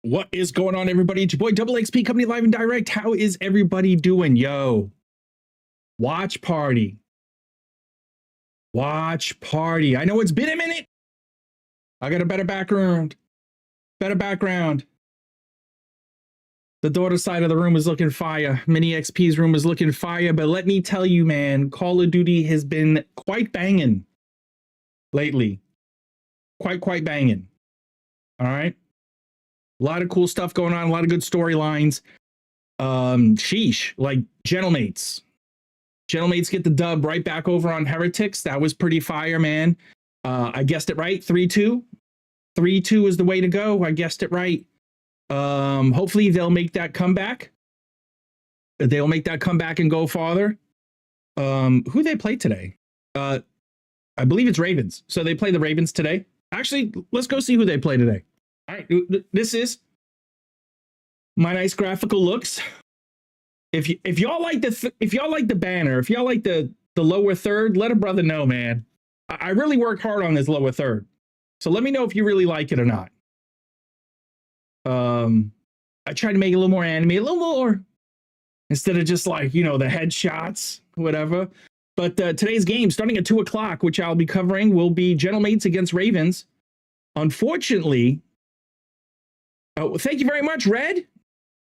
What is going on, everybody? It's your boy DoubleXP coming live and direct. How is everybody doing? Yo, watch party. Watch party. I know it's been a minute. I got a better background. The daughter side of the room is looking fire. Mini XP's room is looking fire. But let me tell you, man, Call of Duty has been quite banging lately. Quite banging. All right. A lot of cool stuff going on. A lot of good storylines. Sheesh, like GentleMates. GentleMates get the dub right back over on Heretics. That was pretty fire, man. I guessed it right. 3-2. 3-2 is the way to go. I guessed it right. Hopefully they'll make that comeback. They'll make that comeback and go farther. Who they play today? I believe it's Ravens. So they play the Ravens today. Actually, let's go see who they play today. All right, this is my nice graphical looks. If y'all like the banner, if y'all like the lower third, let a brother know, man. I really worked hard on this lower third, so let me know if you really like it or not. I tried to make it a little more anime, a little more, instead of just like, you know, the headshots, whatever. But today's game, starting at 2 o'clock, which I'll be covering, will be GentleMates against Ravens. Unfortunately. Oh, thank you very much, Red.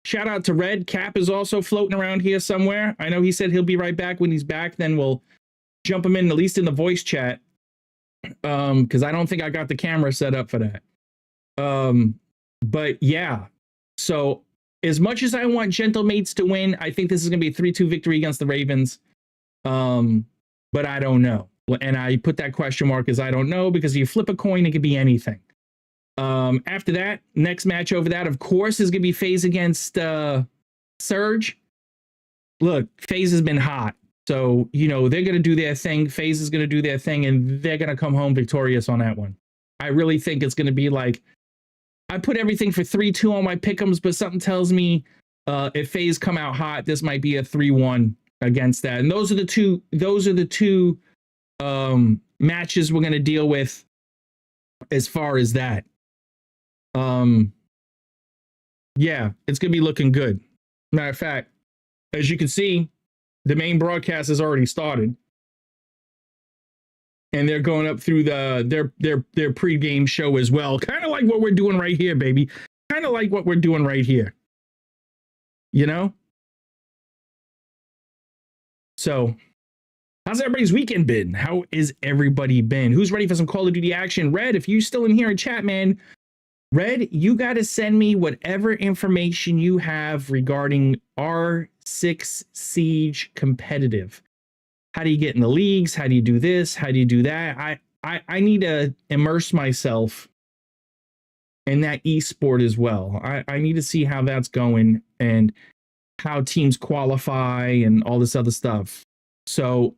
Shout out to Red. Cap is also floating around here somewhere. I know he said he'll be right back. When he's back, then we'll jump him in, at least in the voice chat. Because I don't think I got the camera set up for that. But yeah. So as much as I want GentleMates to win, I think this is going to be a 3-2 victory against the Ravens. But I don't know. And I put that question mark as I don't know, because if you flip a coin, it could be anything. After that, next match over that, of course, is going to be Faze against Surge. Look, Faze has been hot. So, you know, they're going to do their thing. Faze is going to do their thing, and they're going to come home victorious on that one. I really think it's going to be like, I put everything for 3-2 on my pick'ems, but something tells me if Faze come out hot, this might be a 3-1 against that. And those are the two matches we're going to deal with as far as that. Yeah, it's gonna be looking good. Matter of fact, as you can see, the main broadcast has already started, and they're going up through their pre-game show as well. Kind of like what we're doing right here, baby. Kind of like what we're doing right here. You know? So, how's everybody's weekend been? How is everybody been? Who's ready for some Call of Duty action? Red, if you're still in here in chat, man, Red, you got to send me whatever information you have regarding R6 Siege competitive. How do you get in the leagues? How do you do this? How do you do that? I need to immerse myself in that esport as well. I need to see how that's going and how teams qualify and all this other stuff. So,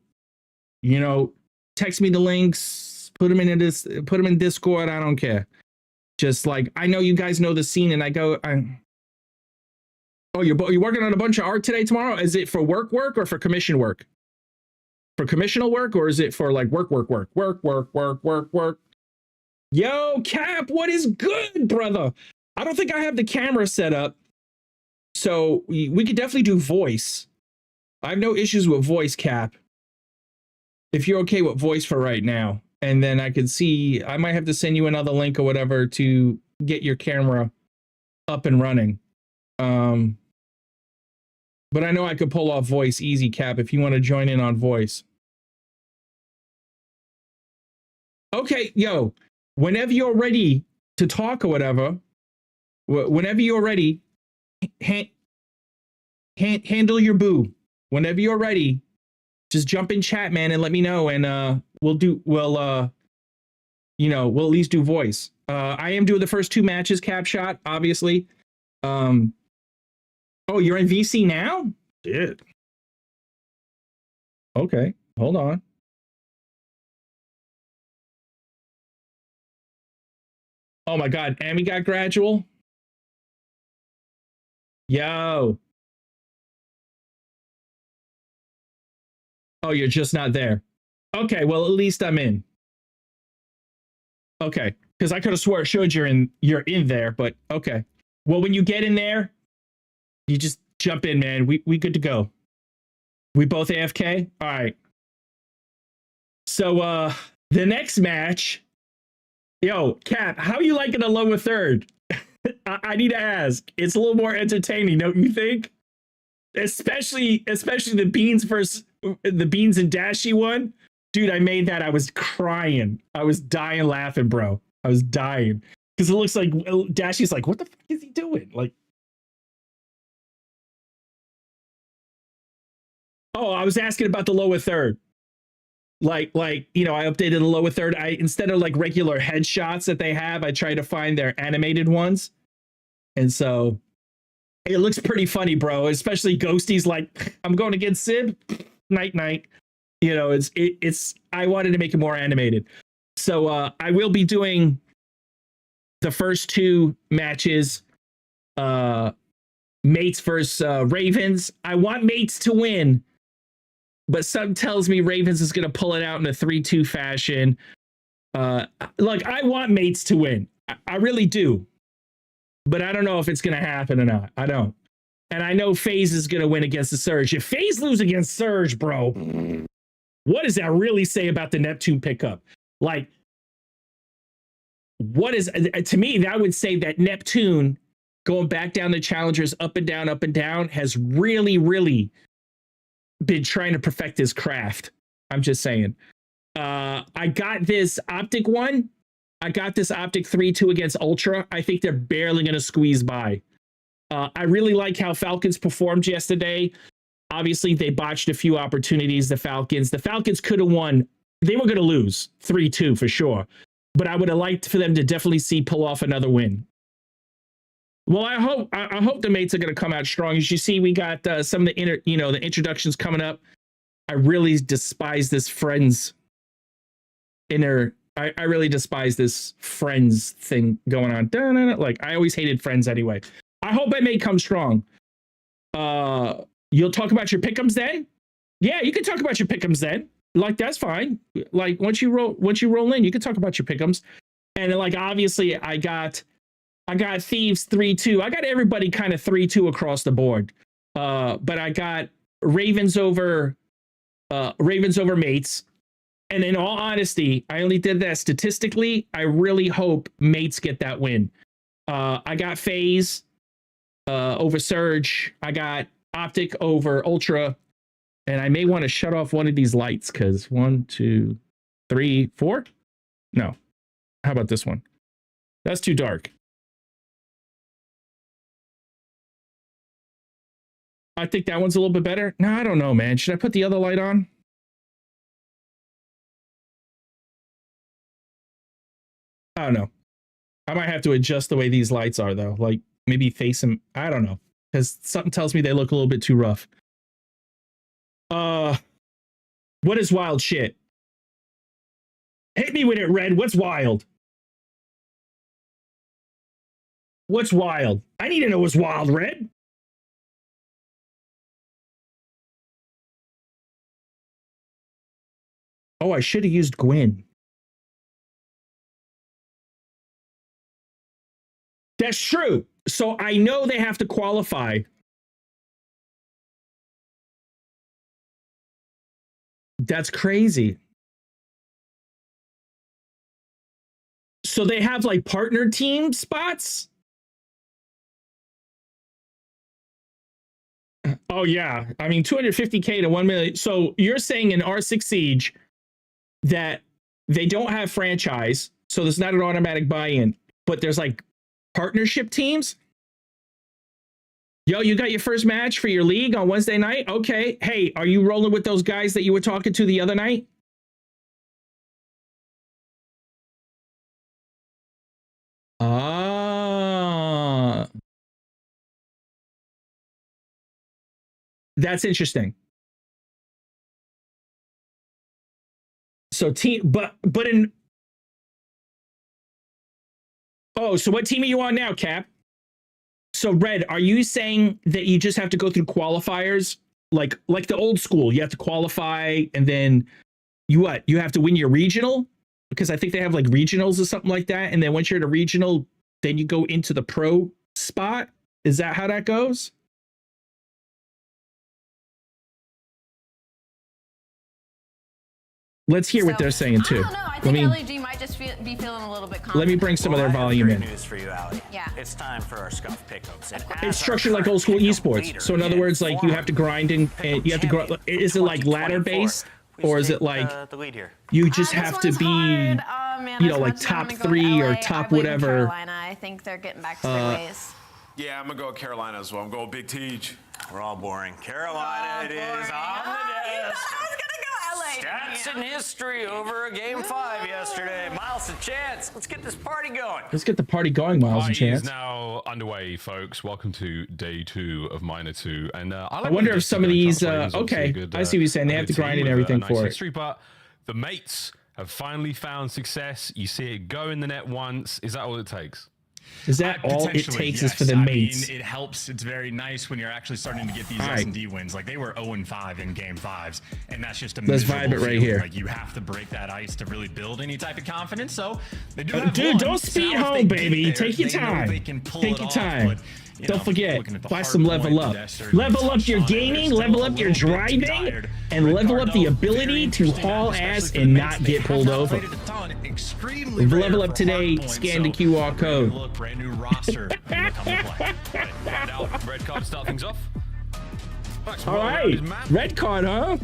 you know, text me the links, put them in Discord. I don't care. Just like, I know you guys know the scene, and oh, you're working on a bunch of art today, tomorrow? Is it for work or for commission work? For commissional work, or is it for like work? Yo, Cap, what is good, brother? I don't think I have the camera set up, so we could definitely do voice. I have no issues with voice, Cap. If you're okay with voice for right now. And then I could see, I might have to send you another link or whatever to get your camera up and running. But I know I could pull off voice easy, Cap, if you want to join in on voice. Okay, yo, whenever you're ready to talk or whatever, whenever you're ready, handle your boo. Whenever you're ready, just jump in chat, man, and let me know, and we'll at least do voice. I am doing the first 2 matches, Cap Shot, obviously. Oh, you're in VC now? Shit. Okay, hold on. Oh my God, Amy got gradual? Yo. Oh, you're just not there. Okay, well, at least I'm in. Okay, because I could have swore it showed you're in there, but okay. Well, when you get in there, you just jump in, man. We good to go. We both AFK? All right. So the next match, yo, Cap, how you liking the lower third? I need to ask. It's a little more entertaining, don't you think? Especially the beans versus the beans and Dashy one. Dude, I made that. I was crying. I was dying laughing, bro. I was dying. Because it looks like Dashy's like, what the fuck is he doing? Like, oh, I was asking about the lower third. Like, you know, I updated the lower third. Instead of like regular headshots that they have, I tried to find their animated ones. And so it looks pretty funny, bro. Especially Ghosty's like, I'm going against Sib. Night night. You know, it's I wanted to make it more animated. So I will be doing the first two matches, Mates versus Ravens. I want Mates to win, but something tells me Ravens is going to pull it out in a 3-2 fashion. Like, I want Mates to win. I really do. But I don't know if it's going to happen or not. I don't. And I know Faze is going to win against the Surge. If Faze loses against Surge, bro, what does that really say about the Neptune pickup? Like, what is, to me, that would say that Neptune going back down the challengers up and down has really, really been trying to perfect his craft. I'm just saying. I got this Optic one. I got this Optic 3-2 against Ultra. I think they're barely going to squeeze by. I really like how Falcons performed yesterday. Obviously, they botched a few opportunities, the Falcons. The Falcons could have won. They were going to lose 3-2 for sure. But I would have liked for them to definitely pull off another win. Well, I hope the Mates are going to come out strong. As you see, we got some of the the introductions coming up. I really despise this Friends I really despise this Friends thing going on. Like, I always hated Friends anyway. I hope it may come strong. You'll talk about your pick'ems then? Yeah, you can talk about your pick'ems then. Like, that's fine. Like, once you roll in, you can talk about your pick'ems. And then, like, obviously, I got Thieves 3-2. I got everybody kind of 3-2 across the board. But I got Ravens over Mates. And in all honesty, I only did that statistically. I really hope Mates get that win. I got Faze over Surge. I got Optic over Ultra. And I may want to shut off one of these lights because 1, 2, 3, 4. No. How about this one? That's too dark. I think that one's a little bit better. No, I don't know, man. Should I put the other light on? I don't know. I might have to adjust the way these lights are, though. Like, maybe face them. I don't know. Because something tells me they look a little bit too rough. What is wild shit? Hit me with it, Red. What's wild? What's wild? I need to know what's wild, Red. Oh, I should have used Gwyn. That's true. So I know they have to qualify. That's crazy. So they have like partner team spots? Oh, yeah. I mean, 250K to 1 million. So you're saying in R6 Siege that they don't have franchise, so there's not an automatic buy-in, but there's like partnership teams? Yo, you got your first match for your league on Wednesday night? Okay. Hey, are you rolling with those guys that you were talking to the other night? Ah. That's interesting. So oh, so what team are you on now, Cap? So Red, are you saying that you just have to go through qualifiers like the old school? You have to qualify and then you have to win your regional? Because I think they have like regionals or something like that. And then once you're at a regional, then you go into the pro spot? Is that how that goes? Let's hear what they're saying too. I don't know. I think LEG might just be feeling a little bit confident. Let me bring some of their volume in. News for you, Ali. Yeah. It's time for our scuff pickups. It's structured like old school esports. So in other words, like you have to grind and you have to grow. Is it like ladder based, or is it like you just have to be, you know, like top 3 or top whatever? Carolina, I think they're getting back to their ways. Yeah, I'm gonna go with Carolina as well. I'm going Big Teach. We're all boring. Carolina, it is on the desk. I was gonna go LA. Stats and history over a game 5 yesterday. Miles and Chance, let's get this party going. Let's get the party going, Miles and Chance. Is now underway, folks. Welcome to day 2 of Minor 2, and I wonder if some of these. Okay, I see what you're saying. They have to grind and everything for it. History, but the mates have finally found success. You see it go in the net once. Is that all it takes? Is that all it takes? Yes. Is for the mates? I mean, it helps. It's very nice when you're actually starting to get these S&D wins. Like they were 0-5 in game 5s, and that's just a let's vibe it right feeling. here. Like you have to break that ice to really build any type of confidence. So they do have dude, one. don't speed So home, baby. There, Take your time. Take your time. But, don't forget, buy some level up. Level up your gaming, level up your driving, and level up the ability to haul ass and not get pulled over. Level up today, scan the QR code. Look, brand new roster. Red card start things off. All right, red card, huh?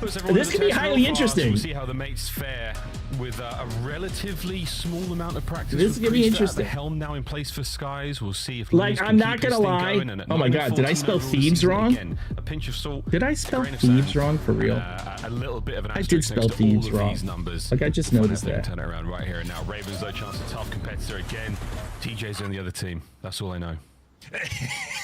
This could be highly interesting. We'll see how the mates fare with a relatively small amount of practice. This is gonna be interesting. The helm now in place for Skies. We'll see if like I'm not gonna lie. Oh my God, did I spell Thieves wrong? Again, a pinch of salt. Did I spell Thieves wrong for real? A little bit of an I did spell Thieves wrong. Numbers. Like I just noticed that. Turn it around right here and now. Ravens though, chance a tough competitor again. TJ's on the other team. That's all I know.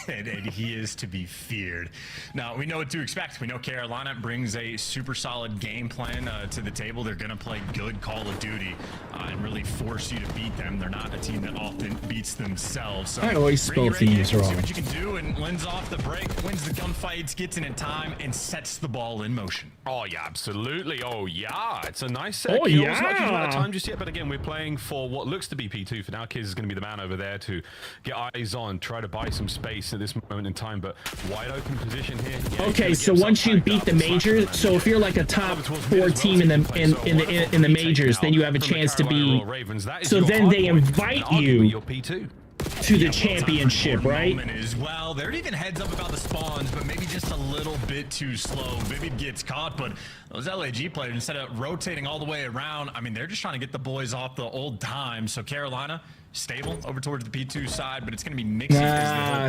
And he is to be feared. Now, we know what to expect. We know Carolina brings a super solid game plan to the table. They're going to play good Call of Duty and really force you to beat them. They're not a team that often beats themselves. So I always spell Thieves wrong. See what you can do, and lends off the break, wins the gunfights, gets in time, and sets the ball in motion. Oh, yeah, absolutely. Oh, yeah. It's a nice set. Oh, kills. yeah. Not using a lot of time just yet, but again, we're playing for what looks to be P2 for now. Kiz is going to be the man over there to get eyes on, try to buy some space at this moment in time, but wide open position here. Yeah, okay, so once you beat the majors, so if you're like a top 4 team in the majors, then you have a chance to be. So then they invite you to the championship, right? As well, they're even heads up about the spawns, but maybe just a little bit too slow. Vivid gets caught, but those LAG players, instead of rotating all the way around, I mean, they're just trying to get the boys off the old time. So Carolina stable over towards the P2 side, but it's going to be mixing.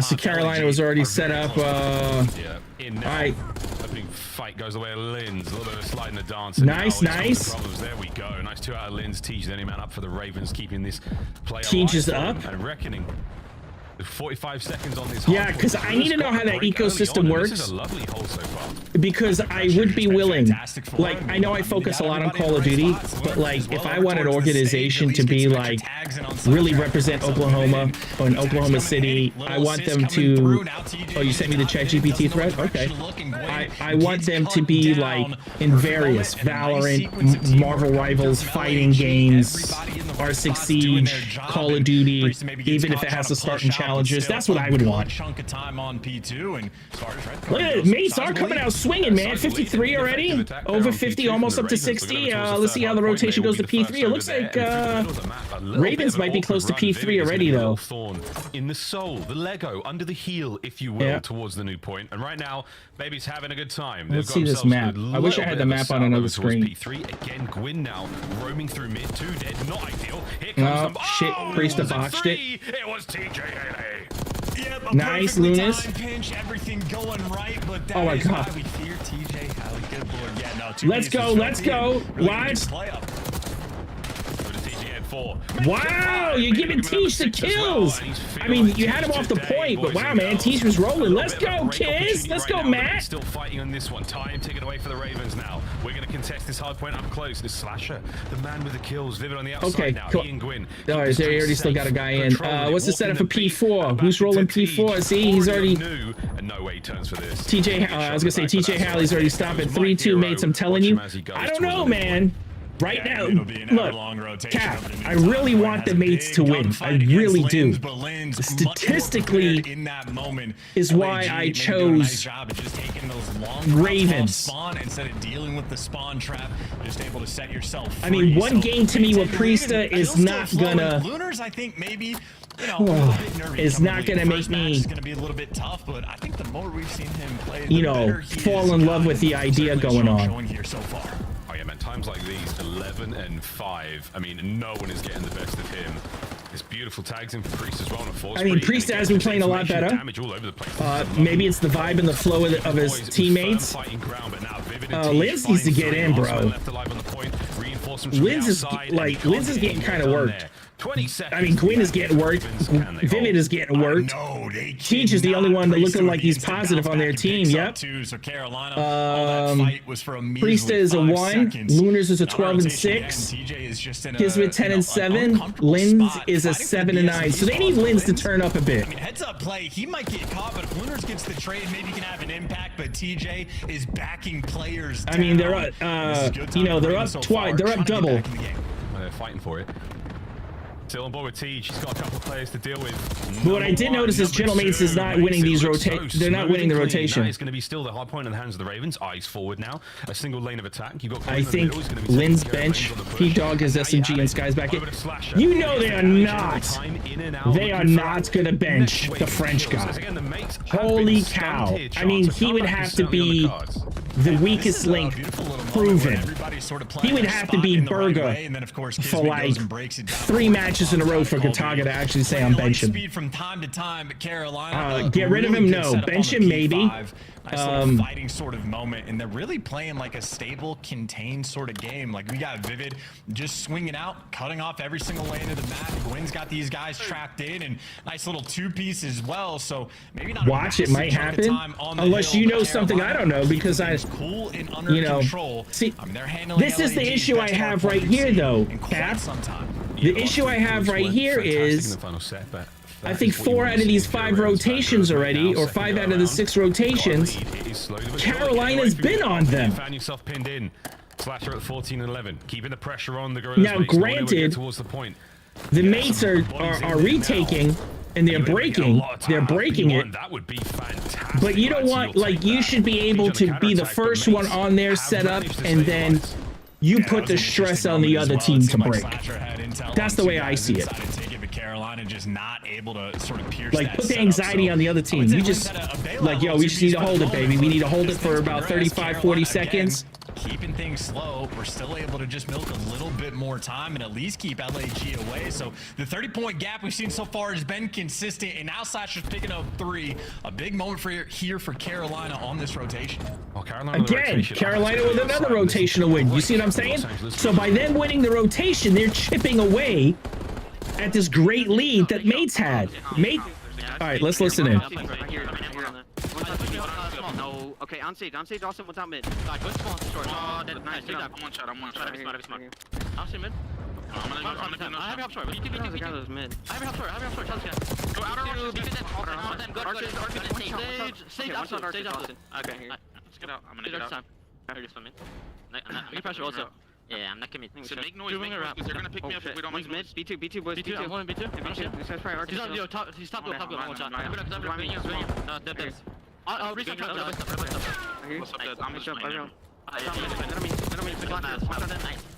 So Carolina was already set up. Yeah, in now. Right. Opening fight goes the way of Linz. A little bit of a slide in the dance. Nice, nice. There we go. Nice 2 out of Linz. Teach the only man up for the Ravens, keeping this play. Teach is up. And reckoning. 45 seconds on this. Yeah, because I need to know how that ecosystem works. This is a lovely hole so far. Because I would be willing, like, I know I focus a lot on Call of Duty, but like, if I want an organization to be like, really represent Oklahoma or in Oklahoma City, I want them to, oh, you sent me the ChatGPT thread? Okay. I want them to be like in various Valorant, Marvel Rivals, fighting games, R6 Siege, Call of Duty, even if it has to start in challenges. That's what I would want. Chunk of time on P2 and look at it, mates are coming out swinging, man. 53 already, over 50, almost up to 60. Let's see how the rotation goes to P3. It looks like Ravens might be close to P3 already, though. In the soul, the Lego, under the heel, if you will, towards the new point. And right now, baby's having a good time. Let's see this map. I wish I had the map on another screen. P3 again. Gwyn now roaming through mid. 2 dead, not ideal. Here comes shit, Priest botched it. It was TJ. Yep, nice, Lunas. Pinch, everything going right, but oh my God. Why we fear TJ Halley. Good Lord. Yeah, no, let's go, let's go. What? Wow, you're giving Teach the kills. I mean, you had him off the point, but wow, man, Teach was rolling. Let's go, kids. Let's go, Matt. Still fighting on this one. Time taken away for the Ravens now. We're going to contest this hard point up close. This Slasher, the man with the kills, Vivid on the outside. Okay, now. Cool. Ian Gwyn. All right, they already still got a guy in. What's the setup for P4? Who's rolling P4? See, he's already. And no way he turns for this. TJ, I was gonna say TJ Halley's already stopped at 3-2, mates. I'm telling you. I don't know, man. Right now, it'll be an look, hour-long rotation Cap, over the I meantime. really We're want the gonna have a mates to big win. I gunfight against really do. Linz, but Linz much more Statistically, prepared in that moment. is why LAG I maybe doing a nice chose job of just taking those long routes off Ravens. spawn instead of dealing with the spawn trap. Just able to set yourself free. I mean, one game to me with Priest Priesta is not gonna. Lunars, I think maybe. You know, a little bit nervy It's coming not to gonna the make first match me, is gonna be a little bit tough, but I think the more we've seen him play, the you know, better he fall has in love with the gotten. idea Certainly going strong on. showing here so far. Oh yeah, man, times like these, 11 and 5. I mean, no one is getting the best of him. This beautiful tags in for Priest as well on a force. I mean, Priest has been playing a lot better. Damage all over the place. Maybe it's the vibe and the flow of his teammates. Linz needs to get in, bro. Linz is getting kind of worked. 20 seconds. I mean, Gwyn is getting worked. Vivid is getting worked. No, Teach is the only one that looking like he's positive on their team. Yep. So Carolina, all that fight was for a Priesta is a 1. seconds. Lunars is a Another 12 and rotation 6. again. TJ is just in Kismet 10 and 7. Linz is a 7 and 9. So they need Linz to turn up a bit. I mean, heads up play, he might get caught, but if Lunars gets the trade, maybe he can have an impact. But TJ is backing players down. I mean, they're you know, they're up twice. They're up double. They're fighting for it. Still on board with Teach. He's got a couple of players to deal with. But what I did notice is GentleMates is not winning these rotations. They're not winning the rotation. It's going to be still the hard point in the hands of the Ravens. Eyes forward now. A single lane of attack. You've got I think Linz bench, P-Dog has SMG and Sky's back in. You know they are not. They are not going to bench the French guy. Holy cow. I mean, he would have to be the weakest link proven. He would have to be Burger for like 3 matches in a row for Kataga to actually say I'm benching. From time to time, Carolina, get rid of him? No. Bench him, maybe. Nice little fighting sort of moment, and they're really playing like a stable, contained sort of game. Like we got Vivid just swinging out, cutting off every single lane of the map. Gwyn's got these guys trapped in, and nice little 2-piece as well. So maybe not. Watch, it might happen unless you know something I don't know, because I, cool and under you know, control. see, I mean, they're handling this is the issue I have right here, though, Cap. The issue I have right here is I think 4 out of these 5 rotations already, or 5 out of the 6 rotations, Carolina's been on them. Found yourself pinned in. Slasher at 14 and 11, keeping the pressure on the Gorillas. Now, granted, towards the point. The mates are retaking and they're breaking it. That would be fantastic. But you don't want, like, you should be able to be the first one on their setup, and then you put the stress on the other team to break. That's the way I see it. Carolina just not able to sort of pierce like, put the anxiety on the other team. You just, like, yo, we just need to hold it, baby. We need to hold it for about 35, 40 seconds. Keeping things slow, we're still able to just milk a little bit more time and at least keep LAG away. So the 30-point gap we've seen so far has been consistent, and now Slasher's picking up 3. A big moment here for Carolina on this rotation. Oh, Carolina again, Carolina with another rotational win. You see what I'm saying? So by them winning the rotation, they're chipping away at this great lead that Mates had. All right, let's listen in. No, okay, on stage, Austin, what's out mid? Good spawn, short. Oh, nice, I'm one shot, heavy smoke. Austin mid? I have a hop short, mid. I have a hop short, tell us. Go outer, good, stage opposite. Okay, here. Let's get out, I'm gonna get out. I heard you swimming. Make pressure also. Yeah, I'm not committing. So make noise, because they're gonna pick me up if we don't make noise. B2, boys, B2. I'm one B2. He's top go, one shot. I'll reach up. What's up, Dad? I'm just playing.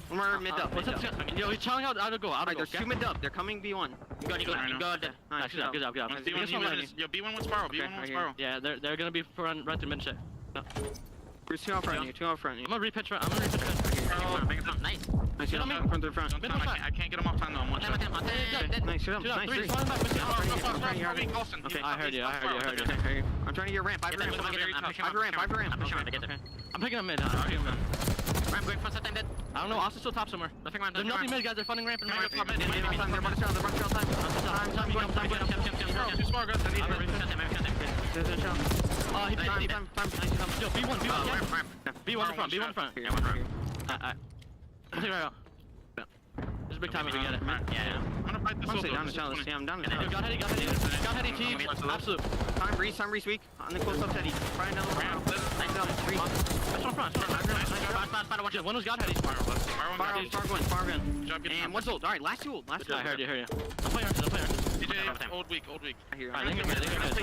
One more mid up. What's up? Yo, he's chilling out to go. Alright, there's 2 mid up. They're coming B1. Go. Nice, good job. Yo, B1 with Spiral. Yeah, they're gonna be front right to mid check. There's 2 out front. I'm gonna repitch right. Nice. Nice, shoot him from the front. I can't get him off time though. I'm one shot. Nice, shoot him. Nice. Okay, I heard you. I'm trying to get ramp. I have ramp. I'm picking up mid. Ramp going front side dead. I don't know. Austin's still top somewhere. There's nothing mid, guys. They're funding ramp and ramp. They're running trail time. Too small, guys. I need to time. Yo, B1 in front. Yeah, one ramp. Let's see right out. Just big time if we get it. Yeah. I'm gonna fight this one. Down the challenge. Yeah, I'm down the challenge. Got heady, team. Absolute. Time Reese weak. On the close up heady. Try another round. Nice up. Reese. Front. Watch it. One was got heady. Far gun. And what's ult? Alright, last ult. I heard you. I'll play her. DJ, old week. I hear you. I think I didn't miss.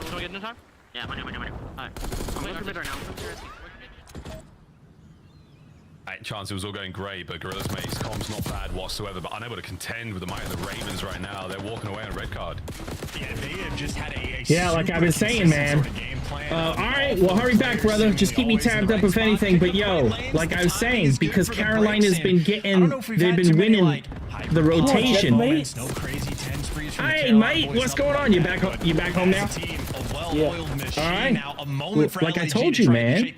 Can we get in time? Yeah, money. Alright. I'm going to mid right now. Chance it was all going great, but Gorillas Mates comms not bad whatsoever, but unable to contend with the might of the Ravens right now. They're walking away on a red card. Yeah, they have just had a yeah, like I've been saying, man. All right, well, hurry back, brother. Just keep me tabbed up if anything. But yo, like I was saying, because Carolina's been getting, they've been winning the rotation. Hey, mate, what's going on? You back home now? Yeah. All right. Well, like I told you, man,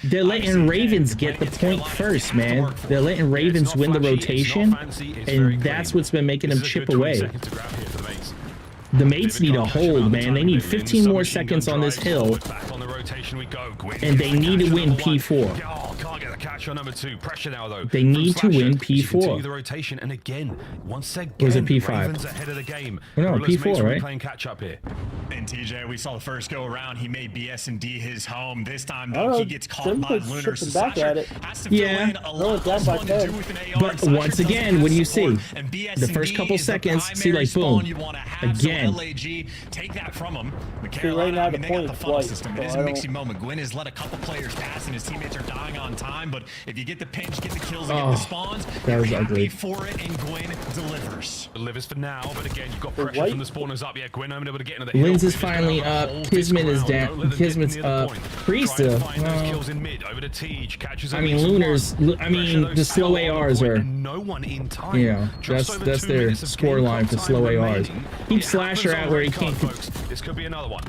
they're letting Ravens get the point first, man. They're letting Ravens win the rotation, and that's what's been making them chip away. The mates need a hold, man. They need 15 more seconds on this hill, and they need to win P4. Catch on number 2. Pressure now though. They need to win P4. The rotation, and again, once again, was it P5? Ravens ahead of the game. No, P4, right? Playing catch up here. And TJ, we saw the first go around. He made BS&D his home. This time though, he gets caught by Lunar. So back at it. Yeah, but once again, what do you see? The first couple seconds, see, like, boom, again. Take that from him. Right now, the point is twice. It is a mixy moment. Gwyn has let a couple players pass, and his teammates are dying on time. But if you get the pinch, get the kills, and get the spawns, that was ugly. For it, and Gwyn delivers for now, but again, you've got pressure from the spawners up. Yeah, Gwyn unable to get into the hill. Linz is finally up. Kismet is down. Kismet's up. Priesta. Kills in mid over to Tej. Catches. I mean, Lunars. I mean, the slow ARs are. No one in time. Yeah, that's their score line for slow ARs. Keep Slasher out where he can't. This could be another one.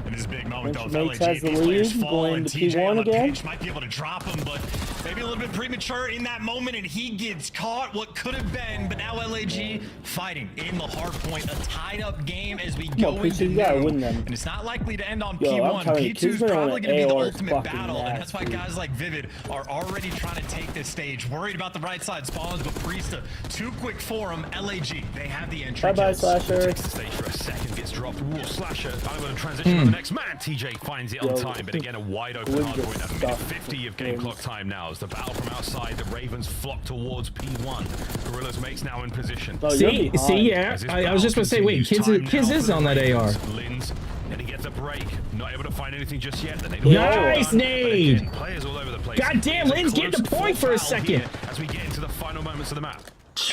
In this big moment, though, LG has the lead, going to P1 again. Might be able to drop him, but maybe a little bit premature in that moment, and he gets caught. What could have been, but now LAG fighting in the hard point. A tied-up game as we go into noon, and it's not likely to end on P1. P2 is probably going to be the ultimate battle, and that's why guys like Vivid are already trying to take this stage. Worried about the right side spawns, but Priesta, too quick for him. LAG, they have the entry. Bye-bye, Slasher. Takes the stage for a second, gets dropped. Whoa, Slasher, I'm going to transition to the next man. TJ finds it on time, but again, a wide open hard point at minute 50 of game clock time now. As the battle from outside, the Ravens flock towards P1. Gorillas Mates now in position. See, yeah. I was just going to say, wait, Kiz is on that AR. Linz, and he gets a break. Not able to find anything just yet. Nice nade! Players all over the place. God damn, Linz, get the point for a second. As we get into the final moments of the map.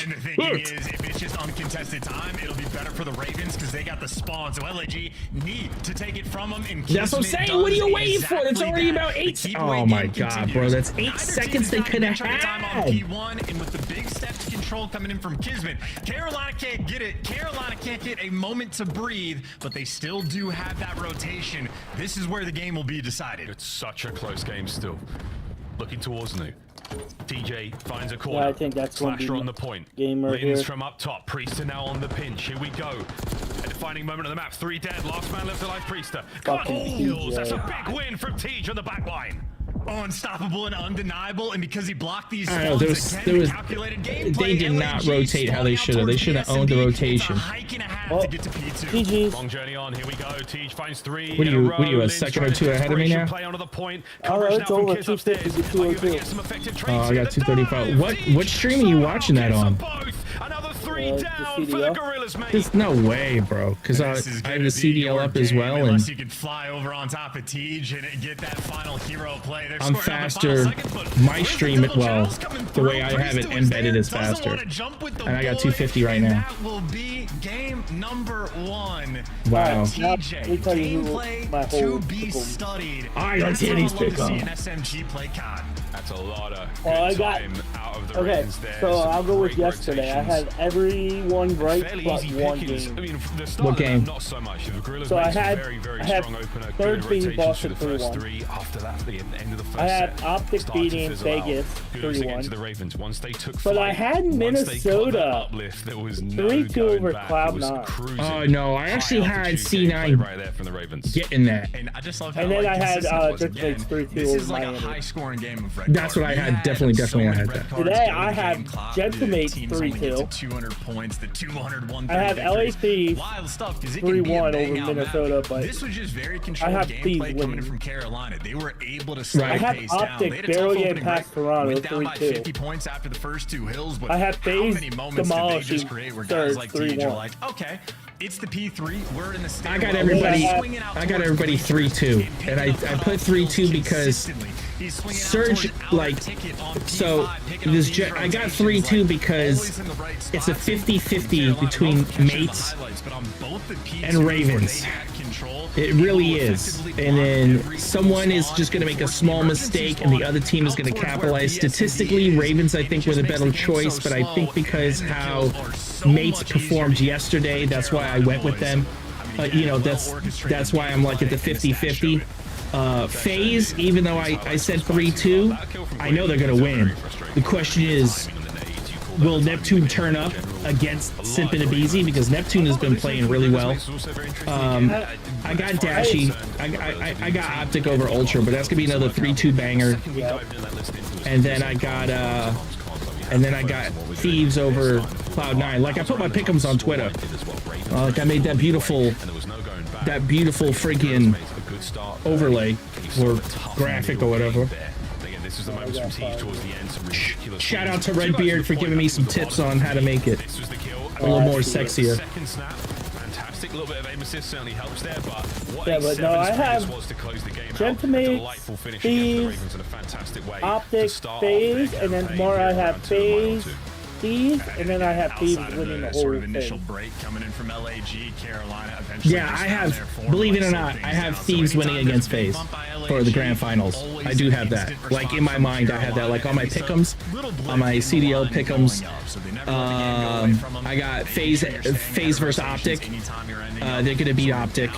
And the thing is, if it's just uncontested time, it'll be better for the Ravens because they got the spawn. So LAG need to take it from them. And that's what I'm saying. What are you waiting for? It's already about 8. Oh my god, bro. That's 8 seconds they could have had. P1, and with the big step to control coming in from Kismet, Carolina can't get it. Carolina can't get a moment to breathe, but they still do have that rotation. This is where the game will be decided. It's such a close game still. Looking towards Nu. TJ finds a corner. Yeah, I think that's Slasher on the point. Linz from up top. Priesta now on the pinch. Here we go. A defining moment on the map. 3 dead. Last man left alive. Priesta. Got heals. That's a big win from TJ on the back line. Unstoppable and undeniable, and because he blocked these I know, there was they did not rotate how they should have. They should have owned the rotation. GG's. Long journey on. Here we go. Tej finds 3. What are you a second or 2 ahead of me now? Play onto the point. Alright, it's over. 250 to Oh, I got 235. What stream are you watching that on? Another 3 down for the Gorillas, mate. There's no way, bro. Because I have the CDL up as well, and unless you can fly over on top of Tej and get that final hero play. I'm faster. My stream, well, the way I have it embedded is faster. And I got 250 right now. That will be game number 1. Wow. TJ, gameplay to be studied. All right, let's hear these pick up. An SMG play COD. That's a lot of time out of the okay, so I'll go with yesterday. I had everyone right but one game. I mean, what game? Not so much. So I had third beating Boston 3-1. After that, the end of the first I had Optic beating Vegas 3-1. But I had Minnesota 3-2 over Cloud9. Oh no, I actually had C9 right there from the Ravens. Getting that. And I just love how, and then I had GentleMates 3-2 this is over like Miami. a high scoring game of Red. That's what I had. Definitely I had that. Today today I have GentleMates 3-2. 200 points, the 201. I have LA Thieves wild stuff because it 3-1 over Minnesota, but this was just very controlled gameplay coming from Carolina. They were able to slow I have pace down. Optic barely getting past Toronto Went down by 50 3-2. points after the first two hills, but I have how Faze many moments did they just create where guys like Thieves are like, okay, it's the P3. We're in the I got everybody. I got everybody 3-2, and I put 3-2 because Surge so this I got 3-2 because it's a 50-50 between Mates and Ravens. It really is. And then someone is just going to make a small mistake and the other team is going to capitalize. Statistically, Ravens, I think, were the better choice, but I think because how Mates performed yesterday, that's why I went with them. You know, that's why I'm like at the 50-50. Faze, even though I said 3-2, I know they're going to win. The question is, will Neptune turn up against Simp and Abizi? Because Neptune has been playing really well. I got Dashy. I got Optic over Ultra, but that's gonna be another 3-2 banger. And then I got Thieves over Cloud9. Like I put my pick'ems on Twitter. Like I made that beautiful freaking overlay or graphic or whatever. Shout out to Redbeard for giving me some tips on how to make it a little more sexier. Fantastic, little bit of aim assist certainly helps there, but what but no, I have GentleMates, Thieves, Optic, Faze, and then tomorrow I have Faze, Thieves, and then I have Thieves winning the whole initial thing. break coming in from LAG, Carolina. Yeah, I have, believe it or not, I have Thieves winning against Faze for the grand finals. I do have that. Like in my mind, I have that. Like on my pick'ems, on my CDL pick'ems, I got Faze versus Optic. They're gonna beat Optic.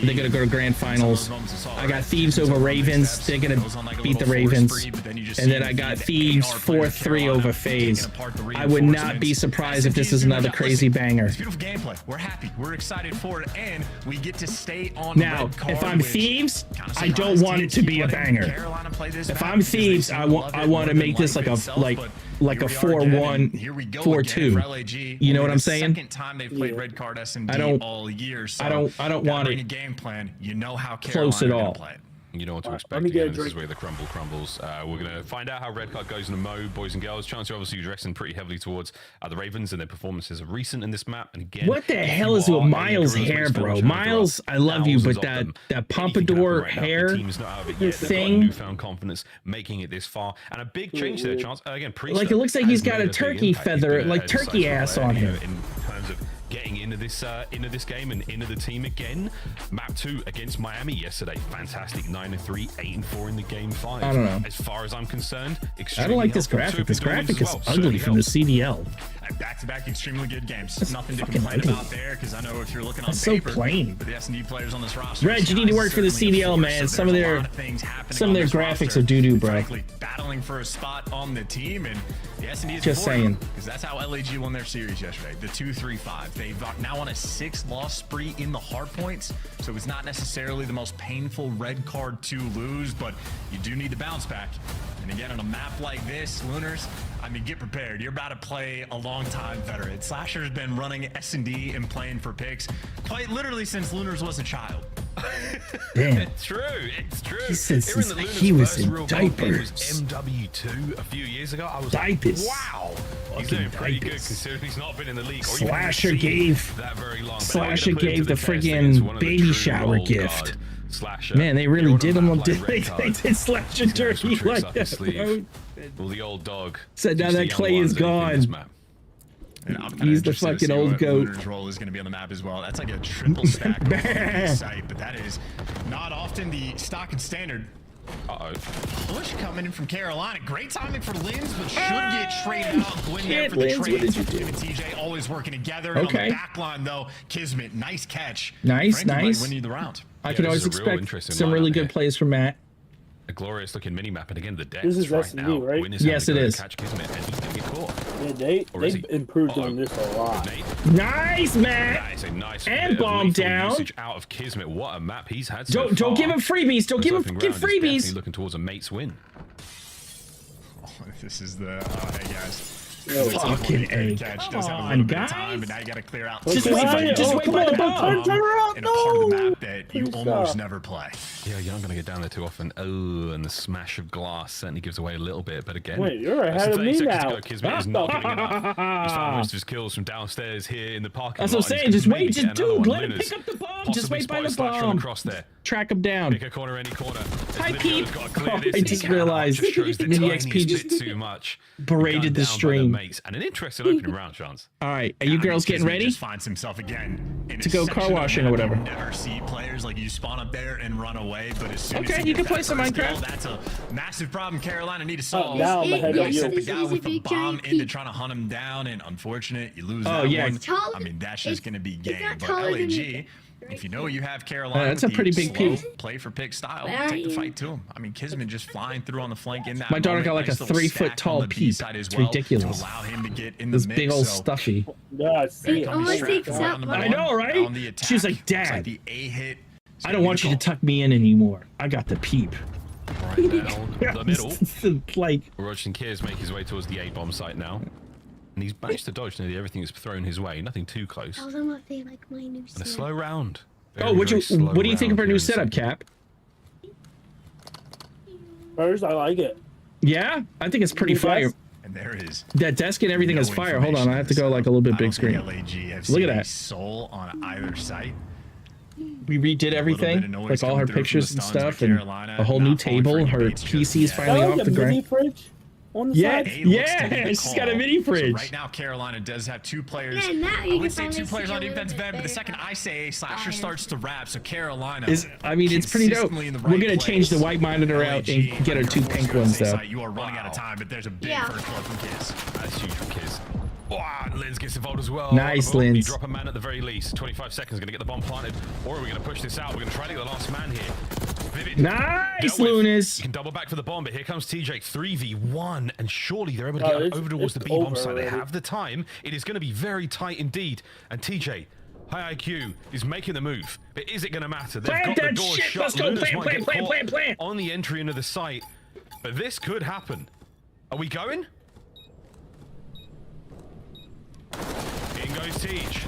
They're gonna go to grand finals. I got Thieves over Ravens. They're gonna beat the Ravens. And then I got Thieves 4-3 over Faze. I would not be surprised if this is another crazy banger. It's beautiful gameplay. We're happy. We're excited for it, and we get to stay on. Now, if I'm Thieves, I don't want it to be a banger. If I'm Thieves, I want to make this like a 4-1, 4-2. You know what I'm saying? Second time they've played red card S&D all year. So I don't want it a game plan. You know how close at all. Play it. You know what to expect. Again, this is where the crumble crumbles. We're going to find out how red card goes in a mode, boys and girls. Chancellor obviously directing pretty heavily towards the Ravens and their performances of recent in this map. And again, what the hell is with Miles' hair, bro? Miles, I love you, but that pompadour hair thing, newfound confidence, making it this far, and a big change there, Chance. Again, like it looks like he's got a turkey feather, like turkey ass on him. In terms of getting into this game and into the team again. Map 2 against Miami yesterday, fantastic. 9-3, 8-4 in the game 5. I don't know. As far as I'm concerned, I don't like this graphic. This graphic is ugly from the CDL. Back-to-back extremely good games. Nothing to complain about there, because I know if you're looking on paper, so plain. But the S&D players on this roster, Reg, you need to work for the CDL, man. Some of their graphics are doo-doo, bro. Battling for a spot on the team, and the S&D is just saying, because that's how LAG won their series yesterday. The 2-3-5. They've now on a 6-loss spree in the hard points, so it's not necessarily the most painful red card to lose, but you do need to bounce back. And again, on a map like this, Lunars, I mean, get prepared. You're about to play a long-time veteran. Slasher's been running S&D and playing for picks quite literally since Lunars was a child. Damn. It's true. It's true. Since he was in diapers. MW2 a few years ago. I was diapers. Like, wow. He's doing pretty good considering he's not been in the league. Slasher gave that very long. Slasher gave the friggin' baby shower gift. Slasher. Man, they really did him. They did Slasher dirty like that, bro. Well, the old dog. So now that Clay is gone. He's the fucking old goat. Lunar's role is going to be on the map as well. That's like a triple stack site, but that is not often the stock and standard. Push coming in from Carolina. Great timing for Linz, but should get traded out. Gwyn there for the trades. Him and TJ always working together. Okay. On the back line, though, Kismet, nice catch. Nice. Win you the round. I can always expect some really good plays from Matt. A glorious looking mini map, and again the depth this is right now. Right? Yes, it is. Catch Kismet, and he's gonna get caught. Yeah, they've improved on this a lot. Nice, Matt. That is a nice and bomb down. Out of Kismet. What a map he's had. Don't give him freebies. Don't give freebies. Looking towards a mate's win. This is the hey guys. Fucking A. Catch. Come Does have a on, little bit of guys. time, but now you got to clear out. Just wait by the bomb. Turn around. In a part of the No. map that you almost never play. Yeah, you're not going to get down there too often. Oh, and the smash of glass certainly gives away a little bit. But again, Wait, you're ahead less of than me 30 seconds now. to go. Kismet is not giving it up. He's found most of his kills from downstairs here in the parking That's lot. what I'm saying. He's Just gonna wait. maybe Just get another dude, one. let him Lunas pick up the bomb. possibly Just wait by the spotted Slasher on bomb. the cross there. Track him down. Pick a corner, any corner. Hi, Peep. Oh, I just realized Mini XP just too much. berated the stream. Mates. And an interesting opening round, Chance. All right, are you girls getting ready Just finds himself again in to a go car section of washing the or map whatever? you never see players like you spawn up there and run away, but as soon as Okay, you you can get play that some first kill, Minecraft. that's a massive problem Carolina need to solve. now I'm ahead of You you. set the guy with the big bomb giant into peak. trying to hunt him down, and unfortunate, you lose Oh, that yeah. one. It's taller- I mean, that's just going to be it's game. not But taller than LAG, if you know you have Carolina, that's with a pretty the big slow peak. play for pick style, Where are take the you? fight to him. I mean, Kismet just flying through on the flank in that My daughter moment. got like a Nice little 3-foot stack tall on the B peep. side as It's well ridiculous. To allow him to get in the This mix, big old so stuffy. Yeah, I see it. almost Distracted takes right up on the one. I ball, know, right? on the attack. She was like, Looks "Dad, like the A hit. I don't want you to tuck me in anymore. I got the peep." Right now, the middle. It's like, Roach and Kiers make his way towards the A-bomb site now. And he's managed to dodge nearly everything that's thrown his way. Nothing too close. Tell them what they like my new And a setup. slow round. oh, what do you think of our new setup, Cap? First, I like it. Yeah, I think it's pretty New fire. desk? And there is. That desk and everything no is fire. Hold on, I have to information go in like this a little bit setup. big I screen. don't think LAG have Look at seen a that. soul on either site. We redid everything, of noise like all coming her through from pictures the and stuns, stuff, but and Carolina a whole new not falling for table. any Her baits just PC is yet. finally That off was the a mini ground. fridge on the Yeah, side. A looks to be yeah, the she's got a call. mini So fridge. right now, Carolina does have two players. Yeah, now you I can would say finally two players see on a little defensive bit end, but the better second I say a Slasher fire. starts to wrap. So Carolina I mean, it's pretty dope. consistently in the We're right gonna change the place. white monitor out LAG, and get our two on your pink USA ones though. side, You are running out of time, but there's a big Yeah. first blood from Kiz. That's huge for Kiz. Wow, Linz gets involved as well. Nice, Oh, Linz. You drop a man at the very least. 25 seconds, gonna get the bomb planted. Or are we gonna push this out? We're gonna try to get the last man here. Vivid. Nice, Dealt with. Lunas. You can double back for the bomb, but here comes TJ 3v1, and surely they're able to Oh, get it's- over towards the it's B-bomb over side. They already. have the time. It is gonna be very tight indeed. And TJ, high IQ, is making the move. But is it gonna matter? They've Plant got that the door shit. shut. Let's go. Lunas Plant, might plant, get plant, caught plant, plant. on the entry into the site. But this could happen. Are we going? In goes Teach.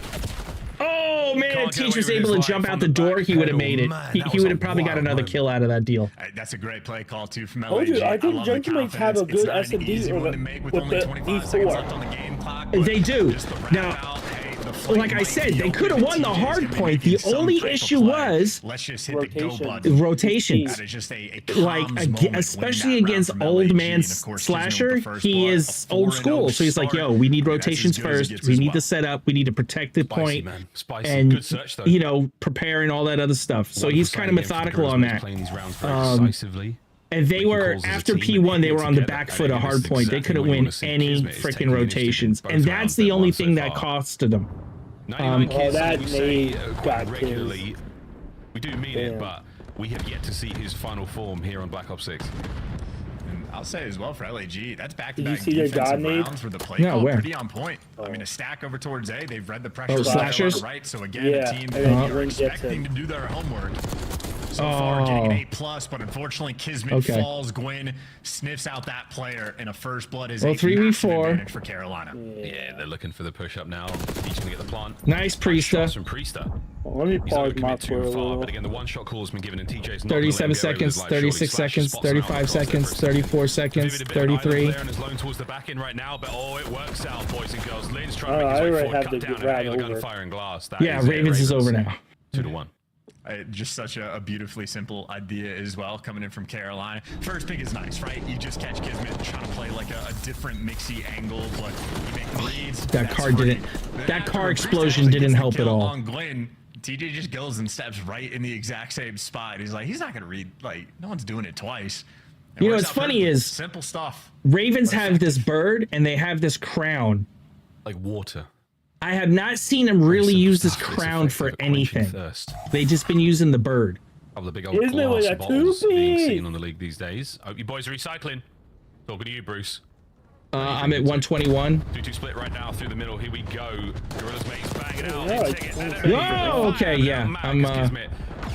Oh man, Can't if get Teach away was with able his to life jump on out the the door, back he would have pedal. made it. Man, He that would was have a probably got wild another moment. kill out of that deal. That's a great play call too from LAG. Told you, I think love the GentleMates have a confidence. It's good not an S&D easy with one the- to make with with only the 25 E4. seconds left on the game clock, but They do. just the wrap Now, out, hey, the flame like I might said, be they open, could have but won the TJ is hard gonna be point. making The some only type of issue play. was Let's just hit the go rotation. button. rotations. That is just a Like, comms moment winning especially that round against from old LAG, man and of course, Kismet with Slasher, the first he blood, is a old 4-0 school. So he's like, start. yo, we need That's as rotations good as it first. gets We as need well. to set up. We need to protect the Spicy, point man. Spicy. and, Good search, though. you know, prepare and all that other stuff. So he's kind of methodical on that. Playing these rounds very decisively. And they Making were, calls as a after team P1, and they were on the together. back I foot think at hard that's point. They exactly couldn't what you win wanna see. any Kismet is taking freaking the initiative rotations. both And rounds that's they've the only won so thing that far. costed them. 99 kills, that we say Nate quite got regularly. We do mean it, Damn. but we have yet to see his final form here on Black Ops 6. And I'll say as well for LAG, that's Did back-to-back you see their defensive God nade? rounds where the play No, call where? pretty on point. I mean, a stack over towards A. They've read the pressure. Oh, from Carolina slashers? right. So again, Yeah, a team and that then you're Ring gets expecting it. to do their homework. So far, getting an A+, but unfortunately, Kismet Okay. falls. Gwyn sniffs out that player, and a first blood is Well, a 3v4. massive advantage for Carolina. Yeah, they're looking for the push-up now. Each gonna get the plant. Nice, Nice shots Priesta. from Priesta. Well, let me He's not pause gonna my commit too for a far, little. but again, the one-shot call has been given, and TJ's not 37 gonna let him get away with his seconds, life, 36 surely. seconds, Slash spots him out 35 on the cross there seconds, for a second. 34 seconds, Vivid a bit of an 33. idle there and is loaned towards the back end right now, but oh, it works out, boys and girls. Lynn's trying to Oh, make his I way already forward, have cut the down rat a hail of over. gunfire and glass. That Yeah, is it, Ravens is over now. 2-1. Just such a beautifully simple idea as well, coming in from Carolina. First pick is nice, right? You just catch Kismet trying to play like a different mixy angle, but you make the reads. That that's car free. didn't- Then that after car Priest explosion actually didn't gets the help at kill all. On Glenn, TJ just goes and steps right in the exact same spot. He's like, he's not gonna read, like, no one's doing it twice. It You know works what's out funny perfectly. is- simple stuff. Ravens have this bird and they have this crown. Like water. I have not seen them really Simple use this stuff, it's crown for effective at quenching anything. thirst. They just been using the bird. Of the big old Isn't it glass like a bottles being toupee? seen on the league these days. Hope you boys are recycling. Talking to you, Bruce. I'm at 121. 2-2 split right now through the middle. Here we go. Gorillas mates banging out. Yeah, They it's take it. cool. And then Whoa, okay, yeah, I'm,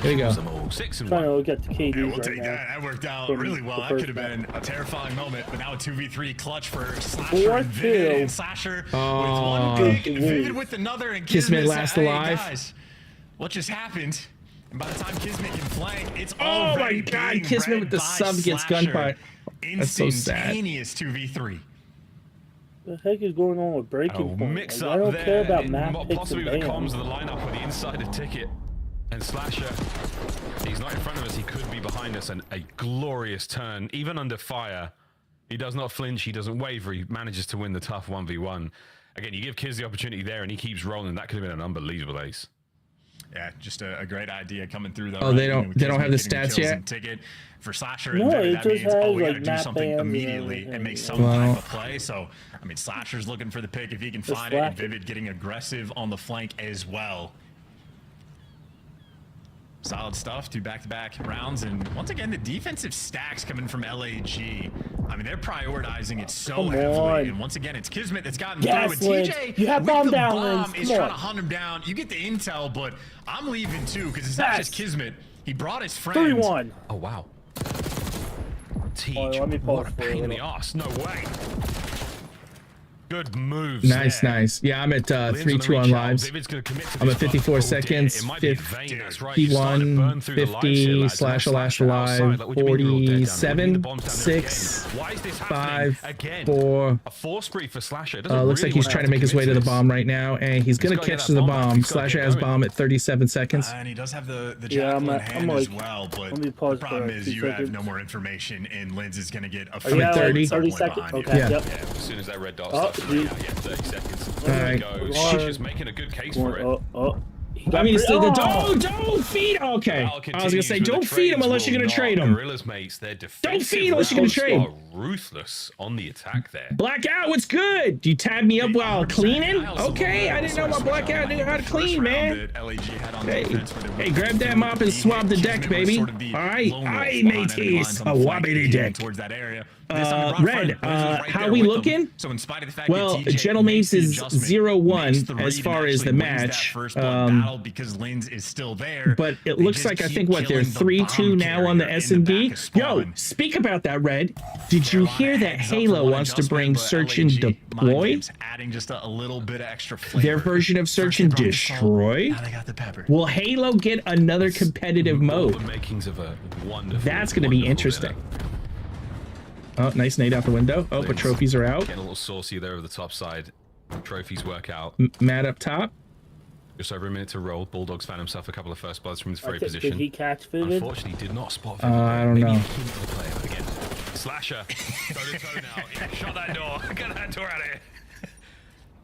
There you go. Kills them all. 6 and Trying 1. to get the KDs Yeah, we'll right take now. that. That worked out From really well. the That first could have been a terrifying moment, but now a 2v3 clutch for Slasher 4-2. and Vivid. And Slasher with one pick, Vivid with another, and Kismet Kismet last said, hey, alive. guys, what just happened? And by the time Kismet can flank, it's Oh my already God, being Kismet read with the by sub gets Slasher. gunfight. That's so sad. Instantaneous 2v3. What the heck is going on with breaking Oh, point? mix Like, up I don't there. care about map picks Possibly and with the bans. comms of the lineup or the inside of Ticket. And Slasher, he's not in front of us. He could be behind us. And a glorious turn, even under fire. He does not flinch. He doesn't waver. He manages to win the tough 1v1. Again, you give Kiz the opportunity there, and he keeps rolling. That could have been an unbelievable ace. Yeah, just a great idea coming through though. Oh, right? they don't have the Kismet getting stats kills yet? and Ticket for Slasher. No, and Vivid, it that just means, oh, has, we got to like, do map something bans and immediately and make some Wow. type of play. So, I mean, Slasher's looking for the pick if he can find it, and Slasher. Vivid getting aggressive on the flank as well. Solid stuff, 2 back-to-back rounds, and once again, the defensive stacks coming from LAG. I mean, they're prioritizing it so Come heavily, on. and once again, it's Kismet that's gotten Yes, through. And Lynch. TJ, You have with bomb the down, bomb, Lynch. is Come trying on. to hunt him down. You get the intel, but I'm leaving too, because it's not Yes. just Kismet. He brought his friends. 3-1. Oh, wow. Teach, let me what pause a for a pain in the little. arse. No way. Good moves. Nice, there. nice. Yeah, I'm at Lynn's 3-2 on reach out. lives. Vivid's gonna commit to I'm this, at 54 but, oh, seconds, dear, it might be in vain, that's right. You're 51, starting to burn through the lives here, 50, lads. slash And last Slasher outside, alive, like, what do you mean you're all dead down there? What do you mean 47, the bomb's down there 6, again? Why is this happening 5, again? 4. A force spree for Slasher. It doesn't Looks really like he's want trying to make his way to the bomb right now, and he's gonna gotta get catch that the bomb back. bomb. He's gotta Slasher get has going. bomb at 37 seconds. And he does have the Yeah, jackal in I'm hand like- as well, but let me the pause problem for is 2 you have seconds. no more information, and Linz is going to get a Are you at, like, 30? 30 somewhere seconds? behind you. Okay, Yeah. yep. Yeah, as soon as that red dot Oh, starts he- running out, 30 seconds. All There right. he goes. Lord. She's making a good case for it. He got I mean, it's still the oh! don't feed. Okay, Battle I was gonna continues say with the don't feed him trades unless you're will gonna not. trade him. Gorillas, mates, their Don't defensive feed unless you're gonna rounds trade. are ruthless on the attack there. Blackout, what's good? Do you tab me up while 100%. cleaning? I also Okay, love I didn't know my switch blackout on, knew like, how the to first clean, round man. that LAG had on Hey, defense where they hey, were grab that doing mop and the swab the Kismet deck, was baby. sort of the All right, lone wolf aye, behind enemy mateys, lines on a the flank, wobbity leading deck. towards that area. This time they brought Red, Fred. Liz was right how there we with them. looking? So in spite of the fact Well, that TJ GentleMates makes the is adjustment, 0-1 makes the as read, far and as the actually wins that match. first blood battle because Linz is still there. But it They looks just like I keep think what they're killing the 3-2 bomb now on the carrier in S&D. back of Yo, spawn. speak about that, Red. Did you Carolina hear that heads up for Halo one wants to adjustment, bring but Search and LAG mind Deploy? games, adding just a little bit of extra flavor. Their version of Search First and they brought the salt, Destroy? now they got the pepper. Will Halo get another competitive All mode? the makings of a wonderful. That's going to be wonderful interesting. dinner. Oh, nice nade out the window. Oh, but Linz trophies are out. Getting a little saucy there over the top side. Trophies work out. Matt up top. Just over a minute to roll. Bulldogs found himself a couple of first bloods from his very Did position. he catch Vivid? Unfortunately, did not spot I Vivid. don't Maybe know. a hint of the player, but again, Slasher, toe to toe now. Yeah, shut that door. Get that door out of here.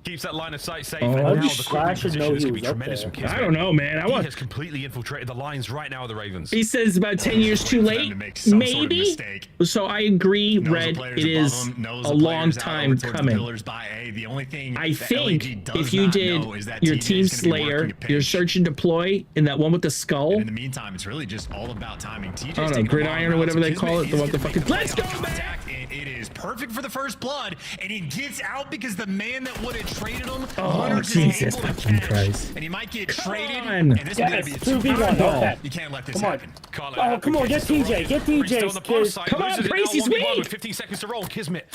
Keeps that line of sight safe. Oh, and how now did the quick Slasher position know is he going to be was up tremendous there? from Kismet. I don't know, man. I He want. has completely infiltrated the lines right now of the Ravens. He says about 10 years too For them late. to make some sort of Maybe. mistake. So I agree, Knows the Red. players It above is him, knows a the long players out time over towards the coming. pillars by A. The only thing I that think LAG does if you not did know is that your TJ Team is gonna be Slayer, working a your pinch. Search and Deploy, and that one with the skull. And in the meantime, it's really just all about timing. TJ's I don't know, taking a gridiron long or whatever route, they so call it, the Kismet one is the gonna fucking- make the Let's play go, on man! contact, and it is perfect for the first blood, and he gets out because the man that would have traded him, Oh, Leonard's is Jesus able to fucking catch, Christ. and he might get Come traded, on. and this is going Yes, to be a 2v1. 2v1. Okay. You can't let this Come on. happen. Call it Oh, out. come on, get Kismet TJ, get Priest TJ, on the bomb kids. site, Come on, loses it Priest, now, he's 1v1 weak. with 15 seconds to roll. Kismet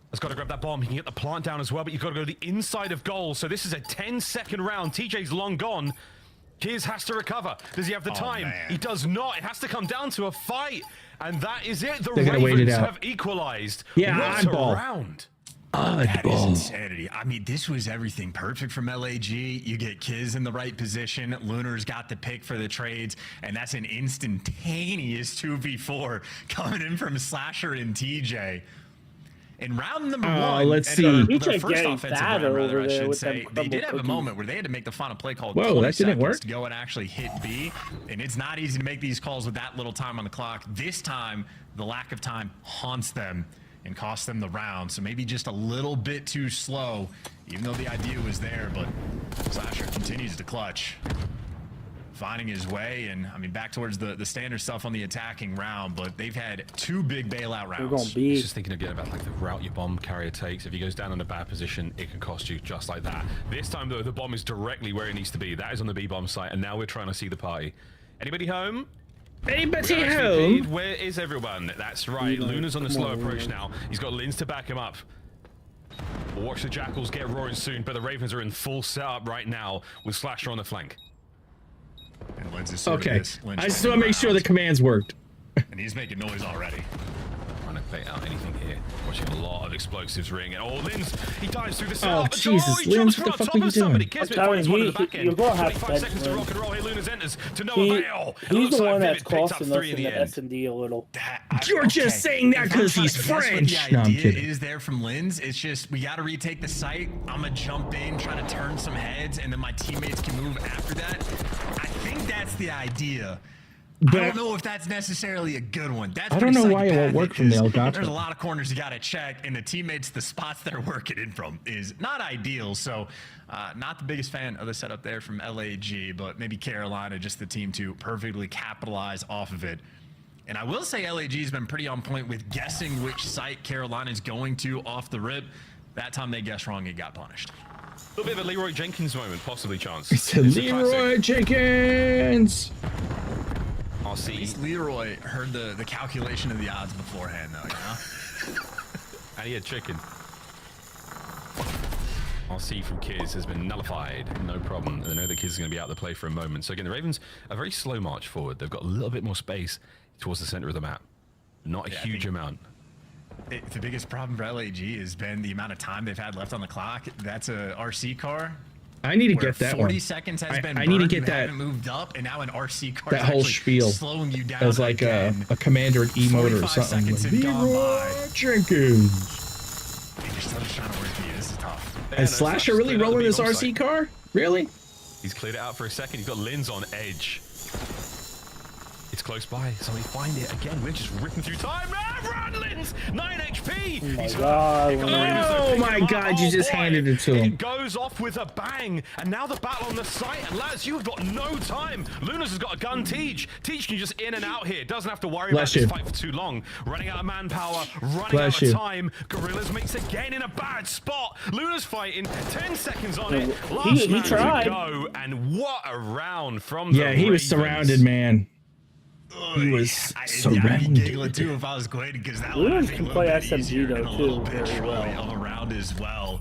has got to grab that bomb. He can get the plant down as well, but you've got to go to the inside of goal. So this is a 10-second round. TJ's long gone. Kiz has to recover. Does he have the time? man. He does not. It has to come down to a fight. And that is it. The They're gonna wait it Ravens out. have equalized. Yeah, what oddball. a round. That is insanity. I mean, this was everything perfect from LAG. You get Kiz in the right position. Lunar's got the pick for the trades, and that's an instantaneous 2v4 coming in from Slasher and TJ. In round number one, let's and see. their TJ first getting offensive fatter round, rather, over I there should with say, them they did have crumble a cookies. moment where they had to make the final play call. Whoa, 20 that didn't seconds work. to go and actually hit B, and it's not easy to make these calls with that little time on the clock. This time, the lack of time haunts them and costs them the round. So maybe just a little bit too slow, even though the idea was there. But Slasher continues to clutch, finding his way, and I mean back towards the standard stuff on the attacking round. But they've had two big bailout We're rounds. going He's B. just thinking again about like the route your bomb carrier takes. If he goes down in a bad position, it can cost you just like that. This time though, the bomb is directly where it needs to be. That is on the B bomb site, and now we're trying to see the party. Anybody home? Anybody Relax, home? VP. Where is everyone? That's right. Luna's on the slow approach now. He's got Lins to back him up. We'll watch the Jackals get roaring soon, but the Ravens are in full setup right now with Slasher on the flank. And Lins is Okay, I just want to make sure the commands worked. And he's making noise already. Trying to play out anything here. Watching a lot of explosives ring. And Lins, he dives through the Oh, setup. Jesus, He jumps Lins, what the from fuck on are you top of somebody. doing? Kismet finds one in the back end. You're gonna have 25 seconds to Lins. rock and roll. Hey, Lunas enters to no He's avail. the one that's Vivid picks up costing us 3 in in the the end. S&D a little. You're just saying that because he's French. No, I'm idea kidding. is there from Lins. It's just we got to retake the site. I'm gonna jump in, try to turn some heads, and then my teammates can move after that. I think that's the idea. But I don't know if that's necessarily a good one. That's I don't know pretty why it won't work from the psychopathic, 'cause Elgato. There's a lot of corners you got to check, and the teammates, the spots they're working in from is not ideal. So, not the biggest fan of the setup there from LAG, but maybe Carolina, just the team to perfectly capitalize off of it. And I will say LAG has been pretty on point with guessing which site Carolina is going to off the rip. That time they guessed wrong, it got punished. A little bit of a Leroy Jenkins moment, possibly, Chance. It's a Leroy Jenkins. I'll see. At least Leroy heard the calculation of the odds beforehand, though, you know? And he had chicken. RC from Kiz has been nullified. No problem. They know the Kiz is going to be out of the play for a moment. So again, the Ravens a very slow march forward. They've got a little bit more space towards the center of the map. Not a huge amount. The biggest problem for LAG has been the amount of time they've had left on the clock. That's a RC car. I need to where get that 40 one. seconds has been I need to burned, get you that. haven't moved up, and now an RC car That is whole actually spiel slowing you down as like a commander emote or 45 something. seconds Like, have gone Leroy by. Jenkins. You're still just trying to work you. This is tough. Is Slasher really rolling his RC car? Really? He's cleared it out for a second. He's got Lins on edge. It's close by. Somebody find it again. We're just ripping through time. Run, Lins! 9 HP! Oh my God. Oh my God, you just handed it to him. It goes off with a bang. And now the battle on the site. And lads, you've got no time. Lunas has got a gun. Teach can just in and out here. Doesn't have to worry about this fight for too long. Running out of manpower. Running out of time. Gorillas makes again in a bad spot. Lunas fighting. 10 seconds on it. Last man to go. And what a round from the he was Ravens. surrounded, man. He was surrounded. I'd be giggling too if I was Quaid, because that one Lunas can play SMG though too very well. of a round as well.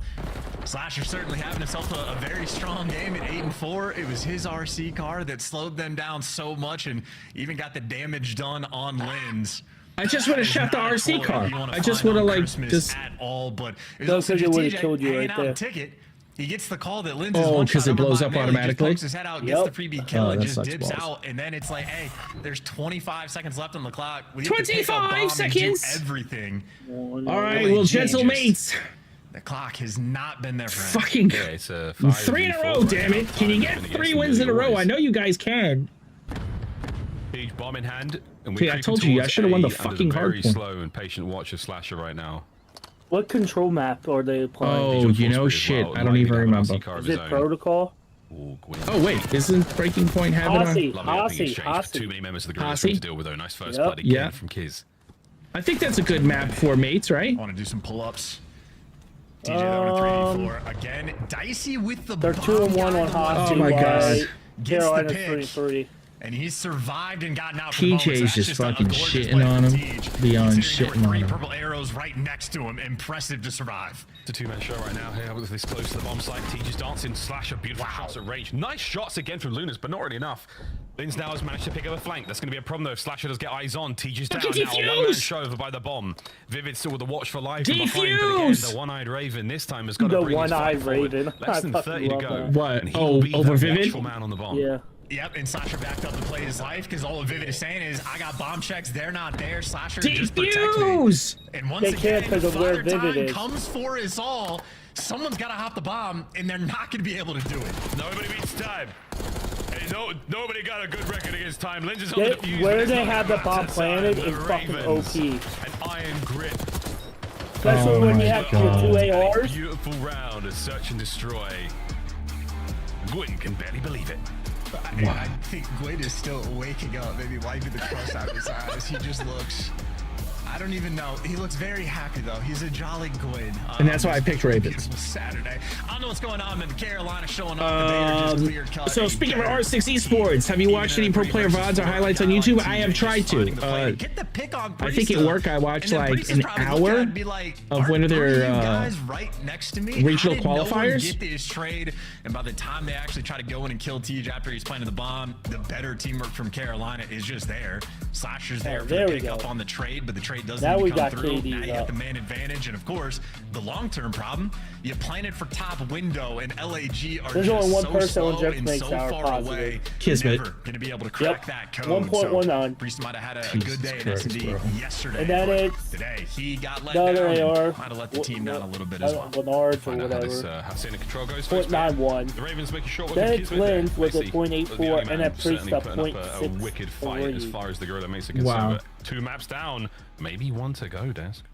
Slasher certainly having himself a very strong game at 8-4. It was his RC car that slowed them down so much and even got the damage done on Lins. I just would have shot the RC car. I just would have like just at all, but it Don't was also think it would have strategic, killed you hanging right out there. Ticket. He gets the call that Lins is Oh, one because shot it over blows by up Mail. He automatically? just pokes his head out, gets the freebie kill, Oh, and that just sucks dips balls. out. And then it's like, hey, there's 25 seconds left on the clock. We 25 seconds? Everything. all right. Well, GentleMates, The clock has not been there for him. fucking It's a 3 in a row. Damn it! Can you get 3 wins in a row? I know you guys can. Huge bomb in hand. And See, I told you, I should have won the fucking very hard point. slow and patient watch of Slasher right now. What control map are they playing? Oh, you know, shit. I don't even remember. Is it Protocol? Oh, wait. Isn't Breaking Point having a... Too many members of the group to deal with, though. Nice first blood again from Kiz. I think that's a good map for mates, right? I want to do some pull-ups. TJ, that one a 3-4. Again, dicey with the They're 2-1 on Hosty. Oh, my God. Carolina's 3-3. And he's survived and gotten out. TJ's just fucking shitting on him. Beyond shitting on him. Purple arrows right next to him. Impressive to survive. It's a 2-man show right now here with this close to the bomb site. TJ's dancing. Slasher, beautiful shots at range. Nice shots again from Lunas, but not really enough. Lins now has managed to pick up a flank. That's going to be a problem though if Slasher does get eyes on. TJ's down now. A one-man show over by the bomb. Vivid still with the watch for life from behind. But again, the one-eyed Raven this time has got to bring his fight forward. Less than 30 to go. What? Oh, over Vivid? Man on the bomb. Yeah. Yep, and Slasher backed up to play his life because all of Vivid is saying is, I got bomb checks, they're not there. Slasher, just protect me. And once They can't again, because of where Father Vivid Time is. comes for us all. Someone's got to hop the bomb, and they're not going to be able to do it. Nobody beats time. Hey, nobody got a good record against time. Lynch is on the defuse. Where they have the bomb planted is fucking OP. An iron grip. Especially when you have your 2 ARs. Beautiful round of search and destroy. Gwyn can barely believe it. I think Gwyn is still waking up, maybe wiping the crust out of his eyes. He just looks... I don't even know. He looks very happy though. He's a jolly Gwyn. And that's why I picked Ravens. Saturday. I don't know what's going on, man. Carolina showing up. So speaking of R6 Esports, have you watched any pro player VODs or highlights on YouTube? I have tried to. Get the pick on I think at work I watched like an hour of one of their regional qualifiers. Get this trade, and by the time they actually try to go in and kill Tej after he's planted the bomb, the better teamwork from Carolina is just there. Slasher's there for the pick up on the trade, but the trade doesn't come through. Now you got the man advantage, and of course, the long-term problem, you planted for top window, and LAG are There's just only one so person slow on Jeff and makes so our far positive. away. Kismet. Never going to be able to crack that code. 1.19. Priest might have had a good day at S&D yesterday. And then it's today he got let the down. other AR. Might have let the team down a little bit as well. Bernard or whatever. How Santa Control goes. 0.91. The Ravens making sure. Then it's Glenn's with a 0.84 and that Priest a a wicked fight as far as the Gorilla makes it concerned. But 2 maps down, maybe 1 to go, Desk.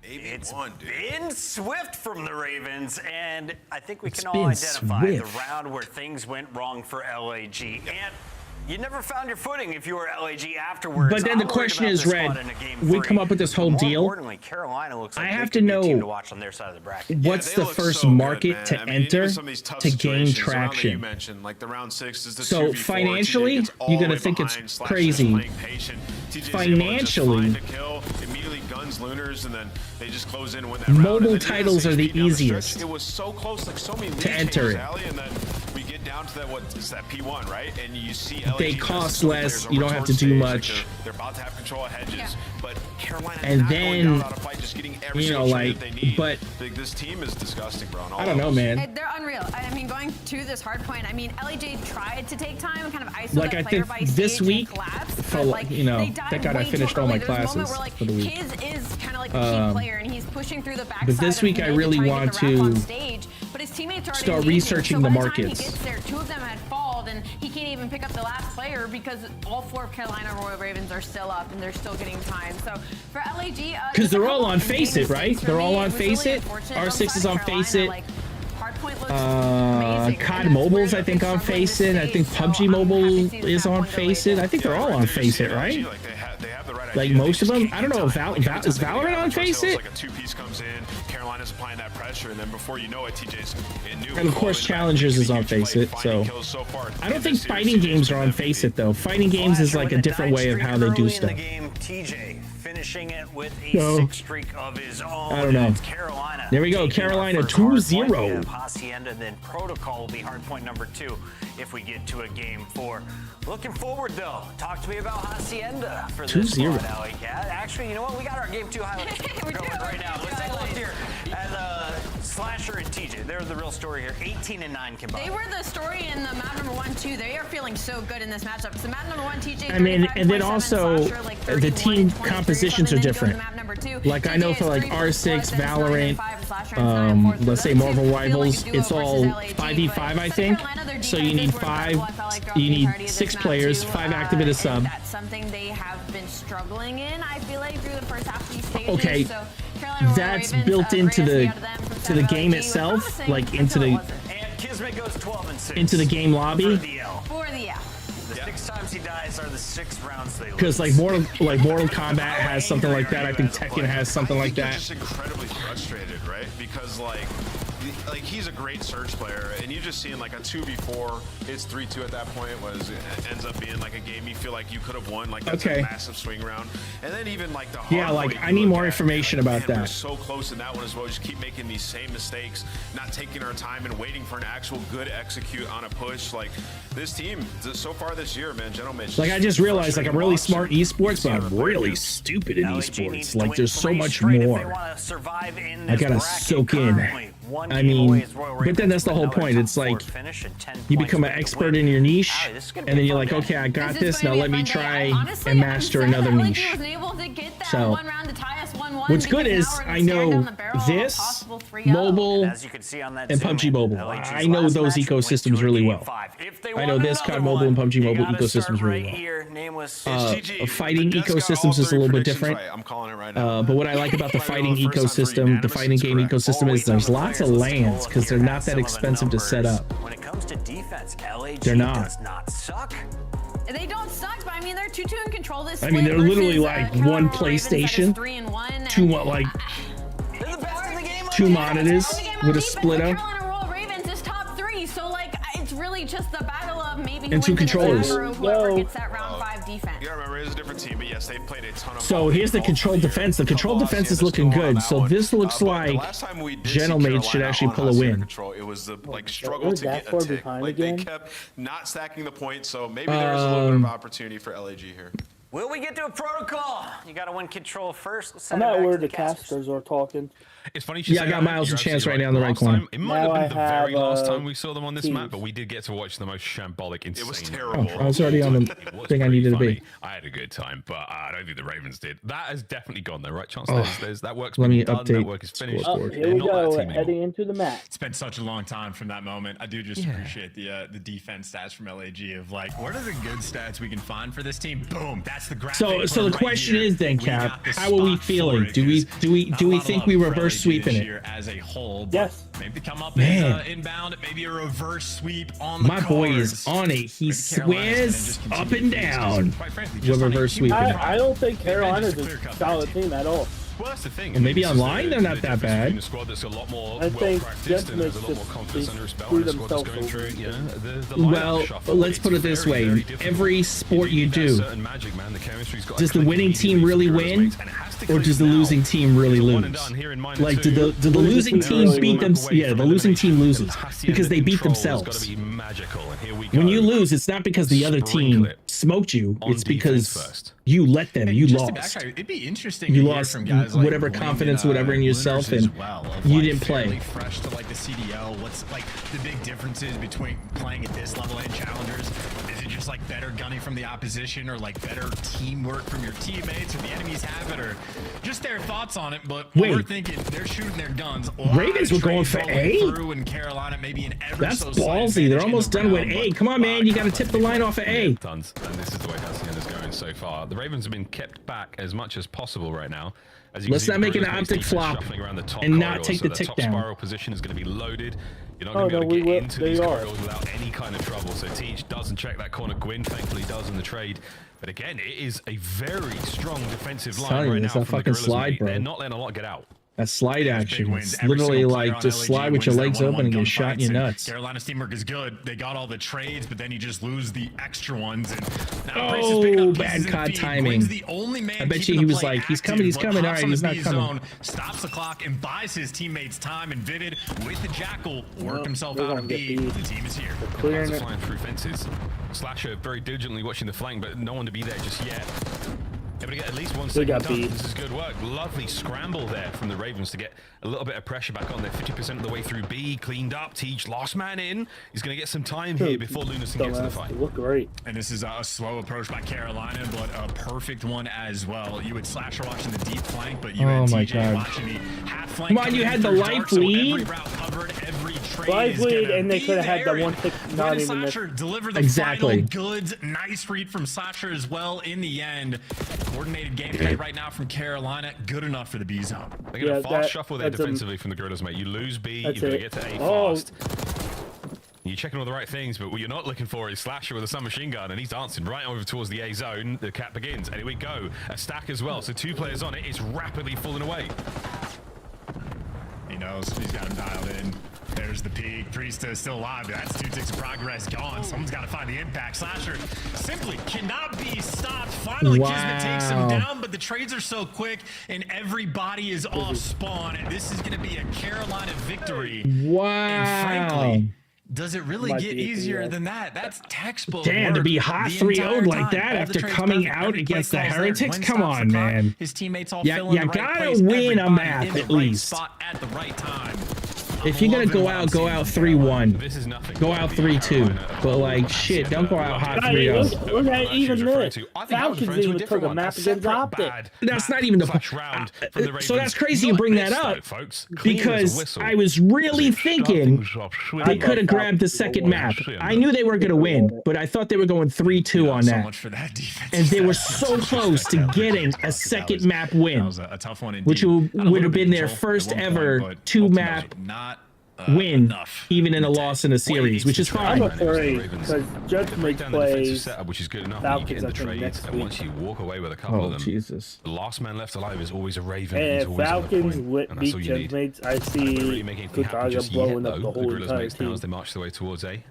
It's been swift from the Ravens, and I think we can all identify the round where things went wrong for LAG. And you never found your footing if you were LAG afterwards. But then the question is, Red, we come up with this whole deal. Carolina looks like I have to know on their side of the bracket. what's the first market to enter to gain traction. Like the round 6 is the So 2v4, financially, you're gonna think it's crazy. Financially, immediately guns Lunars, and then they just close in with that mobile titles are the easiest. It was so close, like so many to enter it. And then we get down to that, what is that, P1, right? And you see they cost less. You don't have to do much. Like they're about to have control of hedges, but Carolina and not then going down without a fight, just getting every like, that they need. but this team is disgusting, bro. I don't know, man. They're unreal. I mean, going to this hard point, I mean, LAJ tried to take time and kind of isolate like I player think by this stage week, and collapse, for, like, thank God I finished all my classes for the week. His is kind of like a key player, and he's pushing through the backside. But this week I really want to but his teammates are start researching the markets. He gets there, 2 of them had fallen, and he can't even pick up the last player because all 4 of Carolina Royal Ravens are still up and they're still getting time. So for LAG, because they're all on Face It, right? They're all on Face It. R6 is on Face It. CoD Mobile's, I think, on Face It. I think PUBG Mobile is on Face It. I think they're all on Face It, right? Like most of them. I don't know if is Valorant on Face It. Like a 2-piece comes in, Carolina's applying that pressure, and then before you know it, TJ's in new. And of course, Challengers is on Face It. So I don't think fighting games are on Face It though. Fighting games is like a different way of how they do stuff. TJ finishing it with a 6 streak of his own. I don't know. Carolina. There we go. Carolina 2-0. Hacienda, then Protocol will be hardpoint number 2 if we get to a game 4. Looking forward though. Talk to me about Hacienda for this squad, Alley Cat. Actually, you know what? We got our game 2 highlights going right now. Let's take a look here at Slasher and TJ. They're the real story here. 18-9 combined. They were the story in the map number 1 too. They are feeling so good in this matchup. So map number 1, TJ. I mean, and then also the team compositions are different. Like I know for like R6, Valorant, let's say Marvel Rivals, it's all 5v5, I think. So you need 6 players, 5 active in a sub. That's something they have been struggling in, I feel like, through the first half of these stages. Okay, so that's built into the game itself, like into the game lobby. For the L. The 6 times he dies are the 6 rounds they lose. Because like Mortal Kombat has something like that. I think Tekken has something like that. Just incredibly frustrated, right? Because like he's a great Surge player, and you just seen like a 2v4. It's 3-2 at that point. It ends up being like a game you feel like you could have won. Like that's a massive swing round. And then even like the like I need more information about that. We're so close in that one as well. Just keep making these same mistakes, not taking our time and waiting for an actual good execute on a push. Like this team so far this year, man, GentleMates. Like I just realized, like I'm really smart in esports, but I'm really stupid in esports. Like there's so much more. I gotta soak in. I mean, but then that's the whole point. It's like you become an expert in your niche, and then you're like, okay, I got this. Now let me try and master another niche. So what's good is I know this, mobile, and PUBG Mobile. I know those ecosystems really well. I know this CoD Mobile and PUBG Mobile ecosystems really well. Fighting ecosystems is a little bit different. But what I like about the fighting ecosystem, the fighting game ecosystem, is there's lots of lands because they're not that expensive to set up. When it comes to defense, LAG they're not. does not suck. They don't suck, but I mean they're 2-2 in control this. I mean they're literally versus, like Carolina one Royal Ravens that is PlayStation, 3-1, two what like They're the best in the game. two monitors with a defense, split but up. Carolina Royal Ravens is top 3, so like it's really just the battle of maybe who And two wins in the controllers. macro, whoever gets that round 5 defense. You gotta remember, it is a different team, but yes, they played a ton of. So here's the controlled defense. The controlled defense is looking good. So this looks like GentleMates should actually pull a win. It was the like struggle to get a tick. Like they kept not stacking the point, so maybe there is a little bit of opportunity for LAG here. Will we get to a protocol? You got to win control first. Let's I'm send it not back where to the casters. casters are talking. It's funny. You Yeah, I say got that. Miles You're and Chance absolutely right now in the right Last corner. time- It might Now have been the I have, very last time we saw them on this Thieves. map, but we did get to watch the most shambolic, insane. It was Oh, terrible. I was already on the It was thing I pretty needed to funny. be. I had a good time, but I don't think the Ravens did. That has definitely gone though, right? Chance, Oh. there's that work's Let been me done. update That work is finished. scoreboard. Here They're we not that go, team anymore. heading into the match. It's been such a long time from that moment. I do just appreciate the defense stats from LAG of like, what are the good stats we can find for this team? Boom, that's the graphic. So the right question here. is then, We Cap, got the how are we spot feeling? for it, Do we 'cause do we not do a we lot of think love we for reverse LAG sweeping this it? year as a whole? But Yes. maybe come up Man. as inbound, maybe a reverse sweep on the My boy is cards. on it. He Maybe Carolina's gonna swears just up continue and to cruise, 'cause, down quite frankly, with just on a reverse human sweeping it. front, I don't think they've been Carolina's just a clear-cut solid victory. team at all. Well, that's the thing. And maybe this is online they're not that difference bad. between a squad that's a lot more I think well-practiced and there's a lot Gentleman's more just confidence under his belt, screwed and a squad that's themselves going over. through, the lineup Well, shuffle. let's put it It's this very, way. very difficult. Every sport you need that do, certain magic, man. The chemistry's got to does the click winning team immediately really for win, Girls' mates, and it has to or click does the now. losing team really It's a one and lose? done here in minus Like, two. did the losing team really beat them? Away Yeah, from the losing team elimination. loses Hacienda because they beat control has got themselves. to be magical, and here we go. When you lose, it's not because the other Sprinkle team it smoked you. on It's defense because first. you let them. You Just to lost. backtrack, it'd be interesting You to hear lost from guys like whatever Wayne confidence, and, whatever in yourself, Linders as and well, of, you like, didn't play. fairly fresh to like the CDL. What's like the big differences between playing at this level and challengers? Is it just like better gunning from the opposition, or like better teamwork from your teammates, or the enemies have it, or just their thoughts on it? But Wait. we're thinking they're shooting their guns. Ravens were going for A? Through in Carolina, maybe an ever That's so slight ballsy. advantage They're in almost the done with round, A. but, Come on, man. You got to Carolina's tip the line off of A. Tons, and this is the way Hacienda's going so far. The Ravens have been kept back as much as possible right now. As you Let's can see, not make an Guerrillas' Optic defense flop shuffling around the top and not corridor, take so the that tick top down. spiral position is going to be loaded. You're not Oh, going to no, be able to we get will- into they these are. corridors without any kind of trouble. So Teach doesn't check that corner. Gwyn thankfully does in the trade. But again, it is a very strong defensive line telling you, right now it's that from the fucking Guerrillas, slide, mate. bro. They're not letting a lot get out. That slide action. wins. It's Every literally single player like on just LAG slide with your wins their legs open one-on-one and get shot in your gunfights, and nuts. Carolina's teamwork is good. They got all the trades, but then you just lose the extra ones. And now Oh, Brace is picking up bad pieces in the COD feed. timing. Gwyn's the only man I bet you keeping he the was play like, he's active, coming, he's but coming. All hops right, on he's the not B coming. zone, stops the clock and buys his teammates time, and Vivid with the Jackal work himself they're out gonna of get B. beat. The team is here. Clearing Guys are it. flying through fences. Slasher very diligently watching the flank, but no one to be there just yet. Able to get at least one They second got done. beat. This is good work. Lovely scramble there from the Ravens to get a little bit of pressure back on there. 50% of the way through B, cleaned up. Teach, last man in. He's going to get some time here before Lunas can get to the fight. They look great. And this is a slow approach by Carolina, but a perfect one as well. You would Slasher watching the deep flank, but you Oh had my TJ God. watching the half flank. Come on, coming you in had the through life dark, so lead. every route covered, every trade Life is lead, gonna and they be could have had there, the one and pick, Gwyn not and even Slasher deliver the Exactly. final goods. Nice read from Slasher as well in the end. Coordinated gameplay right now from Carolina. Good enough for the B zone. They're going to Yeah, fast shuffle there that's a- defensively from the Guerrillas, mate. You lose B, you've That's got to it. get to A Oh. fast. You're checking all the right things, but what you're not looking for is Slasher with a submachine gun, and he's dancing right over towards the A zone. The cap begins, and here we go. A stack as well, so 2 players on it. It's rapidly falling away. He knows he's got him dialed in. There's the peak. Priest is still alive. That's 2 ticks of progress gone. Someone's got to find the impact. Slasher simply cannot be stopped. Finally, Kismet takes him Wow. down, but the trades are so quick, and everybody is off spawn. And this is going to be a Carolina victory. Wow. And frankly, does it really Might get be, easier yeah. than that? That's textbook. Damn, to work be hot the 3-0'd entire like time. that All the after trades coming perfect. out Every against play the calls there. Heretics? Gwyn Come stops on, the clock. man. His teammates all Yeah, fill in you the right gotta place. win a Everybody map in the at right least. spot at the right time. If you're gonna go out, go out 3-1. This is nothing. Go out 3-2. But like shit, don't go out hot Hey, 3-0. look at even this. I think Falcons even took a map against Optic. That's not even the round. So that's crazy you bring that up, folks. because I was really thinking they could have grabbed the second map. I knew they were gonna win, but I thought they were going 3-2 on So that. much for that defense. And they were so close to getting a second map That win, was a tough one indeed. which Had a would little have bit been their control at first one point, ever but 2 ultimately map not win, enough. even in a loss in a series, which is I'm fine. afraid because GentleMates plays setup, which is good enough. Falcons, You get in the I think, trades, next and once you walk away with a couple of Oh them, Jesus! the last man left alive is always a Raven. And He's if always on the Falcons point, and that's beat all you need. GentleMates, I Not see really making anything happen just Kukaga blowing yet, up though. the whole Gorillas entire mates now team. as they march their way towards A.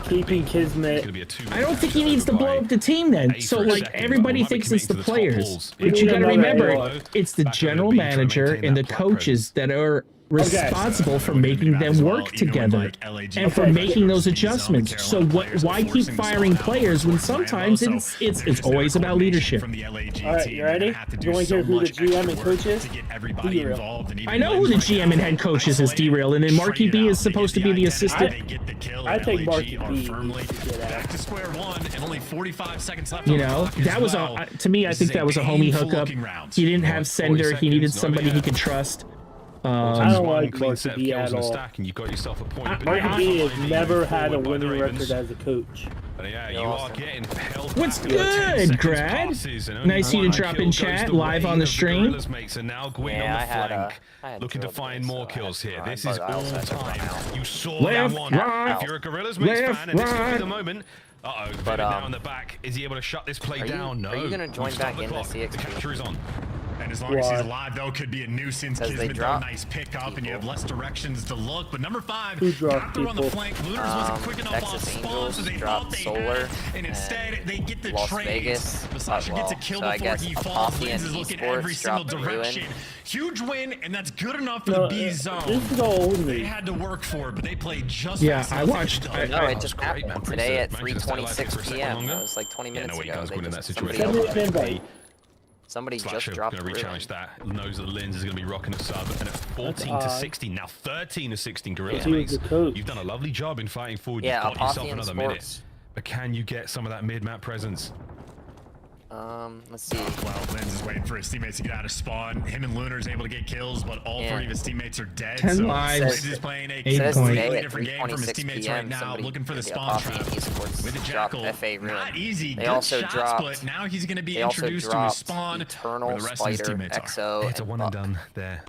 Keeping It's going Kismet. to be a two-man I don't think he matchup needs to over blow by up the team then. A So for a like second, everybody but thinks might be it's the committing to players, top but balls. you got to Another remember AO. it's the Back over general the beach, trying to manager maintain and the that plat coaches that are responsible for We're gonna making do that them as well, work even with, together like, LAG and for players making those versus these, adjustments. So Carolina what? players Why keep forcing the firing spawn out players when towards Rambo, sometimes so it's there's always that about coordination leadership? from the LAG All right, team. you They're ready? gonna have to do You want to hear so who the much GM and extra coach work is? to get everybody D-Real. involved, and even I know who the Lens GM right and now, head coach is isolated, D-Real, and then Marky trade B out. is They supposed get to be the identity, assistant. they get the kill, I and think LAG Marky are B firmly needs to get out. back to square one, and only 45 seconds left. You on the know, clock as that was well. to me. I This think is that was a homie painful hookup. looking round. He didn't have 40 sender. He needed seconds, somebody he nobody could trust. I don't one like clean Marky set of B kills at in the all. stack, and you've got yourself a point. But Marky now B you're has being never forward had a by the winning Ravens. record as a coach. And yeah, you are getting held What's back. You've got 10 good, seconds Grad? passes, and only Nice you one to drop kill in goes chat the live way on the of stream. Gorillas mates, and now Gwyn Yeah, on I the had flank, looking to find more kills here. This is but I all also had to run time. out. You saw Left, that one. right, If you're a Gorillas mates left, fan, and this could right. be the moment. Uh-oh, But, now in the back. Is he able to shut this play down? No. Are you gonna join We've back stopped the in the clock. CXP? The capture is on. And as long as he's Why? alive, though, could be a nuisance. Because they Kismet, though, drop nice pickup, and you have less directions to look. But number 5, Who dropped got through on the people? flank. Looters wasn't quick enough Texas off spawn, Angels so they dropped thought they Solar had, and instead they get the Las trades. Vegas. But Sasha gets a well, kill so I before guess he falls. Apothea Lens and is looking Esports every single dropped Ruin. direction. Huge win, and that's good enough for No, the B zone. this is all They only. had to work for it, but they played just Yeah, fast I enough to watched- get I- it No, done. it just great, happened man. today at Managed to stay alive 3:26 for a second p.m. longer. That was like 20 Yeah, minutes no way, ago. guys They winning that just- situation. Send me an invite. Somebody just Slasher dropped going to Ruin. re-challenge that. Knows that Lens is going to be rocking a sub. And at 14 to 16, now 13 to 16 Gorillas He was mates. the coach. You've done a lovely job in fighting forward. Yeah, You've got yourself Apothea and another minute. Sports. But can you get some of that mid-map presence? Let's see. Well, Lens is waiting for his teammates to get out of spawn. Him and Lunar is able to get kills, but all Yeah. 3 of his teammates are dead. 10 so lives, Lens is playing a 8 Says points. today completely at different game from his 3:26 teammates p.m. right now, somebody looking for the did spawn Apothea trap. and Esports With the dropped Jackal, FA Ruin. not easy. They Good also shots, dropped. but now he's going to be They also introduced to his dropped spawn, Eternal, where the rest of his Spider, teammates are. EXO, It's a and one Buck. and done there.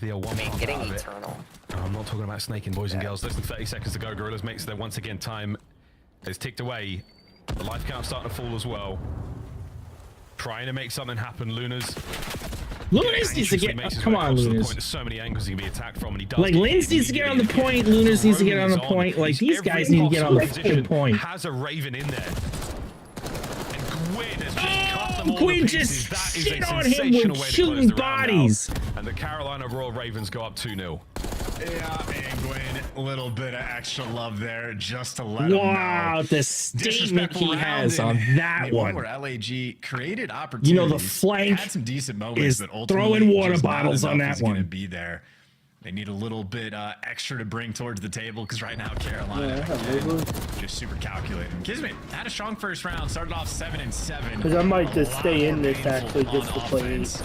They are one I mean, part getting out of it. Eternal. I'm not talking about snaking, boys and girls. Less than 30 seconds to go. Gorillas makes their once again time is ticked away. The life count starting to fall as well. Trying to make something happen. Lunas Lunas needs to get. Come on, Lunas. There's so many angles he can be attacked from, and he does. Like Lens needs to get on the point. Lunas needs to get on the point. Like these guys need to get on the fucking point. Has a Raven in there. And Gwyn has just cut them all Gwyn to just pieces. That is a shit on him sensational with way to shooting close the round now. bodies. And the Carolina Royal Ravens go up 2-0. Yeah, and Gwyn, a little bit of extra love there just to let him know. Wow, the statement Disrespectful he has round, on and that the one. where LAG created opportunities. You know, the flank had some decent moments, is but ultimately throwing water just not bottles on enough that is gonna one. be there. They need a little bit extra to bring towards the table because right now Carolina Yeah, again, just super calculated. Kismet had a strong first round, started off 7-7. 'Cause I might A just lot stay in more this painful actually just on to play offense.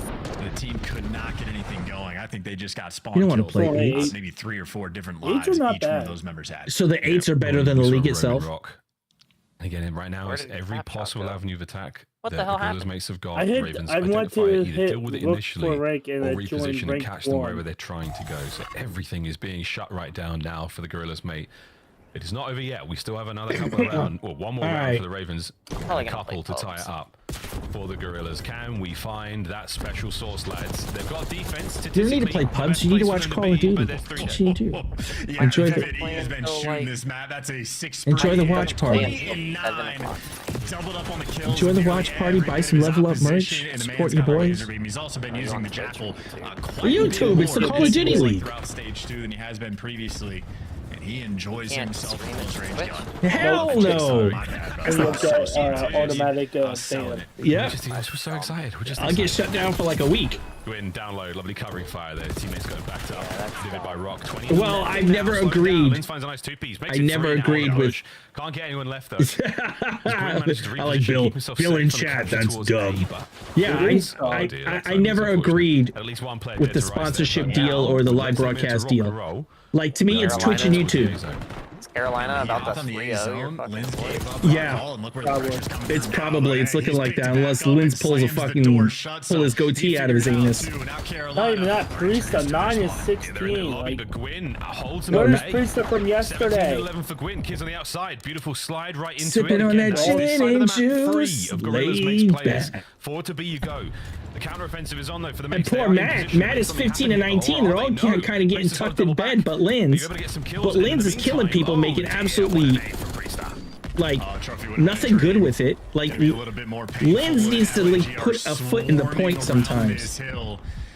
The team could not get anything going. I think they just got spawned. You don't wanna kills play on eights? maybe 3 or 4 different Eights lives are not each one of bad. those members had. So the 8s are better than the Sort of league Roman itself. Rock. Again, right now, Where it's did the every trap shot possible go? avenue of attack What that the hell Gorillas happened? mates have got. I went Ravens to identify it, either hit deal with it look initially for rank and or I reposition joined and rank catch them 1. wherever they're trying to go. So everything is being shut right down now for the Gorillas, mate. It is not over yet. We still have another couple of rounds, or one more All round right. for the Ravens, and Probably a gonna couple to play tie it pubs. up for the Gorillas. Can we find that special sauce, lads? They've got defense. You don't need to play pubs. You need to watch Call of Duty. That's what you need to do. Yeah, Enjoy the- Pivot, he has been So, shooting like- this map. That's a 6. Enjoy the watch party. 20-9. Doubled up on the kills. Enjoy the watch nearly party, every buy bit some of his level up merch, opposition, and the support man's your got a boys. laser beam. He's also been using the Jackal quite a YouTube, bit it's the more Call of Duty like League. throughout stage 2 than he has been previously. And he enjoys Can't himself a stream close range Twitch? gun. Hell Oh, no. my bad, bro. And look at automatic Selling ban. it. Yeah, We're so excited. We're just I'll get shut down for like a week. Gwyn, download, lovely covering fire there. Teammates got backed up. Delivered by Rock. 20. Well, I've never Slowed down. agreed. Lens finds a nice 2-piece. Makes I it never 3 now. agreed with- Push. Can't get anyone left though. I like Bill. Bill in chat. That's dumb. Yeah, I never agreed At least one player with dead the to rise there, sponsorship but deal or the live next 10 minutes broadcast to rock and deal. roll. Like to me, it's Twitch and YouTube. It's Carolina about to on the 3-0 A your zone. fucking Linz boys. gave up. Yeah. And look where the pressure's coming It's from probably, now. it's looking He's like picked that back unless up Linz and pulls a slams the fucking, door shut, pull his so he goatee out of his figured it anus. too. Now Not Carolina even that. Priesta, 9 is 16. Like, where's Priesta from yesterday? 11 for Gwyn. Kids on the outside. Beautiful slide right into Sipping it. on Again, that this side of the gin and map, free juice, of Gorilla's laid Mates players. back. Forward to B you go. The counter offensive is on though for the And Mates. poor Matt. Matt is 15 and 19. They're all kind of getting tucked in bed, but Linz is killing people, making absolutely like nothing good with it. Like Linz needs to like put a foot in the point sometimes.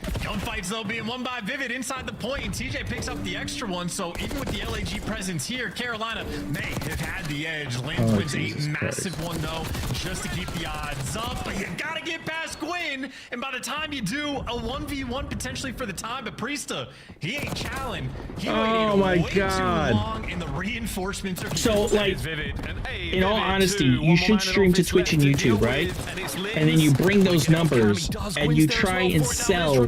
Gunfights though being won by Vivid inside the point, and TJ picks up the extra one. So even with the LAG presence here, Carolina may have had the edge. Linz wins a massive one though, just to keep the odds up. But you gotta get past Gwyn, and by the time you do, a 1v1 potentially for the time. But Priesta, he ain't challenged. He Oh my God. too long, and the reinforcements are So like, in all honesty, you should stream to Twitch and YouTube, right? And then you bring those numbers and you try and sell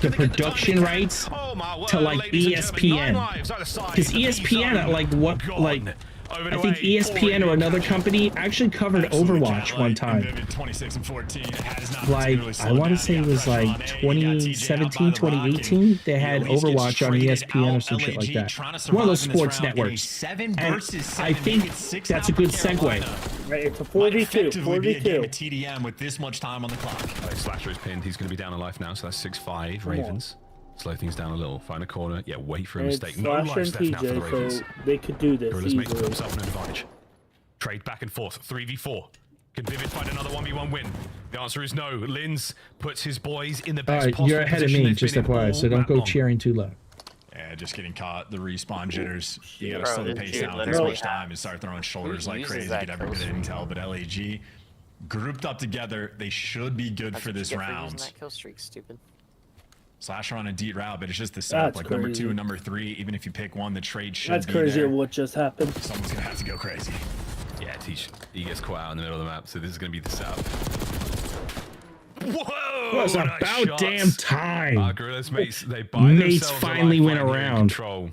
the production rights to like ESPN, because ESPN like what like I think ESPN or another company actually covered Overwatch one time. 26 and 14 Like I want to say it was like 2017, 2018. They had Overwatch on ESPN or some shit like that. One of those sports networks. And I think that's a good segue. Right, it's a 4v2. 4v2. TDM with this much time on the clock. Slasher is pinned. He's going to be down in life now, so that's 6-5 Ravens. Slow things down a little. Find a corner. Yeah, wait for a mistake. No Slasher life and left now for the Ravens. TJ, so they could do this Gorilla's Mates put easily. themselves an advantage. Trade back and forth. 3v4. Can Vivid find another 1v1 win? The answer is no. Linz puts his boys in the best possible you're ahead of position me, they've just been in FYI, all so don't map go long. cheering too loud. Yeah, just getting caught. The respawn jitters. You gotta Bro, slow the this pace dude down. This literally much time and start throwing shoulders Who like uses crazy. that Get every bit of intel, but LAG grouped up together. They should be good for this round. That kill streak, stupid. Slasher on a deep route, but it's just the setup. That's Like number crazy. 2 and number 3, even if you pick one, the trade should That's be crazy there. what just happened. Someone's gonna have to go crazy. Yeah, he gets caught out in the middle of the map, so this is going to be the setup. Whoa! Well, it's nice about shots. damn time. Gorilla's Mates, they buy Mates themselves a finally went lifeline here in around. Control,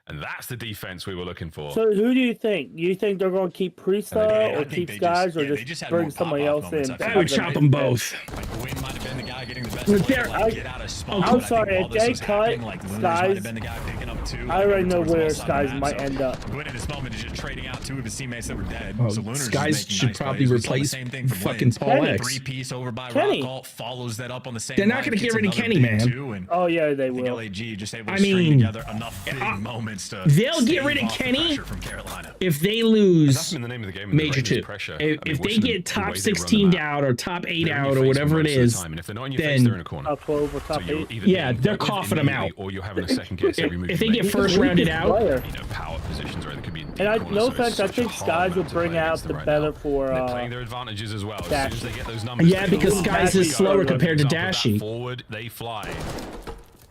and that's the defense we were looking for. So who do you think? You think they're going to keep Priesta or keep Skies or just bring somebody else in? I would chop them both. Like Gwyn might have been the guy getting the best But play, they're- like, get out of spot. I'm I sorry, think while if this they was cut happening, like, Lunars might Skies, have been the guy picking up 2. I already know towards the where left side of the Skies map, might so end up. Gwyn in this moment is just trading out 2 of his teammates that were dead. Oh, So Lunars is Skies making should nice probably plays. We saw the replace same thing from fucking Linz. Paul X. 3-piece over by Kenny. Rockall follows that up on the same They're not line, gonna get gets rid of another Kenny, big man. 2, and Oh yeah, they I think will. LAG just able to I string mean, together enough big moments to they'll get stave rid of off the Kenny pressure from Carolina. if they That's lose been the name of the game. in the Major Ravens 2. pressure. If, I mean, if they watching get the top way they run the 16 map. out or top 8 They're in out your or face whatever it most of the is, time, and if they're not in your face, they're in a corner. Top 12 or So top you're 8. either Yeah, being they're dealt with coughing 'em immediately, out. or you're having a second guess every move if you they get make. first rounded out, Player. You know, power positions, or they could be in deep And corners, no so it's offense, I such a think hard Skies map will to bring play out against the them right better now. for They're playing their advantages as well. As soon as they get those numbers, yeah, they because go Skies forward. is slower Example compared to Example of that Dashy. forward, they fly.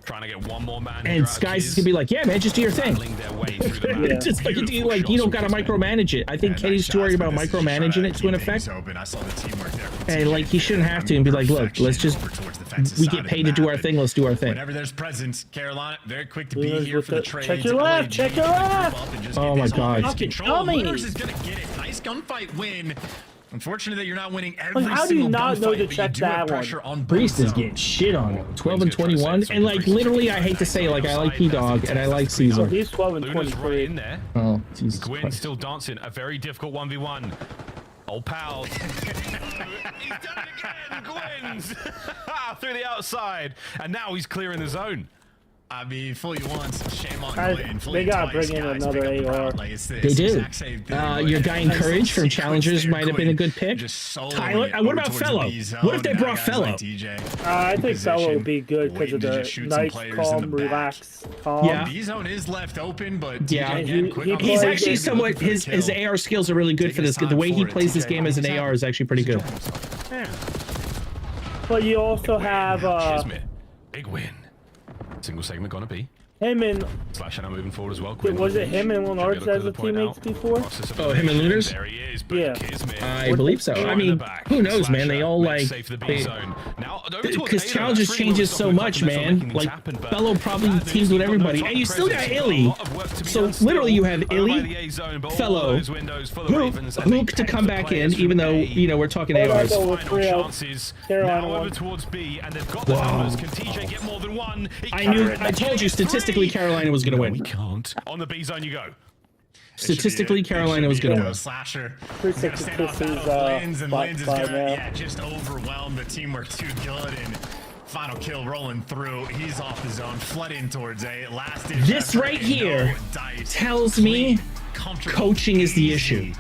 Trying to get one more man. And Skies is gonna be like, yeah, man, just do your thing. Their way through the map. Yeah. Just fucking do Beautiful like you shots don't gotta from this man. micromanage it. I think Kenny's too worried about micromanaging it to an effect. I saw the teamwork there. And like he shouldn't have to and be like, look, let's just we get paid to do our thing, let's do our thing. Whenever there's presence, Carolina very quick to be Lunars here with for the the- trades. check your left, LAG check your gonna group left. up and just Oh get my this God. offense Fucking control. dummy. Lunars is gonna get it. Nice gunfight win. Unfortunately, that you're not winning every Like, how do you single not know gunfight, to but you check do have that one? pressure on both Priest is zones. getting shit on 12 and 21, and like literally, I hate to say, like I like P Dog and I like Caesar. He's 12 and Luna's right 23. in there. Oh, Jesus Gwyn Christ. still dancing. A very difficult 1v1. Old pal. He's done it again. Gwyn's through the outside, and now he's clearing the zone. I mean, fool you once, shame on Guys, Gwyn. Fool they you gotta twice, bring in guys. another Pick up the AR. round. Like, it's the They do. exact same thing, Your but guy in nice Courage from sequence Challengers there, might have been a Gwyn good pick. just soloing Tyler, it what over about towards the Fellow? B zone. What if they Now brought guys Fellow? like TJ I in think Fellow would position, be good because of waiting to the just shoot some nice, players in calm, the back. relaxed, calm. Yeah. B zone is left open, but Yeah. TJ again, He- quick he on the He's plays ball, actually maybe somewhat looking for the his kill. AR skills are really good for Taking this. his The way time he for it, plays this TJ. game as an AR is actually pretty good. But you also have Chismet. Big win. Single segment gonna be. him and Slash and I'm moving forward as well. was it him and Lenarch as the teammates before? Oh, him and Lunars? There he is, but Yeah. Kismet I believe so. I mean, who knows, man? They all like because challenges changes so much, man. Like Bello probably teams with everybody, and you still got Illy. So literally, you have Illy, Fellow, Hook to come back in, even though we're talking ARs. Now over towards B, and they've got the numbers. Can TJ get more than one? I told you statistically Carolina was going to win. We can't. On the B zone you go. Statistically, Carolina was going to win. Slasher. Pretty Gonna stand on Kisses, Lins, and Lins is by gonna now. just overwhelm the teamwork too good, and final kill rolling through. He's off the zone, flooding towards A. Last This right here tells me coaching is the issue.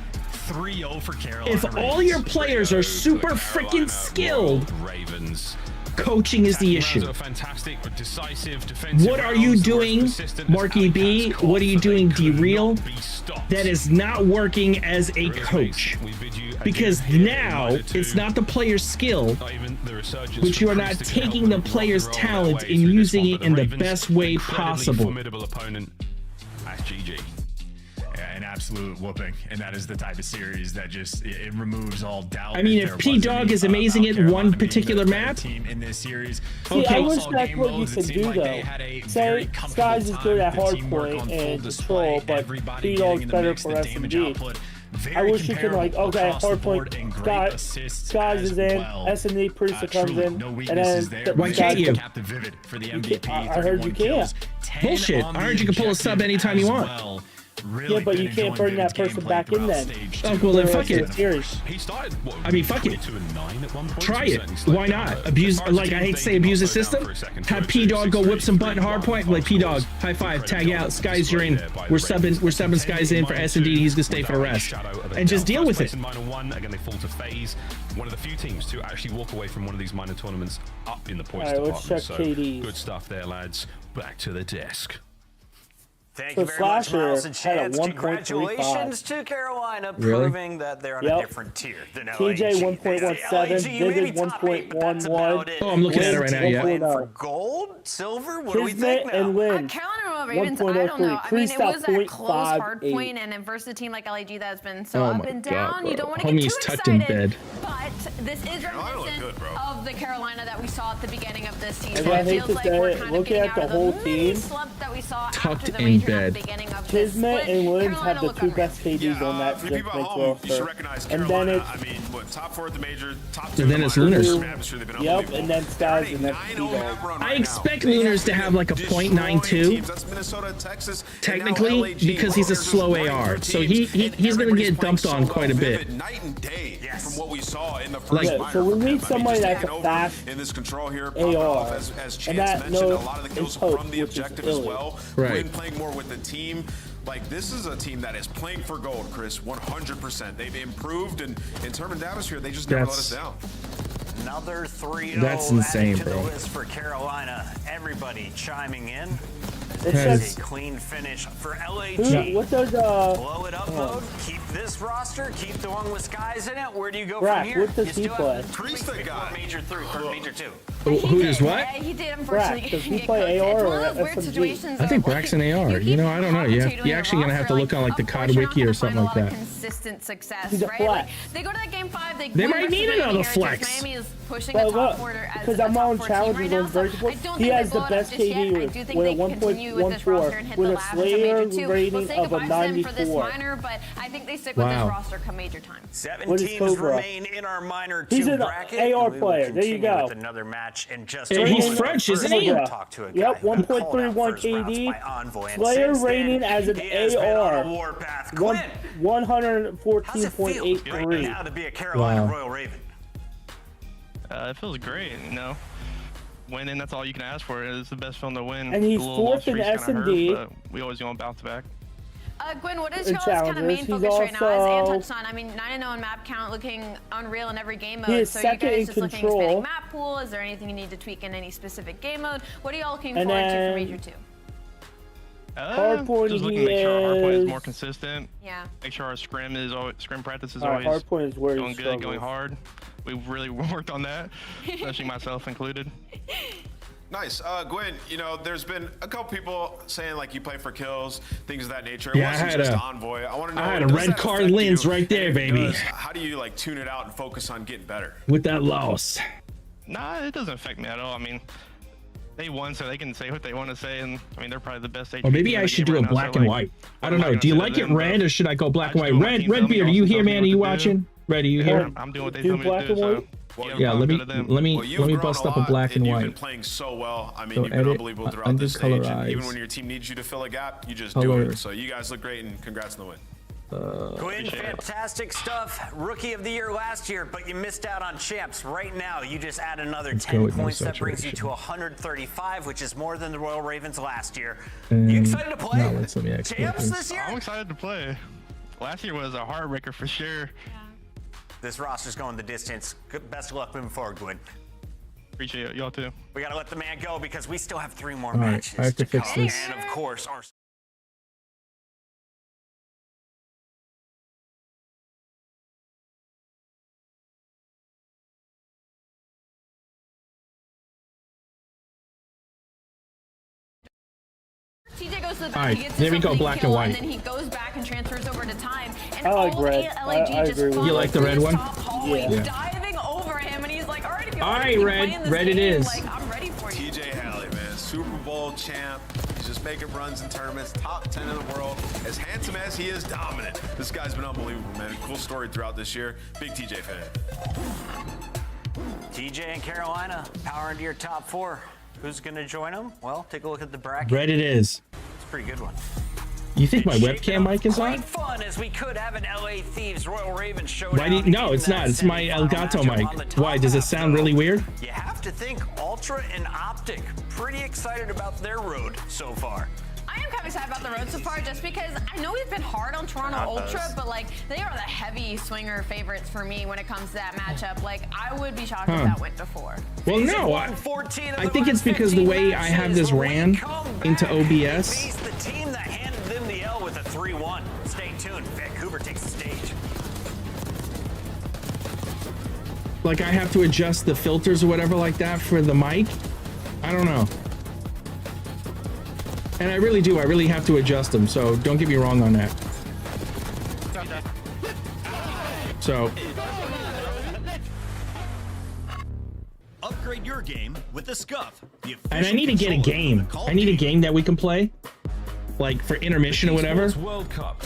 3-0 for Carolina. If all your players are super freaking skilled, Ravens. coaching is the issue. Fantastic, but decisive defensive. What are you doing, Marky B? What are you doing, D-Real? That is not working as a coach. Because now it's not the player's skill, but you are not taking the player's talent and using it in the best way possible. Formidable opponent. That's GG. An absolute whooping, and that is the type of series that just it removes all doubt. I mean, if P-Dog is amazing at one particular map, team in this series. See, I wish that's what you could do though. Say Skies is good at hardpoint and control, but P-Dog's better for SMG. I wish you could like, okay, hardpoint, Skies is in, S&D Priest comes in, and then why can't you? I heard you can't. Bullshit. I heard you can pull a sub anytime you want. Yeah, but you can't bring that person back in then. Oh, well then fuck it. He started, I mean, fuck it. 2-9 at one point. Try it. Why not? Abuse, like, I hate to say abuse the system. Have P-Dog go whip some button hardpoint. Like, P-Dog, high five, tag out. Skies, you're in. We're subbing Skies in for S&D. He's gonna stay for the rest. And just deal with it. Again, they fall to Faze. One of the few teams to actually walk away from one of these minor tournaments up in the points department. So good stuff there, lads. Back to the desk. Thank you very much, Miles and Chance. Congratulations to Carolina, proving that they're on a different tier than TJ 1.17, Vivid 1.11. Oh, I'm looking at it right now, yeah. For gold, silver, what do we think now? And Lynn, Carolina Ravens, I don't know. I mean, it was a close hard point, and versus a team like LAG that's been so up and down, you don't want to get too excited. But this is reminiscent of the Carolina that we saw at the beginning of this season. I hate to say it, looking at the whole team, tucked in bed. Kismet and Williams have the two best KDs on that roster. And then it's, I mean, what, top 4 at the major, top 2 and then it's Lunars. Yep, and then Skies and then P-Dog. I expect Lunars to have like a .92 technically because he's a slow AR, so he's gonna get dumped on quite a bit. From what we saw in the like, yeah, so we need somebody that's a fast in this control here, AR, as Chance and that mentioned, a lot of the kills from the objective as well. Right. When playing more with the team, like this is a team that is playing for gold, Chris, 100%. They've improved, and in terms of atmosphere, they just never let us down. Another 3-0 That's insane, to the bro. list for Carolina. Everybody chiming in. It This is says, a clean finish for LAG. what does Blow it up mode. Keep this roster. Keep the one with Skies in it. Where do you go from here? What does he play? Major 3 or Major 2. Who does what? Yeah, he did, unfortunately. Does he play AR or I think Braxton AR. You know, I don't know. You're actually gonna have to look on like the COD wiki or something like that. Consistent success, He's a right? flex. Like, they go to the game 5. They might need another flex. Miami is pushing Well, a top look, order as because a I'm top on 4 team challenges right now, on so Vertical. I don't He think has they the blow it best up just yet. KD I with do think a they can continue with this roster and 1.14 hit with the a labs Slayer of Major 2. rating We'll say of a goodbye to them for this 94. minor, but I think they stick with this roster come major time. 7 What is teams Cobra? remain in our minor 2 He's an bracket. AR We will player. There you continue go. with another match in just Yeah, a he's moment. French, First, isn't he? we'll talk to a guy Yep, who got called out 1.31 for his routes KD. by Envoy, and Slayer since then, rating as an he has been on AR. a warpath. Quinn, how's it feel right 114.83. now to be a Carolina Wow. Royal Raven? It feels great, you know. Winning, that's all you can ask for. It's the best film to win. And he's The little fourth loss in streak's kinda hurt, S&D. but we always going to bounce back. Gwen, what is In y'all's kind of main challenges, focus he's right now? As Ann also- touched on, I mean, 9-0 in map count looking unreal in every game He mode. is So you second guys in just looking control. expanding map pool? Is there anything you need to tweak in any specific game mode? What are y'all looking And forward to then- for Major 2? Hardpoint, just looking he to make sure our hardpoint is- is more consistent. Yeah. Make sure our scrim practice is Alright, always hardpoint is where he going good, going struggles. hard. We've really worked on that, especially myself included. Nice. Gwen, you know, there's been a couple people saying like you play for kills, things of that nature. Yeah, I had a Envoy. I want to know. I had a red card lens right there, baby. How do you like tune it out and focus on getting better? With that loss. Nah, it doesn't affect me at all. I mean, they won, so they can say what they want to say, and I mean, they're probably the best. Or maybe I should do it black and white. I don't know. Do you like it red, or should I go black and white? Red beard, are you here, man? Are you watching? Red, are you here? I'm doing what they tell me to do. So. Yeah, let me bust up a black and white. You've been playing so well. I mean, you've been unbelievable throughout this stage. And even when your team needs you to fill a gap, you just do it. So you guys look great, and congrats on the win. Gwen, fantastic stuff. Rookie of the year last year, but you missed out on champs. Right now, you just add another 10 points. That brings you to 135, which is more than the Royal Ravens last year. You excited to play champs this year? I'm excited to play. Last year was a heartbreaker for sure. This roster's going the distance. Best of luck moving forward, Gwen. Appreciate it. Y'all too. We got to let the man go because we still have 3 more matches I have to fix this. And of course, our TJ goes to the back, Alright, he gets there we go, black and white. And then he goes back and transfers over to time. And I like red. I agree with you. Like the red one? Yeah. Diving over him, and he's like, alright, red it is. Like, I'm ready for you. TJ Haley, man, Super Bowl champ. He's just making runs in tournaments, top 10 in the world. As handsome as he is, dominant. This guy's been unbelievable, man. Cool story throughout this year. Big TJ fan. TJ and Carolina power into your top 4. Who's going to join them? Well, take a look at the bracket. Red it is. It's a pretty good one. You think my webcam mic is on? Quite fun as we could have an LA Thieves Royal Ravens showdown. No, it's not. It's my Elgato mic. Why? Does it sound really weird? You have to think Ultra and Optic. Pretty excited about their road so far. I am kind of excited about the road so far just because I know we've been hard on Toronto Ultra, but like they are the heavy swinger favorites for me when it comes to that matchup. Like I would be shocked if that went to 4. Well, no, I think it's because the way I have this ran into OBS. The team that handed them the L with a 3-1. Stay tuned. Vancouver takes the stage. Like I have to adjust the filters or whatever like that for the mic. I don't know. And I really do. I really have to adjust them. So don't get me wrong on that. So. Upgrade your game with the Scuff. And I need to get a game. I need a game that we can play. Like for intermission or whatever.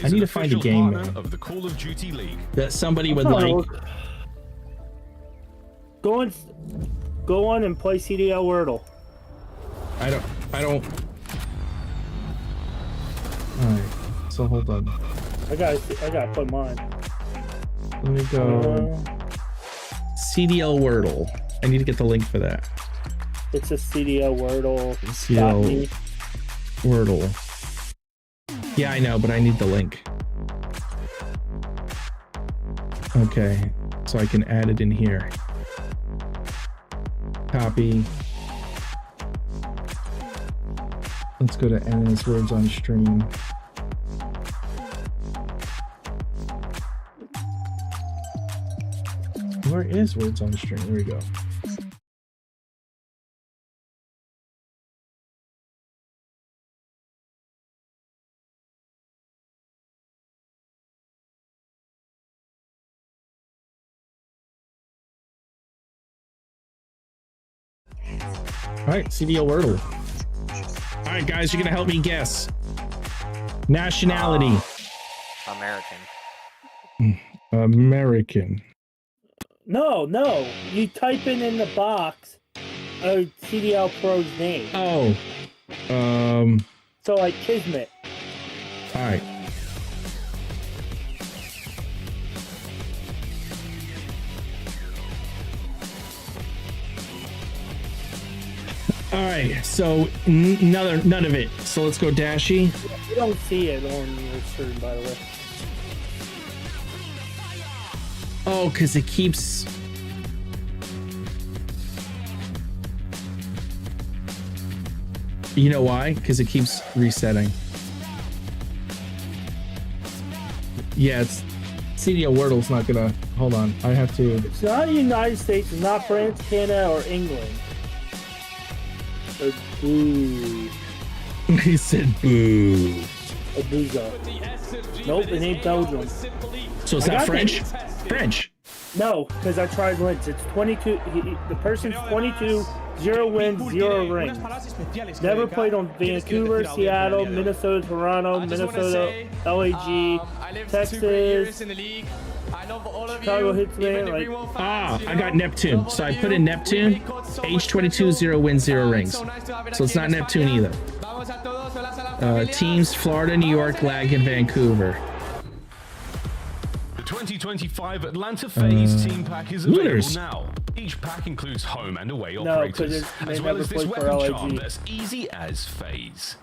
I need to find a game, man, of the Call of Duty League that somebody would like. Go on and play CDL Wordle. I don't. Alright, so hold on. I gotta put mine. Let me go. CDL Wordle. I need to get the link for that. It's a CDL Wordle. CDL Wordle. Yeah, I know, but I need the link. Okay, so I can add it in here. Copy. Let's go to NS Words on Stream. Where is Words on Stream? Here we go. All right, CDL Wordle. All right, guys, you're gonna help me guess. Nationality. American. No. You type in the box a CDL Pro's name. Oh. So like Kismet. All right. All right, so none of it. So let's go Dashy. You don't see it on your stream, by the way. Oh, because it keeps. You know why? Because it keeps resetting. Yeah, it's CDL Wordle's not gonna. Hold on, I have to. It's not the United States. It's not France, Canada, or England. Ooh. He said boo. Abuja. Nope, it ain't Belgium. So it's not French? French. No, because I tried wins. It's 22. The person's 22, 0 wins, 0 rings. Never played on Vancouver, Seattle, Minnesota, Toronto, Minnesota, LAG, Texas, Chicago Hitsman. Like, I got Neptune. So I put in Neptune, age 22, 0 wins, 0 rings. So it's not Neptune either. Teams Florida, New York, Lag, and Vancouver. The 2025 Atlanta Faze team pack is available now. Each pack includes home and away operators, as well as this weapon charm that's easy as Faze.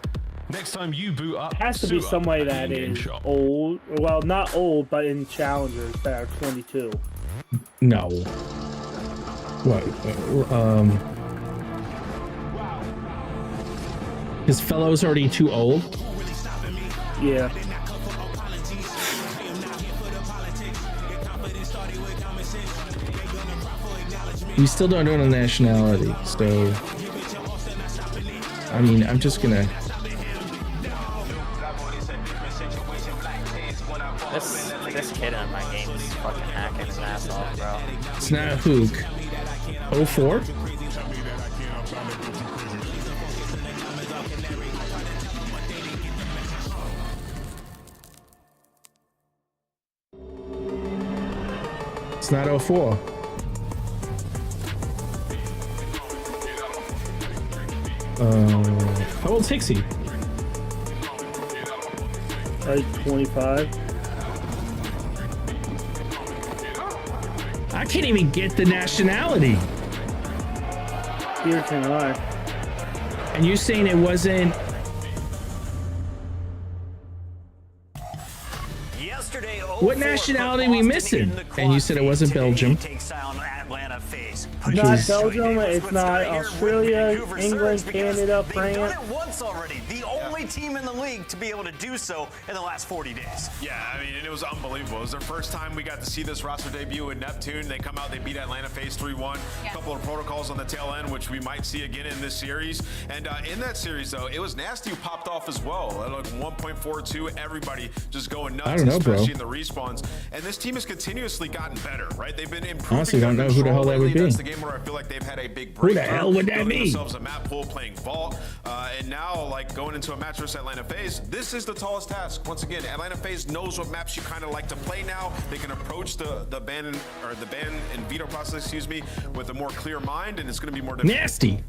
Next time you boot up, it has to be somebody that is old. Well, not old, but in challengers that are 22. No. What? His fellow's already too old? Yeah. We still don't know the nationality, so... I mean, I'm just gonna... This kid on my game is fucking hacking his ass off, bro. It's not a hook. 04? It's not 04. How old's Hixie? Like 25. I can't even get the nationality. Here can I. And you're saying it wasn't... Yesterday, what nationality are we missing? And you said it wasn't Belgium. Not Belgium, it's not Australia, England, Canada, France. They've done it once already. The only team in the league to be able to do so in the last 40 days. Yeah, I mean, and it was unbelievable. It was their first time we got to see this roster debut in Neptune. They come out, they beat Atlanta Faze 3-1. A couple of protocols on the tail end, which we might see again in this series. And in that series, though, it was Nasty who popped off as well. At like 1.42, everybody just going nuts, I don't know, especially bro. in the respawns. And this team has continuously gotten better, right? They've been improving. Honestly, don't know who the hell that would be. That's the game where I feel like they've had a big breakthrough. Who the hell would that be? Themselves a map pool, playing Vault, and now like going into a match versus Atlanta Faze. This is the tallest task. Once again, Atlanta Faze knows what maps you kind of like to play now. They can approach the ban and veto process, excuse me, with a more clear mind, and it's going to be more difficult. Nasty.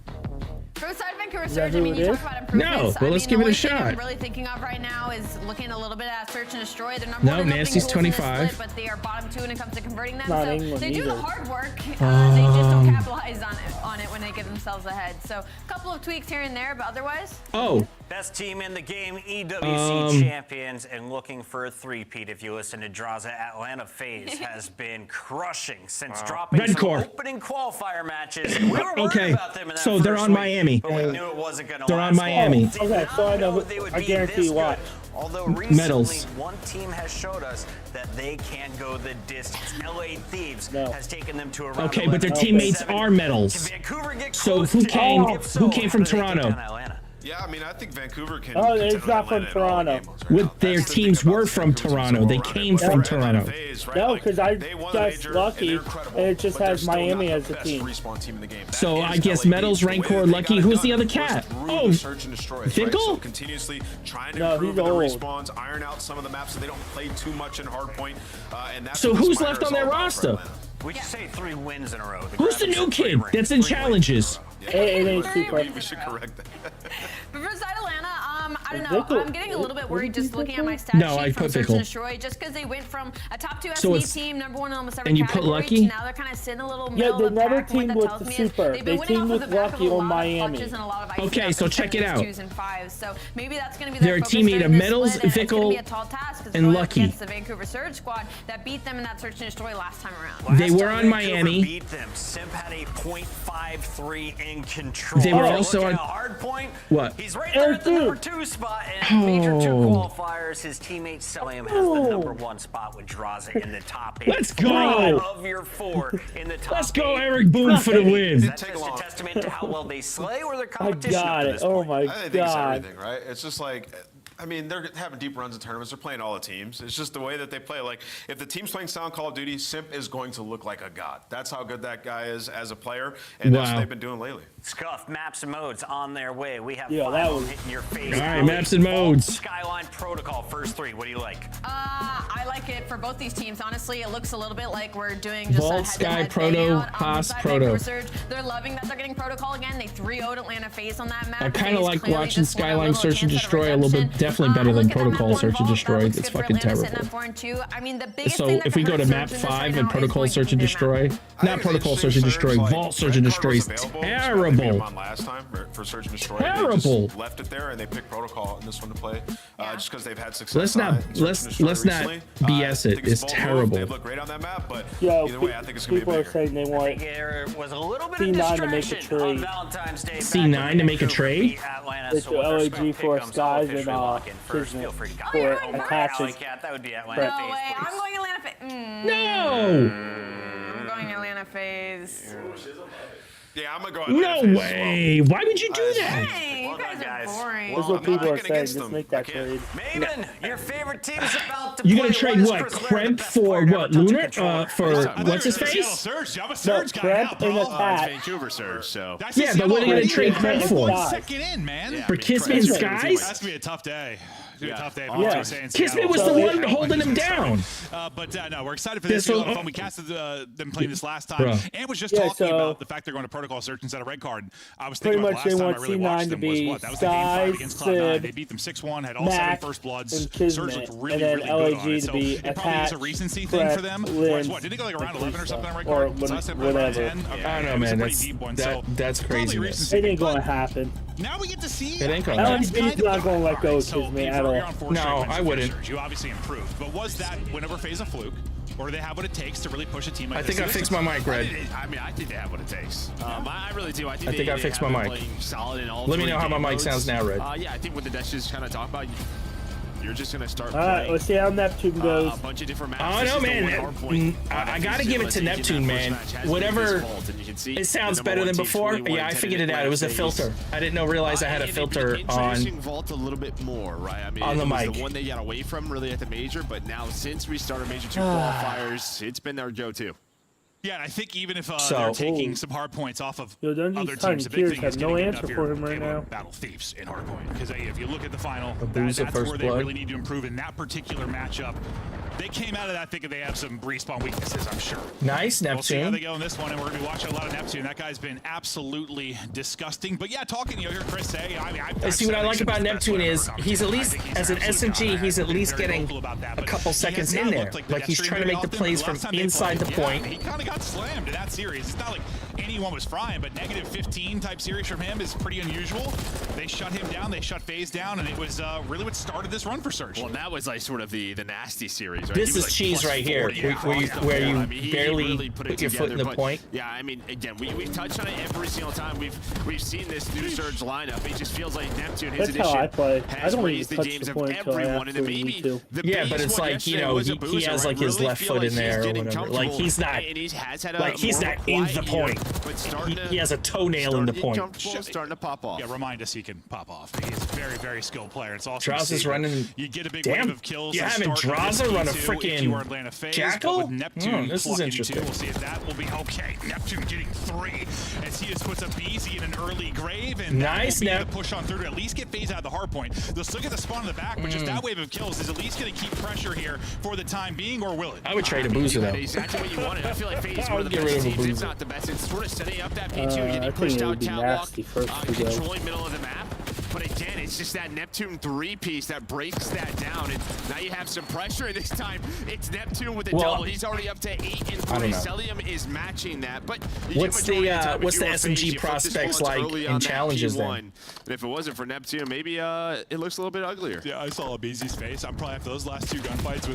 For the side of Vancouver Surge, I mean, you talk about improvements. No, well, let's give it a shot. I'm really thinking of right now is looking a little bit at Search and Destroy. They're number one in Nasty's 25. split, but they are bottom 2 when it comes to converting them. Not so England they do either. the hard work. They just don't capitalize on it when they get themselves ahead. So a couple of tweaks here and there, but otherwise. Oh. Best team in the game, EWC champions, and looking for a three-peat. If you listen to Draza, Atlanta Faze has been crushing since dropping some opening qualifier matches. We were worried about them in that so they're on Miami. But we knew it wasn't going to They're on Miami. Okay, so I know. I guarantee you what. Although recently, Medals. one team has showed us that they can't go the distance. LA Thieves has taken them to a round. Okay, but their teammates are medals. So who came from Toronto? Yeah, I mean, I think Vancouver can. Oh, it's not from Toronto. With their teams were from Toronto. They came from Toronto. No, because I guessed Lucky, and it just has Miami as a team. So I guess Metals, Rancor, Lucky. Who's the other cat? Oh, Fickle? Continuously trying to No, improve he's the old. respawns, iron out some of the maps so they don't play too much in hardpoint. And that's So what who's this left Miner on is their all about for roster? Atlanta. We should say 3 wins in a row. Who's the new kid that's in challenges? It ain't super. We should correct that. But for side Atlanta, I don't know. Vickle. I'm getting a little bit worried just looking at my stat No, sheet I from put Search Vickle. and Destroy, just because they went from a top 2 So SME it's- team, number 1 in almost every and you put category, Lucky? to now they're kind of sitting a little Yeah, middle they of the never pack. And what teamed that with tells the me is Super. they've They been winning teamed off of with the back of Lucky a on lot of Miami. clutches and a lot of ice Okay, ups so and check it catches, out. 2s and 5s. So maybe that's going to be Their their focus teammate during of this Metals, split, and it's going to Vickle, be a tall task. It's and going up Lucky. against the Vancouver Surge squad that beat them in that Search and Destroy last time around. They were Last on time Vancouver Miami. Beat them. Simp had a .53 in control. They were If you also look on- at a hard point. What? He's right there at the number 2 spot. spot in Major 2 qualifiers. His teammate Celium has the #1 spot with Draza in the top 8. Let's go! Of your 4 in the top Let's go, 8. Eric Boone for the win. That's just a testament to how well they slay or their competition. I got it. Oh my I god. think it's everything, right? It's just like, I mean, they're having deep runs in tournaments. They're playing all the teams. It's just the way that they play. Like, if the team's playing sound Call of Duty, Simp is going to look like a god. That's how good that guy is as a player, and that's what they've been doing lately. Scuff, maps and modes on their way. We have that was hitting your face. All right, maps and modes. Skyline Protocol, first 3. What do you like? I like it for both these teams. Honestly, it looks a little bit like we're doing just Vault, a Sky, head-to-head Proto, hangout. Haas, Proto. They're loving that they're getting Protocol again. They 3-0'd Atlanta Faze on that map. I kind of like watching Skyline Search and Destroy a little bit. Definitely better than Protocol Search and Destroy. It's fucking terrible. So if we go to map 5 and Protocol Search and Destroy, not Protocol Search and Destroy, Vault Search and Destroy is terrible. Last time for Search and Destroy, terrible. They just left it there and they picked Protocol in this one to play, just because they've had success. Let's not BS it. It's terrible. They look great on that map, but Yo, either way, I think it's gonna be people are saying they want There was a little bit of C9 to make a distraction trade. on Valentine's Day. C9 to make a trade? It's the LAG for Skies and Feel free to go. for Alley attaching. Cat, that would be Atlanta No Faze, way. please. I'm going Atlanta Faze. No! I'm going Atlanta Faze. Yeah, I'm gonna go. No way! Why would you do that? Hey, you guys are boring. That's what people are saying. Just make that trade. Maven, your favorite team's about to You play. gonna trade what? Kremp for what? Lunar? For what's his face? Surge. I'm a No, Surge guy now, Kremp and bro. Attack. Vancouver Surge, so. Yeah, but what are you gonna trade Kremp for? 1 second in, man. For Kismet and Skies? That's gonna be a tough day. It's gonna be a tough day. Yeah. Kismet was the one holding him down. But no, we're excited for this. This It's a lot of one- fun. We casted them playing this last time, Bruh. and was just Yeah, talking so- about the fact they're going to Protocol Search instead of Red Card. I was Pretty thinking about much the they last time want I really C9 watched to them be was what? That was the game 5 Skies, against Cloud9. Sid, They beat them 6-1, had all Mac, 7 first bloods. and Surge Kismet, looked really, and then really good on LAG it. to So be it probably is a Attack, recency thing for them. Prep, Whereas Lynch, what? Did they go like around 11 or something on Red or Card? So I said whatever. 10. Okay. I don't know, It was a man. pretty deep one. So That's probably crazy. recency. It ain't gonna happen. Now we get to see. It ain't gonna That's happen. LAG's not gonna let go of Kismet at all. you're on 4 No, straight wins I with wouldn't. Surge. You obviously improved, but was that whenever Faze a fluke, or do they have what it takes to really push a team like I this? think I fixed my mic, Red. I mean, I think they have what it takes. I really do. I I think I fixed my have mic. been playing solid in all Let me 3 know how my game mic modes. sounds now, Red. Yeah, I think what the Dutch is kind of talking about, you're just going to start Alright, playing let's see how Neptune goes. a bunch of different maps. Oh, This no, is the man. one hard point. I gotta give it to Neptune, man. Whatever. It sounds better than before. Yeah, I figured it out. It was a filter. I didn't realize I had a filter on Vault a little bit more, right? I mean, on the it was mic. the one they got away from really at the major, but now since we started Major 2 qualifiers, it's been their go-to. Yeah, and I think even if So- they're taking some hard points off of Yo, don't other these tiny teams, the big tears thing have is no getting answer enough for here him right to be able now. to battle Thieves in hardpoint. Because if you look at the final, Booze of that's First where they Blood. really need to improve in that particular matchup. They came out of that thinking they have some respawn weaknesses, I'm sure. Nice, We'll see how Neptune. they go in this one, and we're going to be watching a lot of Neptune. That guy's been absolutely disgusting. But yeah, talking, you hear Chris say, I mean, See, what I like about Neptune is he's at least, as an SMG, he's at least getting a couple seconds in there. Like he's trying to make the plays from inside the point. He kind of got slammed in that series. It's not like anyone was frying, but negative 15 type series from him is pretty unusual. They shut him down, they shut Faze down, and it was really what started this run for Surge. Well, that was like sort of the nasty series, right? This He was is like cheese plus right here, 40 where you I mean, he barely really put it put your foot in together, the but point. Yeah, I mean, again, we've touched on it every single time we've seen this new Surge lineup. It just feels like Neptune, his That's how I edition, play. I has don't even raised the touch games the of point till I everyone, and then absolutely maybe need to. the Yeah, but biggest it's one like, you yesterday know, was a he booster, has right? like his Really left feel foot like in there he's or getting whatever. Like comfortable, he's not, and he has had like he's more not of a in the quiet point. year, but starting He has a toenail in the to get point. comfortable, starting to pop off. Yeah, remind us he can pop off. He's a very, very skilled player. It's awesome. Draza's to see. running. You get a big Damn, wave of kills. you to having start with Draza run a P2 if freaking you are Atlanta Faze, Jackal? but with Neptune This is plucking interesting. 2, we'll see if that will be okay. Neptune getting 3 as he just puts a BZ in an early grave, and Nice, that will be Nep. the push on through to at least get Faze out of the hard point. They'll still get the spawn in the back, but just that wave of kills is at least going to keep pressure here for the time being, or will it? I would trade a boozer though. Exactly what you wanted. I feel like Faze is I one would of the get rid best of a teams, if boozer. not the best. It's sort of setting up that P2, I getting think pushed it would out be catwalk, nasty first to go. controlling middle of the map. But again, it's just that Neptune 3 piece that breaks that down, and now you have some pressure. And this time, it's Neptune with a double. He's already up to 8 and 3. Celium is matching that. But What's the SMG prospects like in challenges then? And if it wasn't for Neptune, maybe it looks a little bit uglier. Yeah, I saw BZ's face. I'm probably after those last 2 gunfights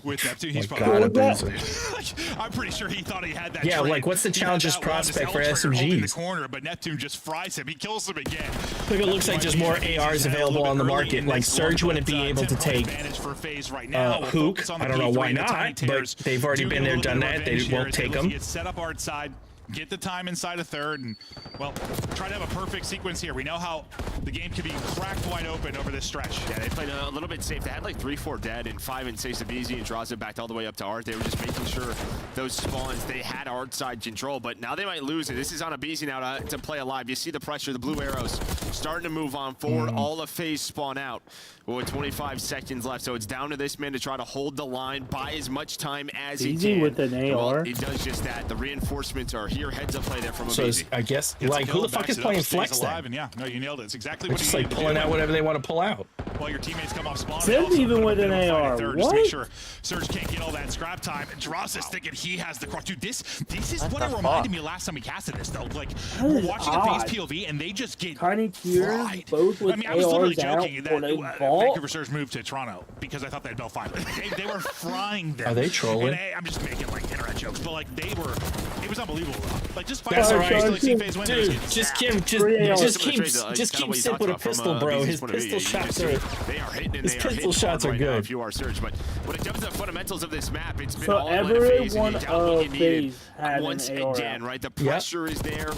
with Neptune. He's My probably. God, a boozer. I'm pretty sure he thought he had that. Yeah, trade. like, what's the He had challenges that one, just prospect for L trigger holding the SMGs? corner, but Neptune just fries him. He kills him again. Look, it looks like there's more ARs players available on the market. Like Surge wouldn't be able to take Hook. I don't know why not, but they've already been there, done that. They won't take them. Set up our side, get the time inside a third, and well, try to have a perfect sequence here. We know how the game can be cracked wide open over this stretch. Yeah, they played a little bit safe. They had like 3-4 dead and 5 in safe easy and draws it back all the way up to Art. They were just making sure those spawns, they had Art side control, but now they might lose it. This is on a BZ now to play alive. You see the pressure, the blue arrows starting to move on forward. All of Faze spawn out with 25 seconds left, so it's down to this man to try to hold the line, buy as much time as he can. With an AR. Well, he does just that. The reinforcements are here. Heads up play there from a BZ. I guess, like, who the fuck is playing flex then? And yeah, no, you nailed it. It's exactly what just like pulling out whatever they want to pull out. Well, your teammates come off spawn. Even with an AR. What? Just to make sure Surge can't get all that scrap time. Dross is thinking he has the cross. Dude, this is what it reminded me last time we casted this, though. Like, we're watching a Faze POV, and they just get tiny tiers, both with I was literally ARs joking that Vancouver Surge moved to Toronto because I thought they'd Bell 5. They were frying them. Are they trolling? And I'm just making, like, internet jokes, but, like, it was unbelievable. Like, just that's all right. Dude, just keep Sip with a pistol, bro. His pistol shots are good. If you are Surge, but when it comes to the fundamentals of this map, it's been so all every one of these had once an AR again, right? The pressure is there.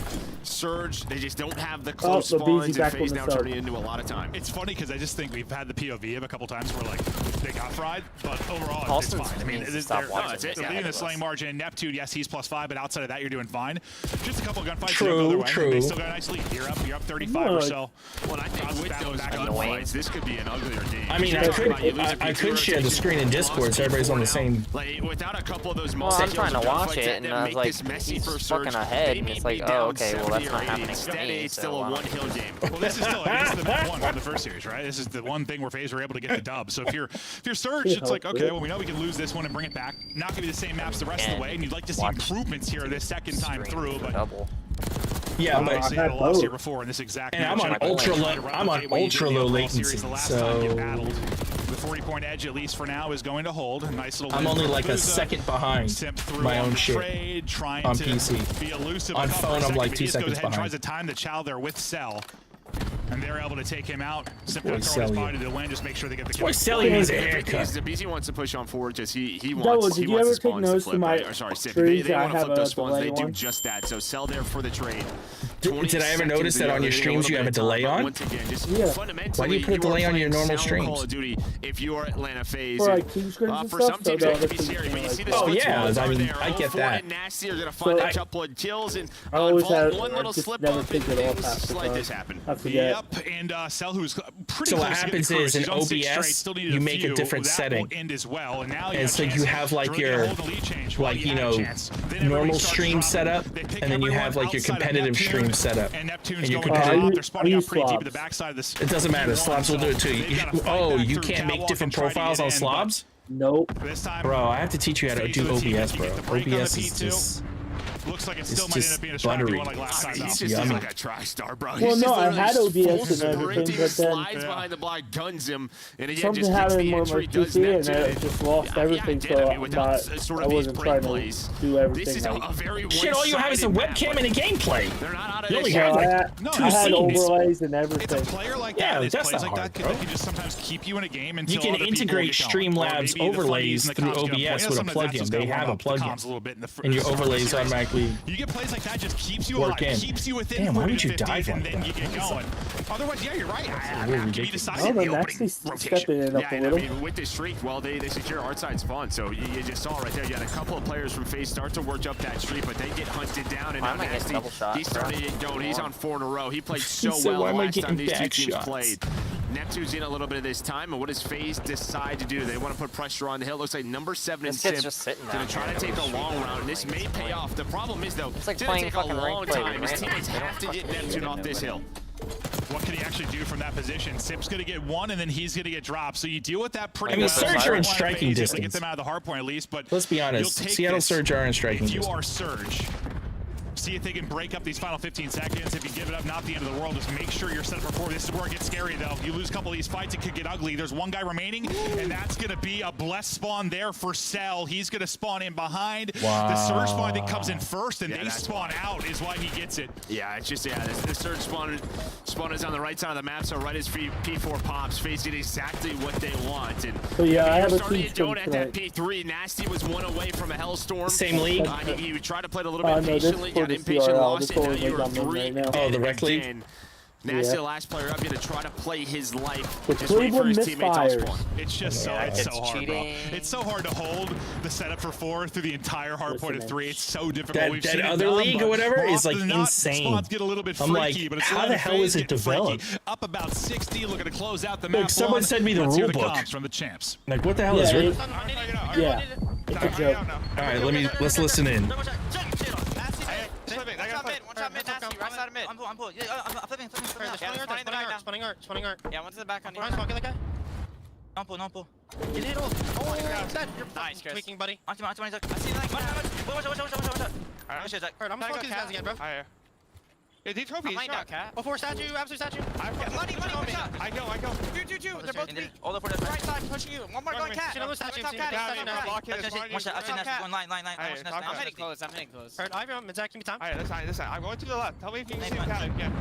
Surge, they just don't have the close spawns, and Faze now turning into a lot of time. It's funny because I just think we've had the POV of a couple times where like they got fried, but overall it's fine. I mean, they're leading the slaying margin. Neptune, yes, he's +5, but outside of that, you're doing fine. Just a couple of gunfights. True. They still got a nice lead. You're up 35 or so. Well, I think with those gunfights, this could be an uglier game. I mean, I could share the screen in Discord so everybody's on the same. Like, without a couple of those I'm trying to watch it, and I was like, he's fucking ahead, and it's like, oh, okay, well, that's not happening to me. It's still a one-hill game. Well, this is the map one from the first series, right? This is the one thing where Faze were able to get the dub. So if you're Surge, it's like, okay, well, we know we can lose this one and bring it back. Not gonna be the same maps the rest of the way, and you'd like to see improvements here this second time through, but yeah, but I had lost here before in this exact. And I'm on ultra low latency, so the 40-point edge, at least for now, is going to hold. A nice little. I'm only like a second behind my own shit on PC. Be elusive on phone, I'm like 2 seconds behind. Tries to time the chow there with Cell. And they're able to take him out. Simply throw his body to the wind, just make sure they get the kill. Boy, Selly needs a haircut. The BZ wants to push on forward because he Did wants you ever the take spawns notes to to flip. my Sorry, Sip. trees? They want to flip those spawns. They do one. just that. So Cell there for the trade. Did I ever notice that on your streams you have a delay on? Once again, just Why do you put a delay on your normal streams? Call of Duty if you are Atlanta Faze. For like team screens and for stuff, some teams that can be scary, but you see the oh yeah, I mean, there. I get that. Nasty are gonna find a couple of kills, and I always had one little slip up and things like this happen. Yep, and Cell, who's pretty so close what happens is in OBS you make a different setting, and so you have like your normal stream setup, and then you have like your competitive stream setup, and your competitive. It doesn't matter. Slobs will do it too. You can't make different profiles on Slobs? Nope. Bro, I have to teach you how to do OBS, bro. OBS is just. Looks like it still might end up being a strategy one like last time. He's just like a tri-star, bro. Well, no, I had OBS and everything, but then slides behind the block, guns him, and again, something happened with my PC, and I just lost everything. So I wasn't trying to do everything. This is a very shit. All you have is a webcam and a gameplay. They're not out of you only this. have like I had overlays and everything. It's a player like that. Yeah, that's not hard, bro. That can just sometimes keep you in a game until you can integrate Streamlabs overlays through OBS with a plugin. They have a plugin, and your overlays automatically. You get plays like that, just keeps you alive, keeps you within 40 to 50, and then you get going. Otherwise, yeah, you're right. Can be decided in the opening rotation. Yeah, and I mean, with this streak, well, they secure outside spawn, so you just saw right there. You had a couple of players from Faze start to work up that streak, but they get hunted down, and now Nasty, he's starting to get going. He's on 4 in a row. He played so well last time these two teams played. Neptune's in a little bit of this time, and what does Faze decide to do? They want to put pressure on the hill. Looks like number 7 and Sim going to try to take a long round, and this may pay off. The problem is, though, it's going to take a long time. His teammates have to get Neptune off this hill. What can he actually do from that position? Sip's going to get one, and then he's going to get dropped. So you deal with that pretty well. Surge are in striking distance. To get them out of the hard point at least, but let's be honest, Seattle Surge are in striking distance. If you are Surge, see if they can break up these final 15 seconds. If you give it up, not the end of the world. Just make sure you're set up for 4. This is where it gets scary, though. You lose a couple of these fights, it could get ugly. There's one guy remaining, and that's going to be a blessed spawn there for Cell. He's going to spawn in behind. Wow. The surge spawn that comes in first, and they spawn out is why he gets it. Yeah, it's just, the surge spawn is on the right side of the map, so right as P4 pops, Faze did exactly what they want. And yeah, I have a starting to donut at that P3. Nasty was 1 away from a Hellstorm. Same league. He would try to play it a little bit patiently, got impatient, lost it. Now you are 3. Oh, the rec league. Nasty, the last player up here to try to play his life. The Just wait for his teammates off spawn. It's just so hard, bro. It's so hard to hold the setup for 4 through the entire hard point of 3. It's so difficult. That other league or whatever is like insane. Spots get a little bit freaky, I'm like, but it's how the hell is it developed? Up about 60, looking to close out the map. Look, someone send me the rule book from the champs. Like, what the hell is it? Yeah, it's a joke. All right, let's listen in. One shot mid, Nasty, right side of mid. I'm pulling. Yeah, I'm flipping. Spawning art. Yeah, one to the back on you. Smoking that guy. Don't pull. You did it all. Oh, you're dead. You're Nice, Chris. tweaking, buddy. I see that. Watch out. Alright, I'm gonna smoke these guys again, bro. Yeah, these trophies. I'm laying down, cat. Before statue, absolute statue. Money, one shot. I go. Two. They're both weak. All the right side, pushing you. One more going cat. Another statue. Top cat. One shot. I've seen that. One line. I'm hitting close. Alright, Ivan, Zach, give me time. Alright, this side. I'm going to the left. Tell me if you can see the cat again.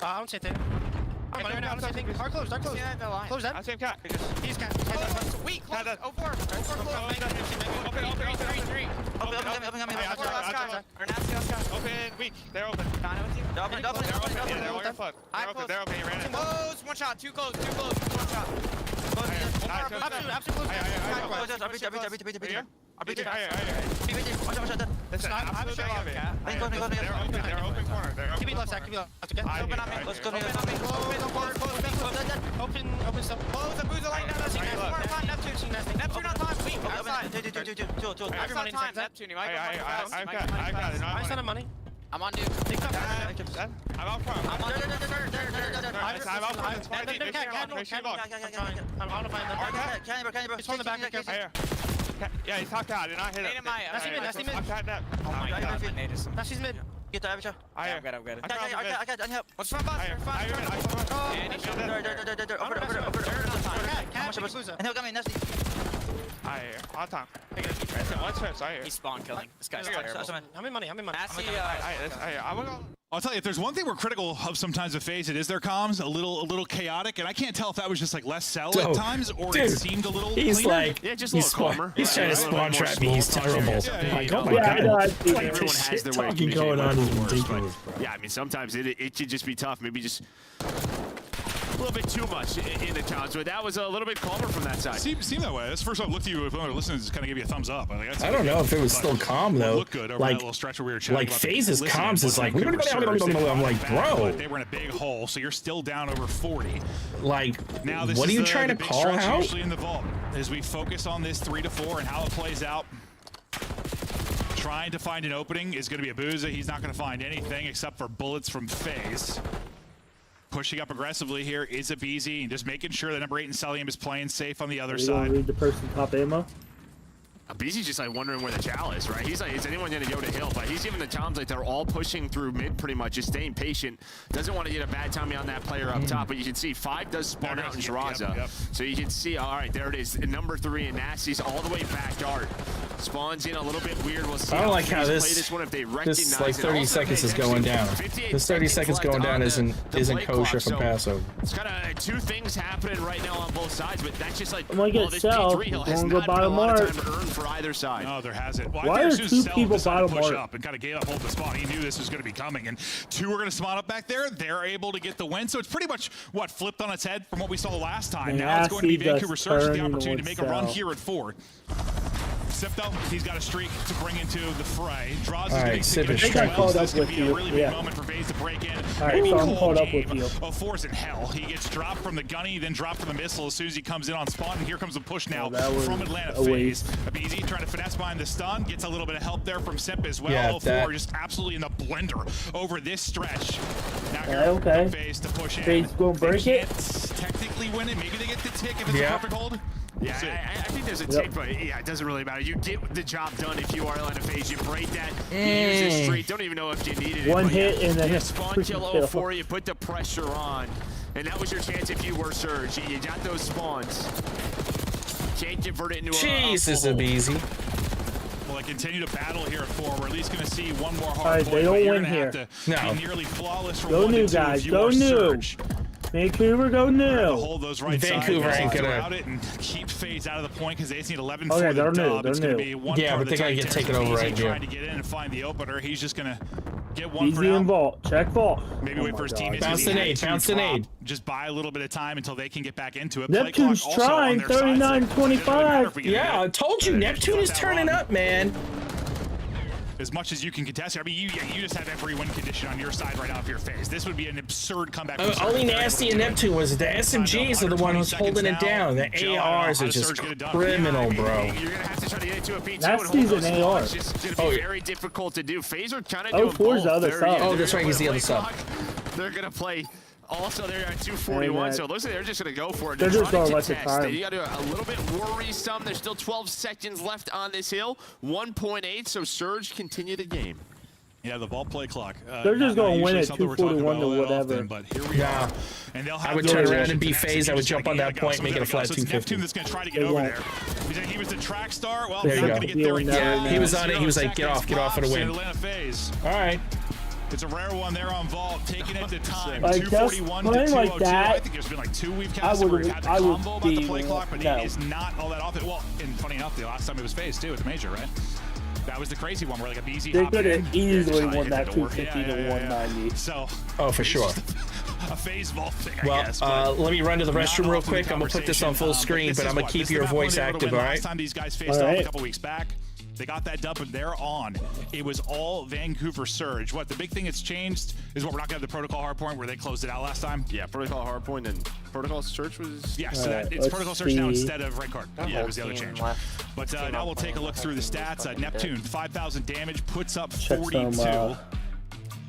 I don't see anything. I'm right now, I don't see anything. Hard close. Close that. I see him cat. He's cat. Weak. Close. Cat. Oh, 4. Open, weak. They're open. Double. They're open. He ran in. Close. One shot. Too close. One shot. Absolute close. I beat it. Listen, absolute lobby. They're open corner. Keep it left, Zach. Keep it left. Open on me. Let's go. Open stuff. Close the boozer line down. Neptune on time. Weak. Outside. Outside time. Neptune. I got it. I sent him money. I'm on dude. I'm out front. I'm on I'm out front. I'm on to find them. Candy, bro. He's on the back. Yeah, he's top cat. I did not hit him. That's mid. I'm cat net. Oh my god. That's his mid. Get the average. I'm good. I got help. What's front boss? And he'll come in, Nasty. On time. One trips, I hear. He's spawn killing. This guy's terrible. I'm in money. Nasty, I'll tell you, if there's one thing we're critical of sometimes with Faze, it is their comms, a little chaotic, and I can't tell if that was just like less Cell at times, or it seemed a little He's cleaner. like, just a little calmer. He's trying to spawn trap me. He's terrible. Like, oh my Yeah, god. I Like, this shit talking going on is ridiculous, bro. Yeah, I mean, sometimes it could just be tough. Maybe just a little bit too much in the challenge, but that was a little bit calmer from that side. Seemed that way. That's the first time I looked at you. If I were listening, just kind of give you a thumbs up. I don't know if it was still calm though. Look good over that little stretch where we were chatting like about Faze's comms is like, I'm like, bro. bro. They were in a big hole, so you're still down over 40. Like, now, this what are you is trying to big call stretch out? Usually in the vault, as we focus on this 3 to 4 and how it plays out. Trying to find an opening is going to be a booza. He's not going to find anything except for bullets from Faze. Pushing up aggressively here is a BZ, and just making sure that number 8 and Celium is playing safe on the other side. Read the person top ammo. BZ's just like wondering where the chow is, right? He's like, is anyone gonna go to Hill? But he's giving the challenge like they're all pushing through mid pretty much, just staying patient. Doesn't want to get a bad timing on that player up top, but you can see 5 does spawn out in Jiraza. Yep. So you can see, all right, there it is. Number 3 and Nasty's all the way backyard. Spawns in a little bit weird. We'll see. I don't like how this one if they this like 30 seconds is going down. This 30 seconds going down isn't kosher from Paso. It's kind of 2 things happening right now on both sides, but that's just like, I'm gonna get Cell. Hill I'm has gonna go not been a bottom lot of art. time to earn for either side. No, there hasn't. Well, Why are 2 people bottom push art? up and kind of gave up hold the spot. He knew this was going to be coming, and 2 are going to spawn up back there. They're able to get the win, so it's pretty much what flipped on its head from what we saw last time. Now it's going to be Vancouver Surge with the opportunity to make a run here at 4. Sipto, he's got a streak to bring into the fray. Draws his big Sip ticket. is I caught up This could with be a you. really big moment for Faze to break in. Alright, so I'm caught up with you. Oh, 4's in hell. He gets dropped from the gunny, then dropped from the missile as soon as he comes in on spawn. And here comes the push now from Atlanta Faze. Abizi trying to finesse behind the stun. Gets a little bit of help there from Sip as well. Yeah, 4 just absolutely in the blender over this stretch. Now okay. Faze to push in. Faze gonna break it. Technically win it. Maybe they get the tick if it's a perfect hold. Yeah, I think there's a tip, but yeah, it doesn't really matter. You get the job done if you are on a Faze. You break that, you use this streak. Don't even know if you needed it. One hit and then spawn kill for you, put the pressure on. And that was your chance if you were Surge. You got those spawns. Can't convert it into Jesus, it's easy. Well, they continue to battle here at 4. We're at least going to see one more hard All right, point. they don't win here. No. Be nearly flawless from go 1 new, to 2 guys. if you Go are new. Surge. Vancouver, go new. Hold those right Vancouver ain't gonna it and keep Faze out of the point because they just need 11 okay, for the dub. It's going to be one yeah, but they gotta get taken over right here. Trying to get in and find the opener. He's just going to get one for Easy now. and vault. Check vault. Maybe wait for his teammates. Bounce the nade. Bounce the nade. Just buy a little bit of time until they can get back into it. Neptune's trying 39-25. Yeah, I told you Neptune is turning up, man. As much as you can contest here. I mean, you just have every win condition on your side right now for your Faze. This would be an absurd comeback. Only nasty in Neptune was the SMGs are the one who's holding it down. The ARs are just criminal, bro. You're going to have to try to get into a P2 Nasty's an AR. It's just going to be very difficult to do. Faze are kind of doing both. The other sub. Oh, that's right. He's the other sub. They're going to play. Also, they're at 241, so it looks like they're just going to go for it. They're just going to let it time. You got to a little bit worrisome. There's still 12 seconds left on this hill. 1.8, so Surge continue the game. Yeah, the vault play clock. They're just going to win at 241 to whatever. Often, but here we are. And they'll have I would turn around and be Faze. I would jump on that point, make it a flat 250. Neptune that's going to try to get over there. He was the track star. Well, there he's not going to get there. Yeah, he was on it. He was like, get off for the win. All right. It's a rare one there on vault, taking it to time. 241 to 202. Like that, I think there's been like 2 we've cast where we've had to combo about the play clock, but it is not all that often. Well, and funny enough, the last time it was Faze too, at the major, right? That was the crazy one where like a BZ they could have easily won that 250 to 190. So, oh, for sure. A Faze vault thing, I guess. Let me run to the restroom real quick. I'm gonna put this on full screen, but I'm gonna keep your voice active, all right? Last time these guys faced off a couple weeks back, they got that dub, and they're on. It was all Vancouver Surge. What the big thing that's changed is what we're not gonna have the protocol hardpoint where they closed it out last time. Yeah, protocol hardpoint and protocol Surge was. Yeah, so it's protocol Surge now instead of red card. Yeah, it was the other change. But now we'll take a look through the stats. Neptune 5,000 damage, puts up 42.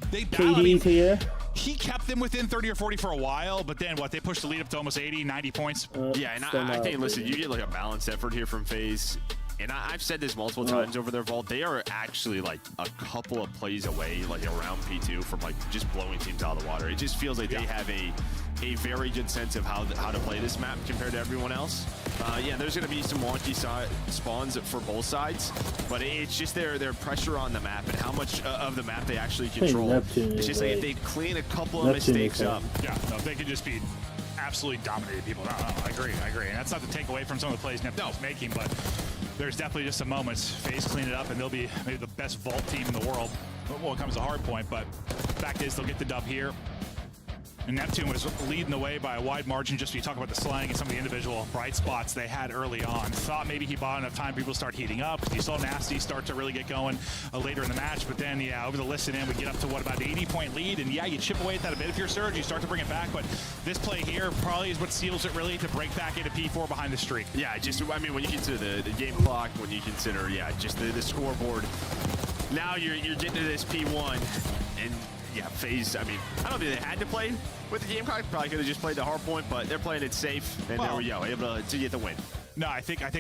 They KD's here. He kept them within 30 or 40 for a while, but then what? They pushed the lead up to almost 80, 90 points. Yeah, and I think, listen, you get like a balanced effort here from Faze. And I've said this multiple times over their vault. They are actually like a couple of plays away, like around P2, from like just blowing teams out of the water. It just feels like they have a very good sense of how to play this map compared to everyone else. Yeah, there's going to be some wonky spawns for both sides, but it's just their pressure on the map and how much of the map they actually control. It's just like if they clean a couple of mistakes up. Yeah, no, they could just be absolutely dominating people. No, I agree. And that's not to take away from some of the plays Neptune's making, but there's definitely just some moments. Faze clean it up, and they'll be maybe the best vault team in the world. Well, it comes to hard point, but fact is they'll get the dub here. And Neptune was leading the way by a wide margin. Just when you talk about the slang and some of the individual bright spots they had early on. Thought maybe he bought enough time, people start heating up. You saw Nasty start to really get going later in the match, but then, yeah, over the listen in, we get up to what, about an 80-point lead, and yeah, you chip away at that a bit if you're Surge, you start to bring it back, but this play here probably is what seals it really to break back into P4 behind the streak. Yeah, just, I mean, when you consider the game clock, when you consider, yeah, just the scoreboard, now you're getting to this P1, and yeah, Faze, I mean, I don't think they had to play with the game clock. Probably could have just played the hard point, but they're playing it safe, and there we go, able to get the win. No, I think a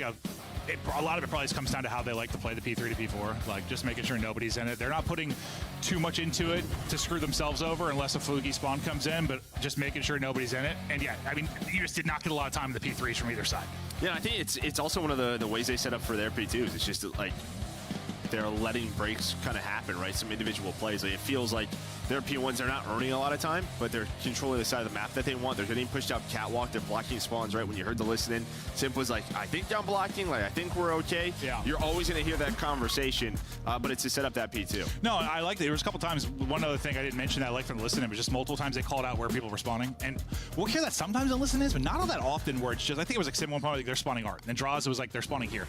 lot of it probably just comes down to how they like to play the P3 to P4, like just making sure nobody's in it. They're not putting too much into it to screw themselves over unless a fluky spawn comes in, but just making sure nobody's in it. And yeah, I mean, you just did not get a lot of time in the P3s from either side. Yeah, I think it's also one of the ways they set up for their P2s. It's just like they're letting breaks kind of happen, right? Some individual plays. Like, it feels like their P1s, they're not earning a lot of time, but they're controlling the side of the map that they want. They're getting pushed out catwalk. They're blocking spawns, right? When you heard the listening, Simp was like, I think I'm blocking. Like, I think we're okay. Yeah. You're always going to hear that conversation, but it's to set up that P2. No, I like that. There was a couple times, one other thing I didn't mention that I liked from the listening was just multiple times they called out where people were spawning. And we'll hear that sometimes in listenings, but not all that often where it's just, I think it was like Sim one point, like they're spawning art. And then Draws, it was like they're spawning here.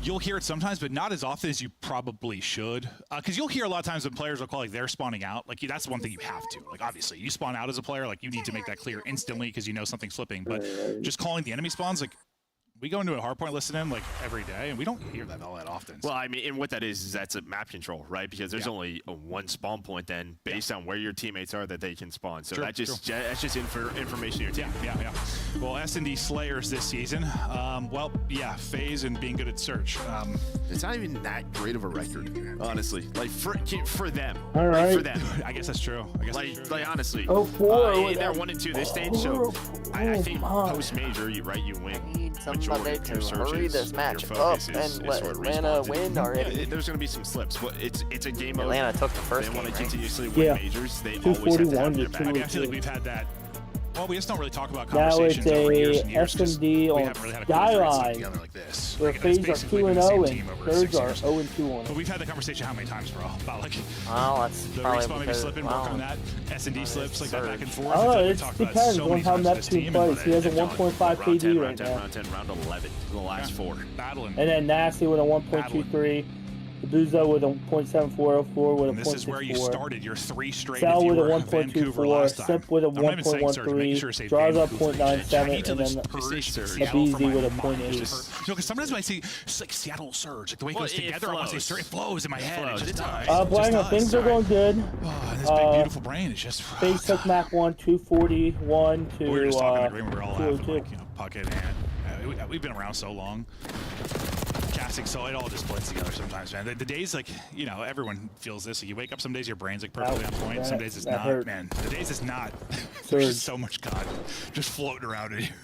You'll hear it sometimes, but not as often as you probably should. Because you'll hear a lot of times when players will call like they're spawning out. Like that's one thing you have to. Like obviously, you spawn out as a player, like you need to make that clear instantly because you know something's flipping. But just calling the enemy spawns, like we go into a hardpoint listening like every day, and we don't hear that all that often. Well, I mean, and what that is that's a map control, right? Because there's only one spawn point then based on where your teammates are that they can spawn. So that's just information to your team. Yeah. Well, S&D Slayers this season. Well, yeah, Faze and being good at search. It's not even that great of a record, honestly. Like for them. All right. Like for them. I guess that's true. Like honestly. Oh, 4. They're 1 and 2 this stage, so I think post major, you win. Somebody to hurry this match up and let Atlanta win already. There's going to be some slips, but it's a game mode. Atlanta took the first game, They want to continuously win majors. They always have to have their back. I mean, I feel like we've had that. Well, we just don't really talk about Now it's conversations over years and a years. S&D on Skyline, Together like this. where Faze are 2-0 and thirds are 0-2 on But it. we've had the conversation how many times, bro? About like well, that's the probably respawn maybe slipping, work on that. S&D slips like that back and forth. Oh, it's it like depends on how Neptune plays. He has a 1.5 KD right now. Round 10, round 11, the last 4. Battling. And then Nasty with a 1.23. Buzo with a .7404 with a and this is where you 0.64. started your 3 straight. Sal with a Vancouver 1.24, last time. Sip with a I'm not even saying surge, making 1.13, sure to say draws up Vancouver. 0.97, and then a BZ with a 0.8. Because sometimes when I see it's like Seattle surge, like the way it goes together, I want to say surge. It flows in my head. It just does. Blango, things are going good. This big beautiful brain is just. Face took map 1, 241 to we were just talking agreement. We're all having 202. like, puck in hand. We've been around so long. Casting, so it all just blends together sometimes, man. The days, like, everyone feels this. Like, you wake up some days, your brain's like perfectly on point. Some days it's not, hurt. man. The days it's not. There's just so much God just floating around in here.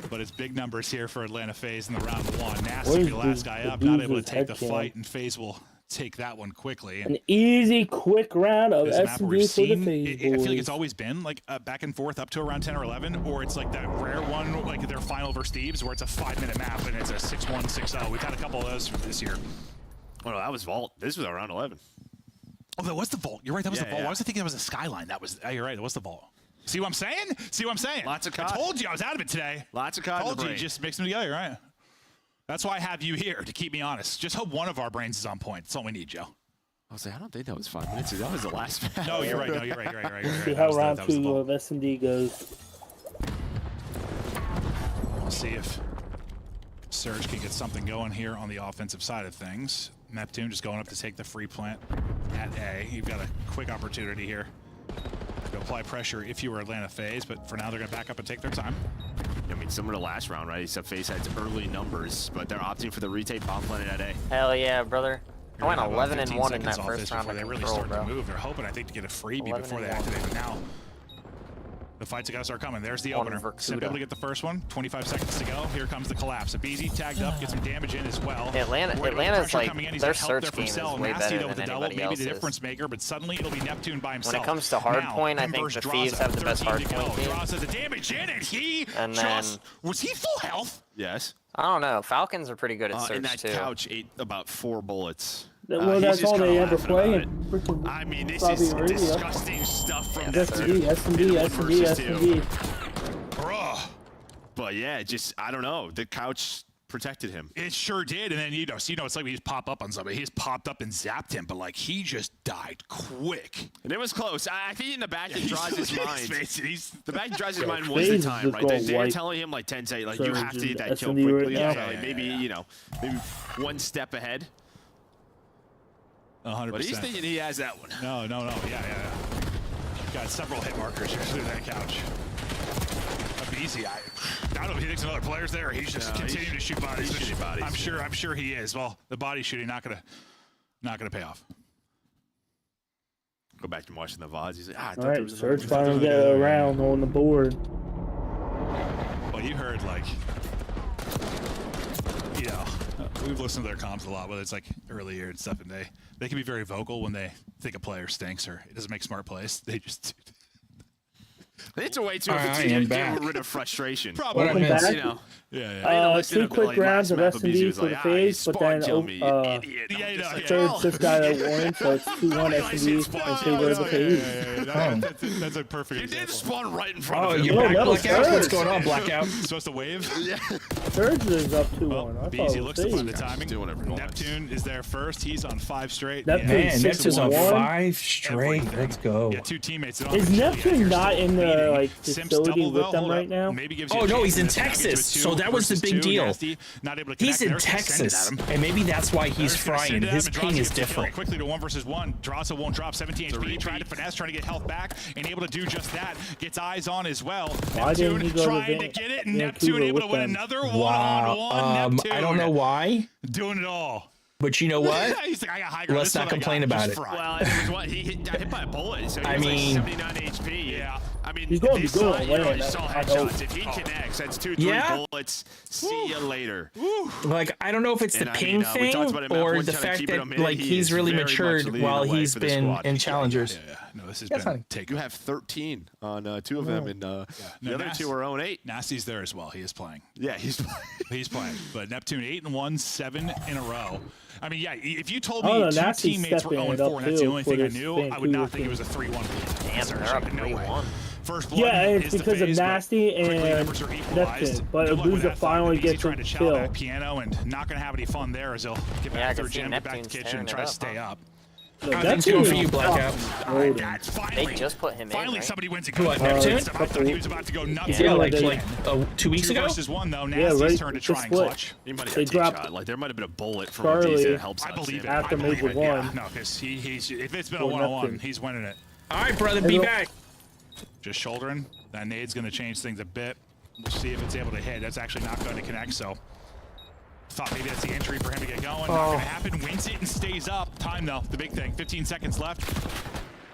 But it's big numbers here for Atlanta Faze in the round 1. Nasty, the last guy up, not able to take the fight, and Faze will take that one quickly. An easy, quick round of S&D for the Faze. I feel like it's always been like back and forth up to around 10 or 11, or it's like that rare one, like their final versus Thieves, where it's a 5-minute map and it's a 6-1, 6-0. We've had a couple of those this year. Oh no, that was Vault. This was around 11. Oh, that was the Vault. You're right, that was the Vault. Why was I thinking that was a Skyline? That was. You're right, that was the Vault. See what I'm saying? Lots of COD. I told you I was out of it today. Lots of COD. Told you, just mix them together, right? That's why I have you here to keep me honest. Just hope one of our brains is on point. That's all we need, Joe. I was like, I don't think that was 5 minutes. That was the last match. No, you're right. No, you're right. See how round 2 of S&D goes. We'll see if Surge can get something going here on the offensive side of things. Neptune just going up to take the free plant at A. You've got a quick opportunity here to apply pressure if you were Atlanta Faze, but for now they're going to back up and take their time. I mean, similar to last round, right? Except Faze had early numbers, but they're opting for the retake bomb planet at A. Hell yeah, brother. I went 11-1 in that first round. Before they really start to move. They're hoping, I think, to get a freebie before they activate. But now the fights are going to start coming. There's the opener. Simp able to get the first one. 25 seconds to go. Here comes the collapse. A BZ tagged up, get some damage in as well. Atlanta's like, their search game is way better than anybody else's. Maybe the difference maker, but suddenly it'll be Neptune by himself. When it comes to hardpoint, I think the Thieves have the best hardpoint team. Draws the damage in, and then was he full health? Yes. I don't know. Falcons are pretty good at search and that too. Couch ate about 4 bullets. Well, that's all they ever play. I mean, this is disgusting stuff from S&D. Bruh. But yeah, I don't know. The Couch protected him. It sure did. And then, it's like we just pop up on somebody. He just popped up and zapped him, but like he just died quick. And it was close. I think in the back it drives his mind. The back drives his mind was the time, right? They're telling him like 10 seconds, like you have to get that kill quickly. Maybe one step ahead. 100%. But he's thinking he has that one. No. Yeah. Got several hit markers here through that couch. Easy. I don't know if he thinks another player's there. Or he's just continuing to shoot bodies. I'm sure he is. Well, the body shooting not gonna pay off. Go back to watching the VODs. He's like, I thought all right, there was Surge finally get around on the board. Well, you heard we've listened to their comms a lot, whether it's like earlier and stuff, and they can be very vocal when they think a player stinks or it doesn't make smart plays. They just. It's a way to get rid of frustration. Probably. Yeah. 2 quick rounds of S&D for the Faze, but then Surge just got a warning, so it's 2-1 S&D in favor of the Faze. That's a perfect example. You did spawn right in front of him. You're back, Blackout? What's going on, Blackout? Supposed to wave? Yeah. Surge is up 2-1. BZ looks to find the timing. Neptune is there first. He's on 5 straight. Man, Neptune's on 5 straight. Let's go. Yeah, 2 teammates. Is Neptune not in the like facility with them right now? Oh no, he's in Texas. So that was the big deal. He's in Texas, and maybe that's why he's frying. His ping is different. Quickly to 1 versus 1. Drasa won't drop 17 HP. Trying to finesse, trying to get health back, and able to do just that. Gets eyes on as well. Neptune trying to get it. Neptune able to win another one-on-one. I don't know why. Doing it all. But you know what? He's like, I got high ground. Let's not complain about it. Well, it was what he got hit by a bullet, so he was like 79 HP. Yeah. I mean, he's going to be good. You saw headshots. If he connects, that's 2-3 bullets. See you later. Like, I don't know if it's the ping thing or the fact that like he's really matured while he's been in challengers. No, this has been taken. You have 13 on 2 of them, and the other 2 are 0-8. Nasty's there as well. He is playing. Yeah, he's playing. But Neptune 8-1, 7 in a row. I mean, yeah, if you told me 2 teammates were 0-4 and that's the only thing I knew, I would not think it was a 3-1. Damn, they're up 3-1. First blood. Yeah, it's because of Nasty and Neptune. But Abuza finally gets a kill. That piano and not going to have any fun there as he'll get back to their gym, get back to the kitchen, and try to stay up. How's things going for you, Blackout? They just put him in. Finally, somebody wins a good What, Neptune? I thought he was about to go nuts. Yeah, like 2 weeks 2 ago? versus 1 though. Nasty's turn to try and clutch. He might have shot. Like there might have been a bullet from Faze that helps. I believe it. After Major 1. Yeah, no, because if it's been a 1-on-1, he's winning it. All right, brother, be back. Just shouldering. That nade's going to change things a bit. We'll see if it's able to hit. That's actually not going to connect, so thought maybe that's the entry for him to get going. Not going to happen. Wins it and stays up. Time, though. The big thing. 15 seconds left.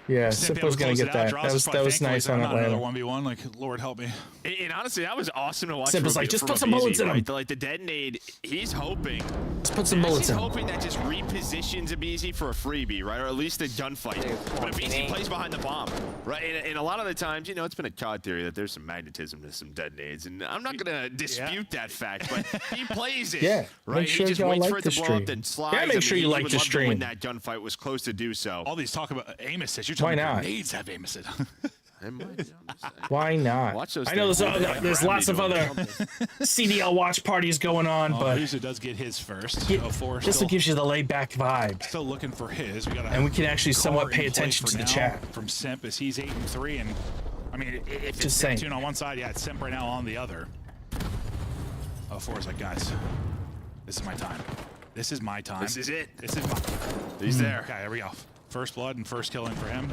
Yeah, Simpo's going to get that. That was nice on Atlanta. 1v1, like, Lord help me. And honestly, that was awesome to watch. Simpo's like, just put some bullets in him. Like the dead nade, he's hoping. Just put some bullets in him. He's hoping that just repositions Abizi for a freebie, right? Or at least a gunfight. But Abizi plays behind the bomb, right? And a lot of the times, you know, it's been a COD theory that there's some magnetism to some dead nades. And I'm not going to dispute that fact, but he plays it. Yeah, right? make sure he just y'all waits like for it the to blow stream. up, then slides. Yeah, make sure you like the stream. When that gunfight was close to do so. All these talk about aim assist. You're Why talking not? grenades have aim assist. Why not? Watch those I know there's lots of other CDL watch parties going on, but User does get his first. this will give you the laid back vibe. Still looking for his. And we can actually somewhat pay attention to the chat. From Simp as he's 8-3, and I mean, if Just it's saying. Neptune on one side, yeah, it's Simp right now on the other. 4 is like, guys, this is my time. This is my time. This is it. This is my. He's there. Okay, there we go. First blood and first killing for him.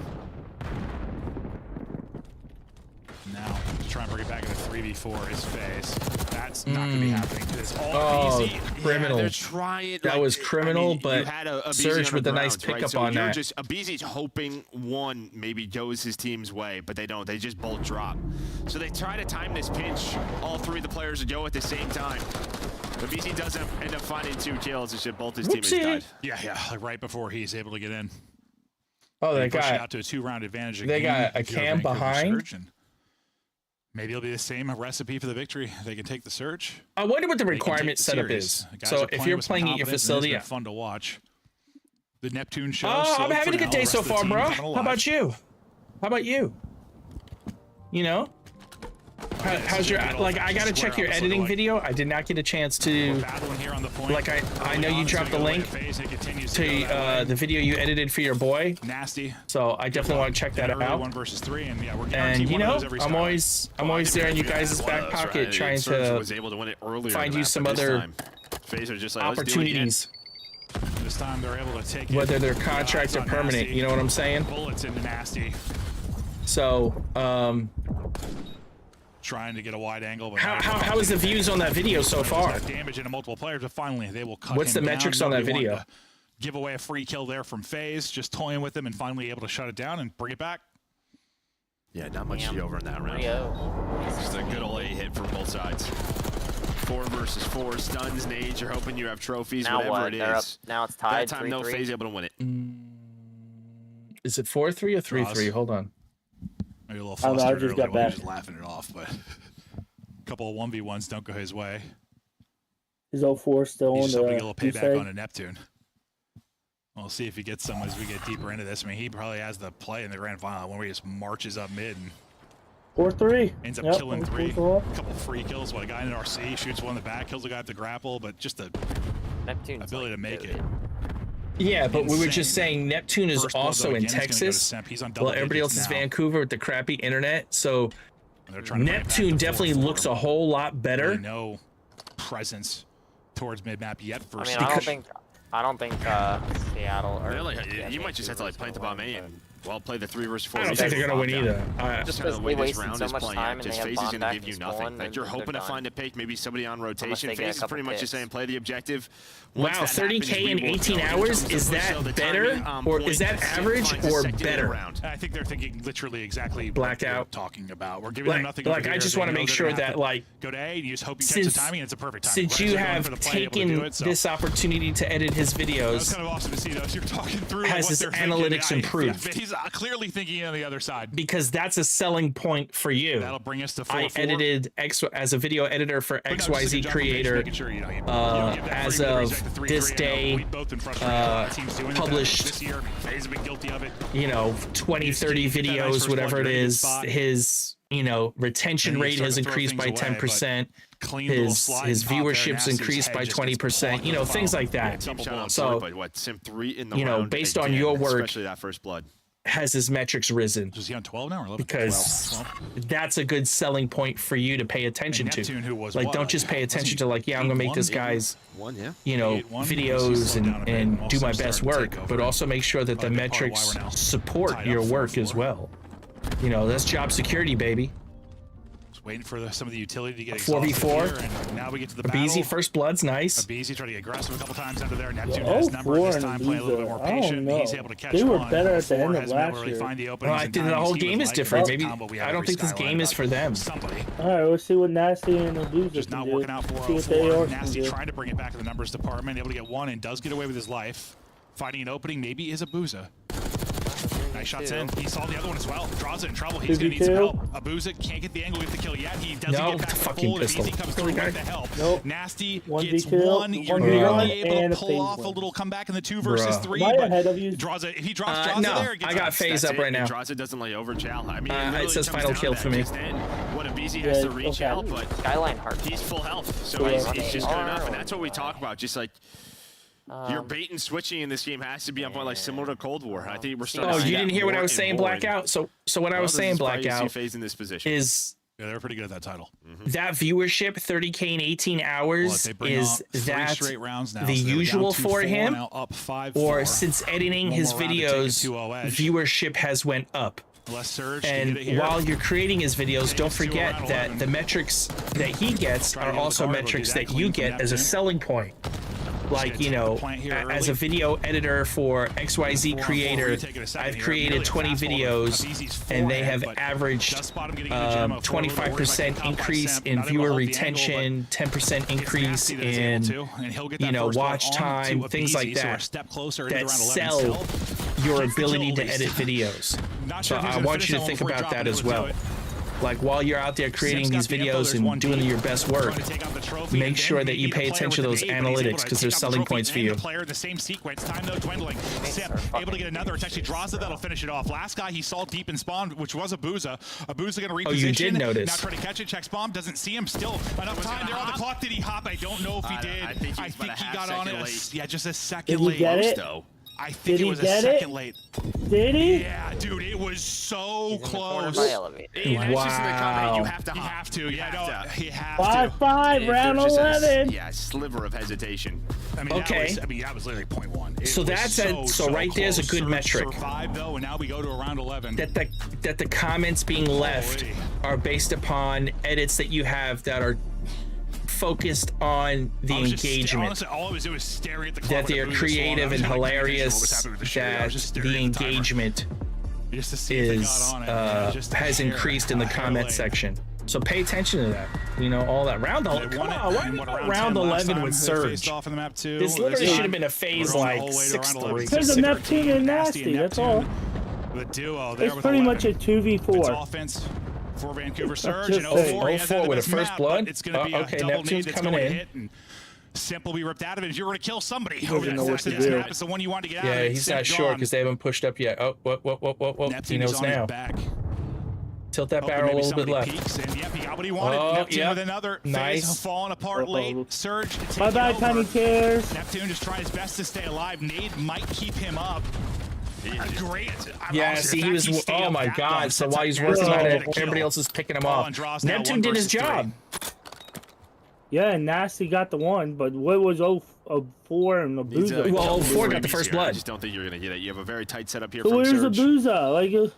Now, to try and bring it back into 3v4 is Faze. That's not going to be happening. It's all easy. Criminal. Yeah, they're trying. That was criminal, but Surge with a nice pickup on that. Abizi's hoping one maybe goes his team's way, but they don't. They just both drop. So they try to time this pinch. All 3 of the players would go at the same time. Abizi doesn't end up finding 2 kills. It's just both his teammates died. Yeah, like right before he's able to get in. Oh, they push got it out to a 2-round advantage. They got a cam behind. Maybe it'll be the same recipe for the victory. They can take the Surge. I wonder what the requirement setup is. So if you're playing at your facility, it's fun to watch. The Neptune show. Oh, I'm having a good day so far, bro. How about you? How about you? You know? How's your like? I gotta check your editing video. I did not get a chance to. Like I know you dropped the link to the video you edited for your boy. Nasty. So I definitely want to check that out. 1 versus 3, and yeah, we're and you know, I'm always there in you guys' back pocket trying to find you some other opportunities. This time they're able to take it. Whether they're contract or permanent, you know what I'm saying? Bullets into Nasty. So, trying to get a wide angle. But how is the views on that video so far? Damage into multiple players, but finally they will cut. What's the metrics on that video? Give away a free kill there from Faze, just toying with him and finally able to shut it down and bring it back. Yeah, not much over in that round. Just a good old A hit from both sides. 4 versus 4 stuns, nades. You're hoping you have trophies, now whatever what? it is. Now it's tied. That time, no Faze able to win it. Is it 4-3 or 3-3? Hold on. Maybe a little flustered. I just got back. Just laughing it off, but a couple of 1v1s don't go his way. Is 04 still on the? He's hoping a little payback on a Neptune. We'll see if he gets some as we get deeper into this. I mean, he probably has the play in the grand final when he just marches up mid and 4-3. Ends up killing 3. A couple free kills. Well, a guy in an RC shoots one in the back, kills a guy at the grapple, but just the ability to make it. Yeah, but we were just saying Neptune is also in Texas. Well, everybody else is Vancouver with the crappy internet. So Neptune definitely looks a whole lot better. No presence towards mid-map yet. I mean, I don't think Seattle or you might just have to like plant the bomb A and play the 3 versus 4. I don't think they're gonna win either. Just because they wasted so much time and they have Faze is bomb gonna back give you and nothing. spawn, Like you're hoping to find a pick, maybe somebody on rotation. Faze is pretty much just saying play the objective. Wow, 30K in 18 hours, is that better, or is that average, or better? I think they're thinking literally exactly Blackout. what we're talking about. We're giving them nothing. Like I just want to make sure that like go to A, and you just hope you catch the timing, and it's a perfect timing. Since you have taken this opportunity to edit his videos, that's kind of awesome to see. Though you're talking through has his analytics improved? He's clearly thinking on the other side. Because that's a selling point for you. That'll bring us to 4-4. I edited as a video editor for XYZ Creator. As of this day, published, you know, 20, 30 videos, whatever it is. His, you know, retention rate has increased by 10%. His viewership's increased by 20%. You know, things like that. So, you know, based on your work, especially that first blood, has his metrics risen? Is he on 12 now or 11? Because that's a good selling point for you to pay attention to. Like, don't just pay attention to like, yeah, I'm gonna make this guy's, you know, videos and do my best work, but also make sure that the metrics support your work as well. You know, that's job security, baby. Waiting for some of the utility to get 4v4. And now we get to the battle. Abizi first blood's nice. Abizi tried to get aggressive a couple times under there. Neptune has number this time, playing a little bit more patient. He's able to catch they were better at the end of last year. Well, I think the whole game is different. Maybe I don't think this game is for them. All right, let's see what Nasty and Abizi just not working out for Nasty trying to bring it back to the numbers department, able to get one and does get away with his life. Fighting an opening, maybe is Abuza. Nice shots in. He saw the other one as well. Draws it in trouble. He's going to need some help. Abuza can't get the angle, get the kill yet. He doesn't get back to the hole. If Easy comes through with the help. Nasty gets one. You're going to be able to pull off a little comeback in the 2 versus 3. But Draws it. If he drops Draza there, I got Faze up right now. Draza doesn't lay over Chow. I mean, it says final kill for me. What Abizi has to reach out, but Skyline Heart. He's full health, so he's just good enough. And that's what we talk about. Just like, your bait and switching in this game has to be on point, like similar to Cold War. I think we're starting to see you didn't hear what I was saying, Blackout? So what I was saying, Blackout, Faze in this position is they're pretty good at that title. That viewership, 30K in 18 hours, is that the usual for him? Or since editing his videos, viewership has went up? And while you're creating his videos, don't forget that the metrics that he gets are also metrics that you get as a selling point. Like, you know, as a video editor for XYZ Creator, I've created 20 videos and they have averaged 25% increase in viewer retention, 10% increase in, you know, watch time, things like that, that sell your ability to edit videos. So I want you to think about that as well. Like, while you're out there creating these videos and doing your best work, make sure that you pay attention to those analytics, because they're selling points for you. Player in the same sequence, time though dwindling. Sip able to get another. It's actually Draza that'll finish it off. Last guy he saw deep in spawn, which was Abuza. Abuza gonna reposition. Oh, you did notice. Now try to catch it. Checks bomb. Doesn't see him. Still enough time there on the clock. Did he hop? I don't know if he did. I think he got on it. Yeah, just a second late. Though. I think it was a second late. Did he? Yeah, dude, it was so close. Wow. You have to. You have to. Yeah, no, you have 5-5, round 11. Yeah, sliver of hesitation. I mean, okay. That was literally 0.1. So that's so right there's a good metric. Survive though, and now we go to around 11. That the comments being left are based upon edits that you have that are focused on the engagement. Honestly, all I was doing was staring at the clock. That they are creative and hilarious. That the engagement has increased in the comment section. So pay attention to that. You know, all that. Come on, why round 11 with Surge? This literally should have been a Phase like 6-3. Because of Neptune and Nasty, that's all. The duo there. It's pretty much a 2v4. Offense for Vancouver Surge and 0-4 with a first blood. It's going to be okay, Neptune's coming in. And Simple be ripped out of it. If you're going to kill somebody, it's the one you want to get out of. Yeah, it. he's not sure because they haven't pushed up yet. Oh, he knows now. Neptune is on his back. He knows Tilt that barrel a little bit left. And yep, he got what he wanted. Neptune with another. Nice. Faze falling apart late. Surge. Bye-bye, Tiny Tears. Neptune just trying his best to stay alive. Nade might keep him up. Great. Yeah, see, he was. Oh my God! So while he's working on it, everybody else is picking him off. Neptune did his job. Yeah, Nasty got the one, but what was 04 and Abuza? Well, 04 got the first blood. I just don't think you're gonna get it. You have a very tight setup here. So where's Abuza? Like.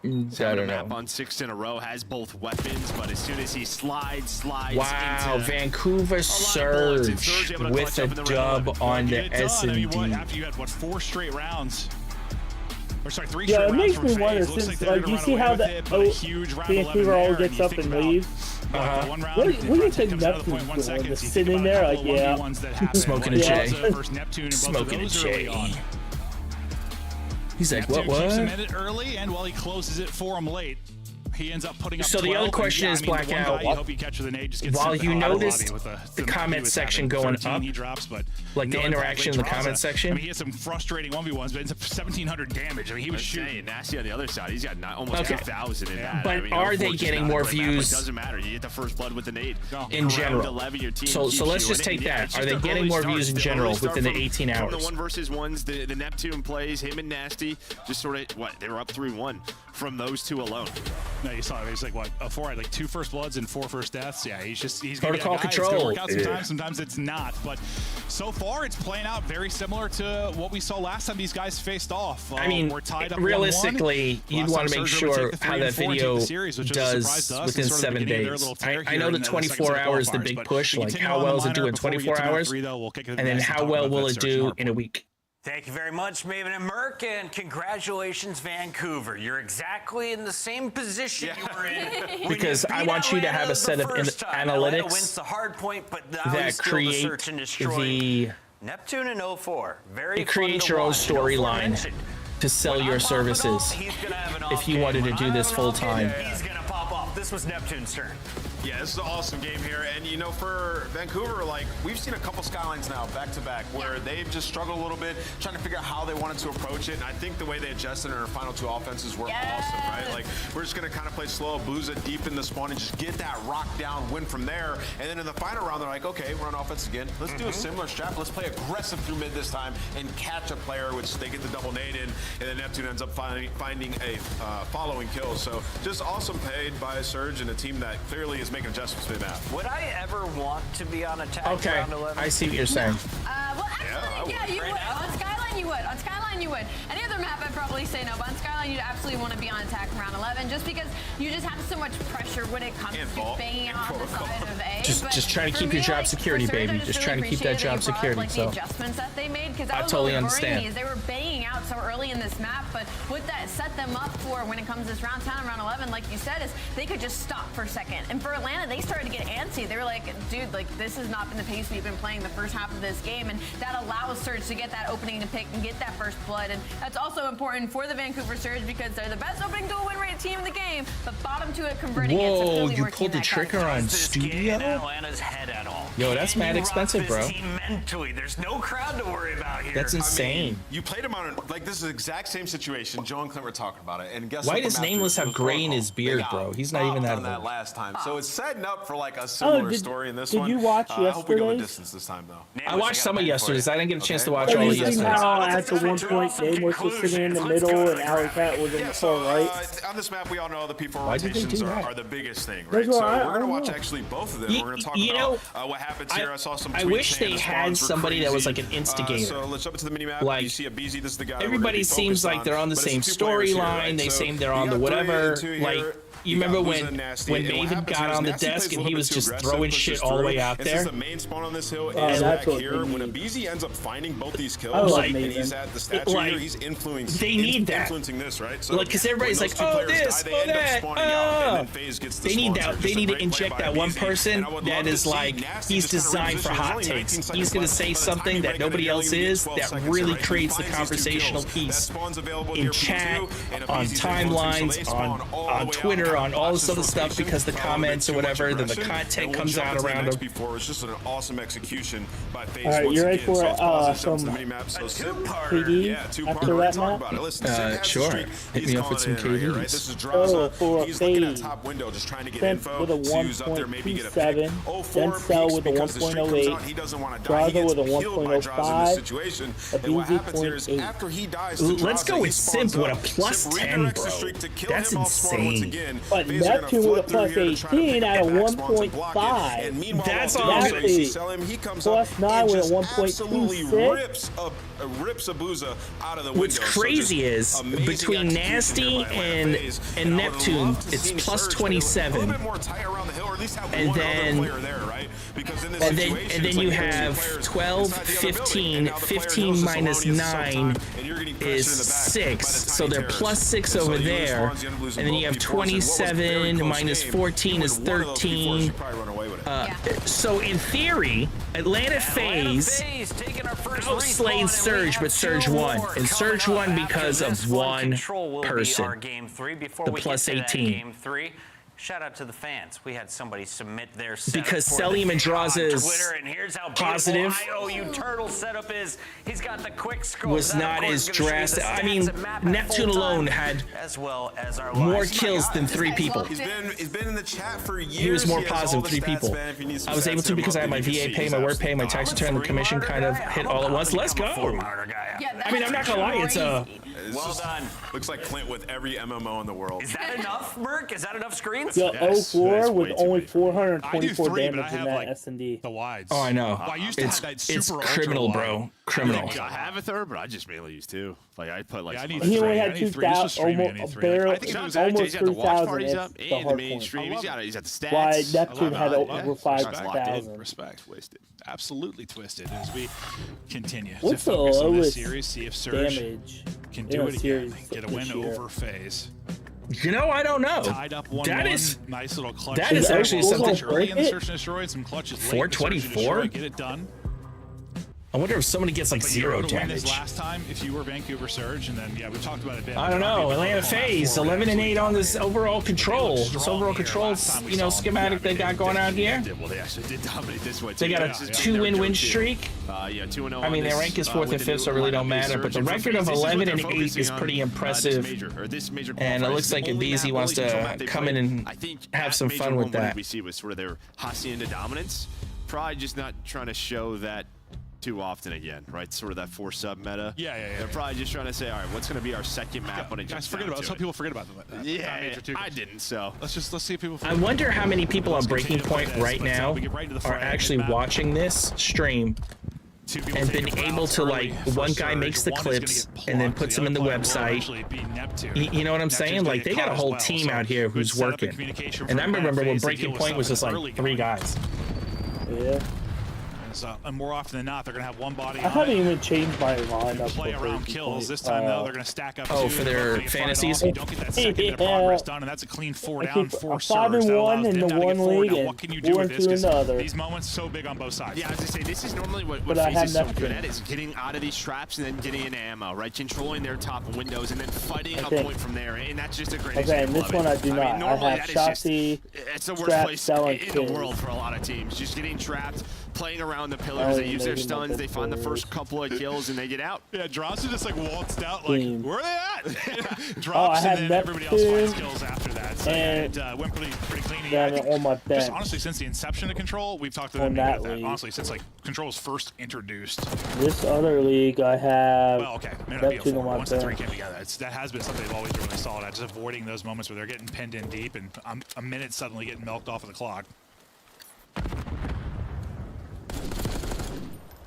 I don't know. On 6 in a row has both weapons, but as soon as he slides wow, into Vancouver Surge with a dub on the S&D. After you had what 4 straight rounds. Or sorry, 3 yeah, straight it makes rounds me wonder since like you see how the Vancouver all gets up and leaves. What do you think Neptune's doing? Just sitting there like smoking a J. Smoking a J. He's like, what? Keeps him in it early, and while he closes it for him late, he ends up putting up. So the other question is, Blackout. While you noticed the comment section going up, like the interaction in the comment section. I mean, he had some frustrating 1v1s, but it's 1,700 damage. I mean, he was shooting. Nasty on the other side. He's got almost 2,000 in that. But are they getting more views? It doesn't matter. You get the first blood with the nade. In general. So let's just take that. Are they getting more views in general within the 18 hours? From the 1 versus 1s, the Neptune plays, him and Nasty, just sort of, what, they were up 3-1 from those 2 alone. No, you saw it. He's like, what, 4 had like 2 first bloods and 4 first deaths. Yeah, he's protocol control. It's gonna work out sometimes, sometimes it's not. But so far, it's playing out very similar to what we saw last time these guys faced off. I mean, we're tied up realistically, you'd want to make sure how that video does within 7 days. I know the 24 hours the big push, like how well is it do in 24 hours, and then how well will it do in a week. Thank you very much, Maven and Merc, and congratulations, Vancouver. You're exactly in the same position you were in. Because I want you to have a set of analytics that create the Neptune in 04. Very it creates your own storyline to sell your services if you wanted to do this full time. He's gonna pop off. This was Neptune's turn. Yeah, this is an awesome game here. And, you know, for Vancouver, like, we've seen a couple Skylines now, back-to-back, where they've just struggled a little bit, trying to figure out how they wanted to approach it. And I think the way they adjusted in their final 2 offenses were awesome, right? Like, we're just going to kind of play slow, Booza deep in the spawn, and just get that rock down, win from there. And then in the final round, they're like, okay, we're on offense again. Let's do a similar strat. Let's play aggressive through mid this time and catch a player, which they get the double nade in. And then Neptune ends up finding a following kill. So just awesome played by Surge and a team that clearly is making adjustments to the map. Would I ever want to be on attack round 11? I see what you're saying. Well, actually, yeah, you would. On Skyline, you would. On Skyline, you would. Any other map, I'd probably say no. But on Skyline, you'd absolutely want to be on attack round 11, just because you just have so much pressure when it comes to banging out on the side of A. Just trying to keep your job security, baby. Just trying to keep that job security. So the adjustments that they made, because I totally understand. They were banging out so early in this map, but what that set them up for when it comes to this round 10 and round 11, like you said, is they could just stop for a second. And for Atlanta, they started to get antsy. They were like, dude, like, this has not been the pace we've been playing the first half of this game, and that allows Surge to get that opening to pick and get that first blood. And that's also important for the Vancouver Surge because they're the best opening dual win rate team in the game, but bottom to it converting it. Whoa, you pulled the trigger on Studio? Atlanta's head at all. Yo, that's mad expensive, bro. Mentally, there's no crowd to worry about here. That's insane. I mean, you played him on, like, this is the exact same situation. Joe and Clint were talking about it, and guess why what? does Nameless have gray in his beard, bro? He's not even that old. Last time, so it's setting up for like a similar story in this one. Did you watch yesterday? I hope we go a distance this time, though. I watched some of yesterday's. I didn't get a chance to watch all of yesterday's. How at the one point Nameless was sitting in the middle and Alley Cat was in the far right? On this map, we all know the P4 rotations are the biggest thing, right? So we're going to watch actually both of them. We're going to talk about what happens here. I saw some tweets. I wish they had somebody that was like an instigator. So let's jump into the mini map. Like, you see a BZ. This is the guy. Everybody seems like they're on the same storyline. They seem they're on the whatever. Like, you remember when Maven got on the desk and he was just throwing shit all the way out there? This is the main spawn on this hill. Is back here. When a BZ ends up finding both these kills, and he's at the statue here, he's influencing. They need that. Influencing this, right? So like, because everybody's like, oh, this, oh, that, they need that. They need to inject that one person that is like, he's designed for hot takes. He's gonna say something that nobody else is that really creates the conversational piece in chat, on timelines, on Twitter. pressure on all this other stuff because the comments or whatever, then the content comes out around them. Before it's just an awesome execution by Faze. All right, you're ready for some KD after that map? Sure. Hit me up with some KDs. This is for He's Faze. looking at top window, just trying to get info. With a 1.27, Denzel with a 1.08, Draza with a 1.05, Abuzi after he dies, let's go with Simp with a plus 10, bro. That's insane. But Neptune with a plus 18 at a 1.5. That's awesome. He comes plus 9 with a 1.26. Rips Abuza out of the window. What's crazy is between Nasty and Neptune, it's plus 27. And then you have 12, 15. 15 minus 9 is 6. So they're plus 6 over there. And then you have 27 minus 14 is 13. So in theory, Atlanta Faze outslayed Surge, but Surge won. And Surge won because of one person, the plus 18. Shout out to the fans. We had somebody submit their because Selim and Draza is Twitter, and here's how positive. IOU Turtle setup is. He's got the quick scope. Was not as drastic. I mean, Neptune alone had as well as our more kills than 3 people. He's been in the chat for years. He was more positive, 3 people. I was able to because I had my VA pay, my work pay, my tax return, the commission kind of hit all at once. Let's go. I mean, I'm not gonna lie, it's a well done. Looks like Clint with every MMO in the world. Is that enough, Merc? Is that enough screens? Yeah, 04 with only 424 damage in that S&D. The wides. Oh, I know. I used to have that super it's criminal, bro. Criminal. I have a third, but I just mainly use 2. Like I put like. He only had 2,000, almost barely, almost 3,000 at the hard point. He's at the stats. Why Neptune had over 5,000. Respect, wasted. Absolutely twisted as we continue What's to the focus on this lowest series. See if Surge can do it again. Get a win over Faze. You know, I don't know. Tied up 1-1. That is nice little clutch. That is actually something early in the search and destroy. Some clutches late. 424. Get it done. I wonder if somebody gets like 0 damage. Last time, if you were Vancouver Surge, and then we talked about it a bit. I don't know. Atlanta Faze 11-8 on this overall control. This overall control, schematic they got going out here. Well, they actually did dominate this way. They got a 2-win streak. Yeah, 2-0. I mean, their rank is 4th and 5th, so it really don't matter. But the record of 11-8 is pretty impressive. And it looks like Abizi wants to come in and have some fun with that. We see was sort of their hacienda dominance. Probably just not trying to show that too often again, right? Sort of that 4-sub meta. Yeah. They're probably just trying to say, all right, what's going to be our second map when it guys jumps forget about. Some people forget about that. Yeah, I didn't. So let's see if people. I wonder how many people on Breaking Point right now are actually watching this stream and been able to, like, one guy makes the clips and then puts them in the website. You know what I'm saying? Like, they got a whole team out here who's working. And I remember when Breaking Point was just like 3 guys. Yeah. And more often than not, they're going to have one body. I haven't even changed my lineup. Play around kills. This time, though, they're going to stack up. Oh, for their fantasies? You don't get that second bit of progress done, and that's a clean 4 down, 4 serves. 5-1 in the one league, and what can you do with this? in the other. These moments so big on both sides. Yeah, as I say, this is normally what Faze is so good at, is getting out of these traps and then getting into ammo, right? Controlling their top windows and then fighting a point from there, and that's just a great example this one I do not. I have Shotzi, it's the worst place in the world for a lot of teams. Just getting trapped, playing around the pillars. They use their stuns, they find the first couple of kills, and they get out. Yeah, Drops just like waltzed out like, where are they at? Drops, and then everybody else finds kills after that. So it went pretty clean. Just honestly, since the inception of Control, we've talked to them about that. Honestly, since like Control was first introduced. This other league, I have. Well, okay, maybe not be a 4 once the 3 came together. That has been something they've always been really solid at, just avoiding those moments where they're getting pinned in deep and a minute suddenly getting milked off of the clock.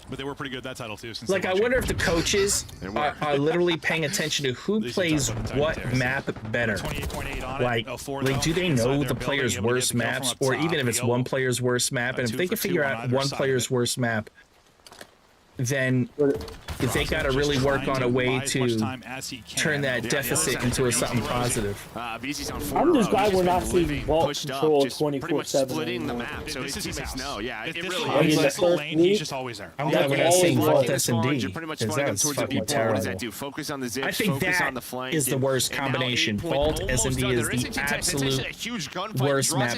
But they were pretty good at that title too. Since like, I wonder if the coaches are literally paying attention to who plays what map better. Like, do they know the player's worst maps, or even if it's one player's worst map? And if they can figure out one player's worst map, then they got to really work on a way to turn that deficit into something positive. I'm just glad we're not seeing ball control 24/7. Splitting the map, so his teammates know. Yeah, it really is. is. This little lane, he's just always there. I'm glad we're not seeing vault S&D. You're pretty much running up towards the B point. What does that do? Focus on the zips, I think focus that on the flank. is the worst combination. Vault S&D is the absolute worst map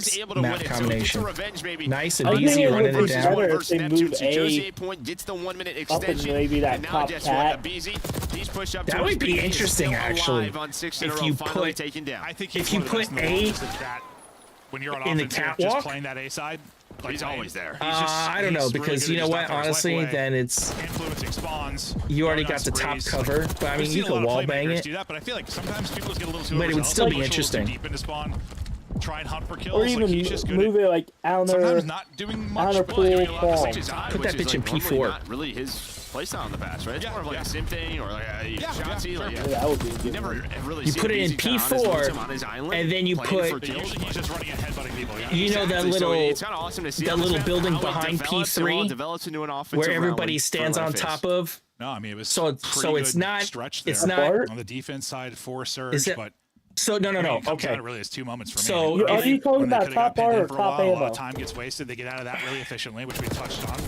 combination. Nice and easy running it down. If they move A up in maybe that top cat. That would be interesting, actually. If you put, A when you're on in the offense, catwalk, just playing that A side. He's always there. I don't know, because you know what? Honestly, then it's influencing spawns. You already got the top cover, but I mean, you can wall bang it. Do that, but I feel like sometimes people just get a little too but it would still be interesting. Deep into spawn. Try and hunt for kills. Or even move it like outer, not doing much. outer pool palm. Put that bitch in P4. Not really his playstyle in the past, right? It's more of like a sim thing or like a Shotzzy. Like, that would be good. Never really you put it in P4, and then you put, you know, that little building behind P3 where everybody stands on top of. No, I mean, it was so it's not on the defense side for Surge, but. So no. Okay. It really is 2 moments for me. So are you talking about top bar or top ammo? A lot of time gets wasted. They get out of that really efficiently, which we touched on.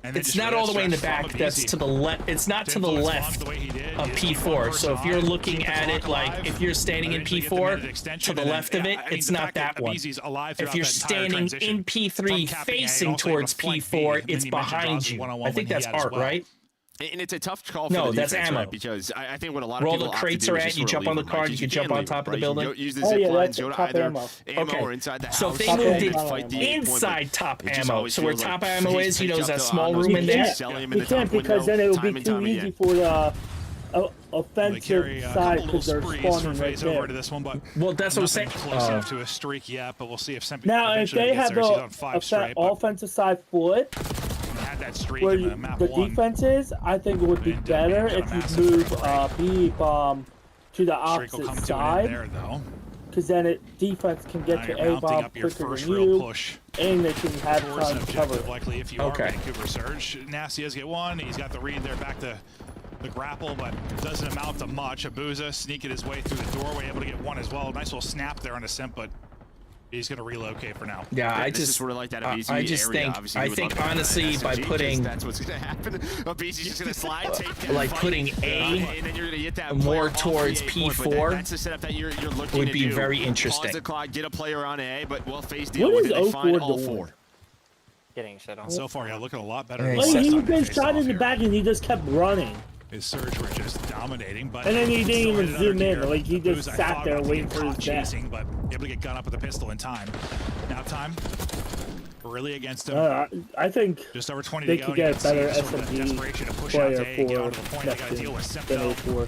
And it's not all the way in the back. That's to the left. It's not to the left of P4. So if you're looking at it like if you're standing in P4 to the left of it, it's not that one. If you're standing in P3 facing towards P4, it's behind you. I think that's art, right? And it's a tough call for no, the that's defense, ammo. Right? Because I think what a lot of Roll people the crates are at, you jump on the car, you can jump on top of the building. Use the zip lines, go to either ammo. Or inside the house. So if they moved it inside top ammo, so where top ammo is, you know, there's that small room in there. You can't, because then it would be too easy for the offensive side because they're spawning right there. Well, that's what I'm saying. Close enough to a streak yet, but we'll see if Sempi now if they have the offensive side foot. That streak where in the map the defense is, I think it would be better if you move B bomb to the opposite side, because then defense can get to A bomb quicker than you, and they can have time to cover. Likely if you are Vancouver Surge. Nastia's get one. He's got the read there back to the grapple, but doesn't amount to much. Abuza sneaking his way through the doorway, able to get one as well. Nice little snap there on a simp, but he's going to relocate for now. Yeah, I just sort of like that I think honestly by putting that's what's going to happen. Abuza's just going to slide, take down, like putting A and then you're going to get that more towards P4 that's the setup that you're looking would be to do. very interesting. Pause the clock, get a player on A, but well, Faze deal with it. They find all four. Getting shit on. So far, yeah, looking a lot better. Like, he's been shot in the back and he just kept running. His Surge were just dominating, but and then he didn't even zoom in. Like he just sat there waiting for his death. But able to get gun up with a pistol in time. Now time really against him. I think just over 20 they to go. could get a better SMG player for than A4.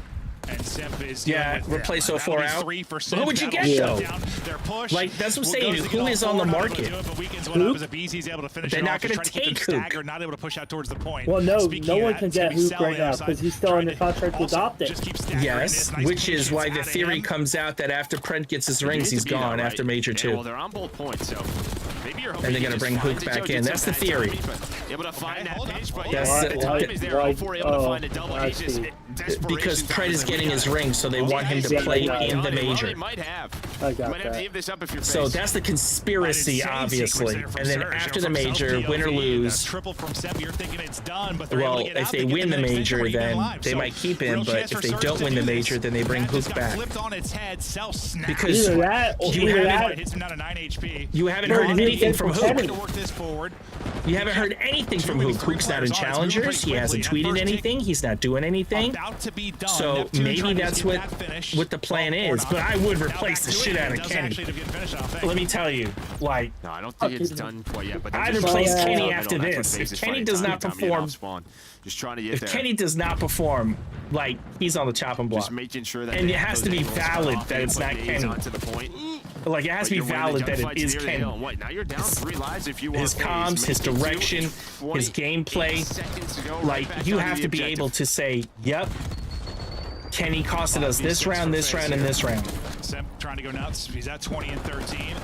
And Simp is replace 04 out. Who would you get though? Like that's what I'm saying. Who is on the market? They're not going to take Hook. Not able to push out towards the point. Well, no one can get Hook right now because he's still under contract with Optic. Yes, which is why the theory comes out that after Prent gets his rings, he's gone after Major 2. Well, they're on both points, so maybe you're hoping and they're going to bring Hook back in. That's the theory. Able to find that pitch, but because Prent is getting his ring, so they want him to play in the major. So that's the conspiracy, obviously. And then after the major, win or lose, well, if they win the major, then they might keep him, but if they don't win the major, then they bring Hook back. Because you haven't heard anything from Hook. You haven't heard anything from Hook. Hook's not in challengers. He hasn't tweeted anything. He's not doing anything. So maybe that's what the plan is. But I would replace the shit out of Kenny. Let me tell you, like, no, I don't think it's done quite yet. But I'd replace Kenny after this. If Kenny does not perform, just trying to get if Kenny does not perform, like, he's on the chopping block. Just making sure that and it has to be valid that it's not Kenny. Like, it has to be valid that it is Kenny. Now you're down 3 lives if you want. His comms, his direction, his gameplay. Like, you have to be able to say, yep, Kenny costed us this round, and this round. Semp trying to go nuts. He's at 20 and 13.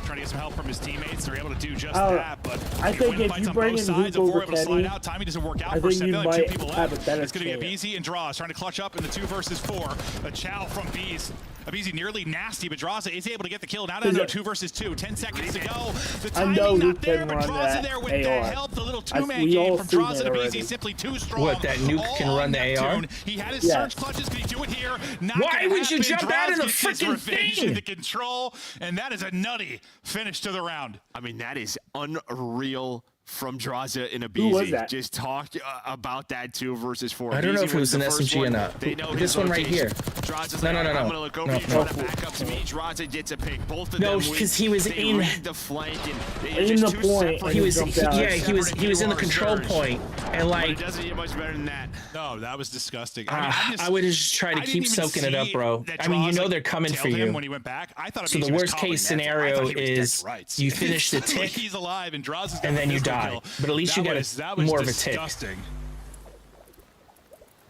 Trying to get some help from his teammates. They're able to do just that, but I think if you bring in sides, Luke over able to slide out, timing doesn't work out. First, you like 2 people have left. a better It's going to be Abizi and Draws trying to clutch up in the 2 versus 4. A chow from Bees. Abizi nearly nasty, but Draza is able to get the kill. Now down to 2 versus 2. 10 seconds to go. The timing not there, but Draza there with the help. The little 2-man game from Draza to Abizi simply too strong. What, that nuke can run the AR? He had his surge clutches. Can he do it here? Why would you jump out of the freaking thing? The control, and that is a nutty finish to the round. I mean, that is unreal from Draza and Abizi. Just talk about that 2 versus 4. I don't know if it was an SMG or not. This one right here. No. I'm gonna look over you, trying to back up to me. Draza gets a pick. Both of them because he was in the flank and in the point. He was in the control point, and like it doesn't get much better than that. No, that was disgusting. I would have just tried to keep soaking it up, bro. I mean, you know they're coming for you. When he went back, I thought so the worst case scenario is you finish the tick, he's alive, and Draza's and then you die. But at least you got more of a tick.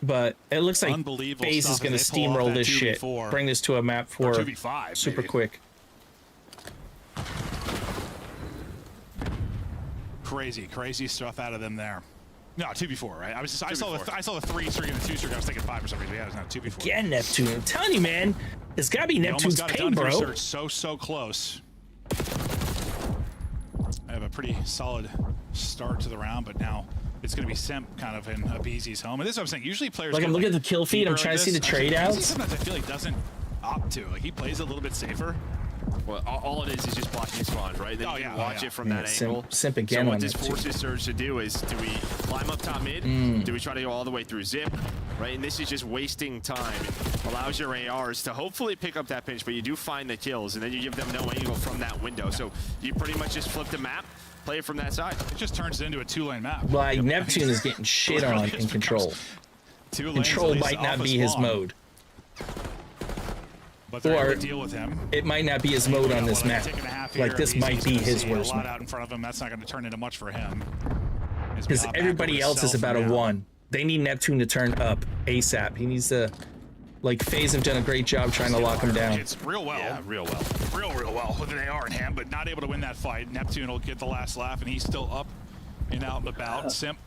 But it looks like Faze is going to steamroll this shit. Bring this to a map 4 super quick. Crazy stuff out of them there. No, 2v4, right? I saw the 3 streak and the 2 streak. I was thinking 5 for some reason. Yeah, it's not 2v4. Again, Neptune. I'm telling you, man. It's got to be Neptune's pain, bro. So close. I have a pretty solid start to the round, but now it's going to be Simp kind of in Abizi's home. And this is what I'm saying. Usually players I'm looking at the kill feed. I'm trying to see the trade outs. Sometimes I feel like doesn't opt to. Like he plays a little bit safer. Well, all it is just blocking his spawns, right? Then you can watch it from that angle. Simp again. So what this forces Surge to do is, do we climb up top mid? Do we try to go all the way through Zip? Right, and this is just wasting time. It allows your ARs to hopefully pick up that pinch, but you do find the kills, and then you give them no angle from that window. So you pretty much just flip the map, play it from that side. It just turns it into a 2-lane map. Like Neptune is getting shit on in control. Control might not be his mode. Or deal with him. It might not be his mode on this map. Like this might be his worst map. Out in front of him. That's not going to turn into much for him. Because everybody else is about a 1. They need Neptune to turn up ASAP. He needs to, like, Faze have done a great job trying to lock him down. It's real well. Yeah, real well with an AR in hand, but not able to win that fight. Neptune will get the last laugh, and he's still up and out and about. Simp.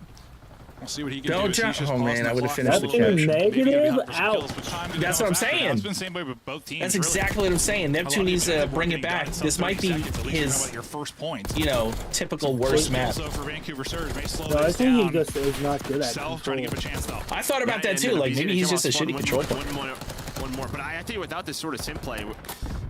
We'll see what he can do. Don't jump. Oh man, I would have finished the catch. Negative out. That's what I'm saying. That's exactly what I'm saying. Neptune needs to bring it back. This might be his, you know, typical worst map. No, I think he just is not good at control. I thought about that too. Like maybe he's just a shitty control player. One more, but I think without this sort of sim play,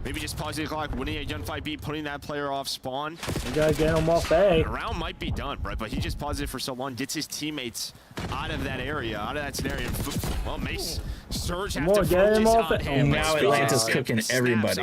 maybe just pausing the clock, winning a gunfight beat, putting that player off spawn. You gotta get him off A. The round might be done, right? But he just paused it for so long, gets his teammates out of that area, out of that scenario. Well, Mace, Surge have to focus on him. Now Atlanta's cooking everybody.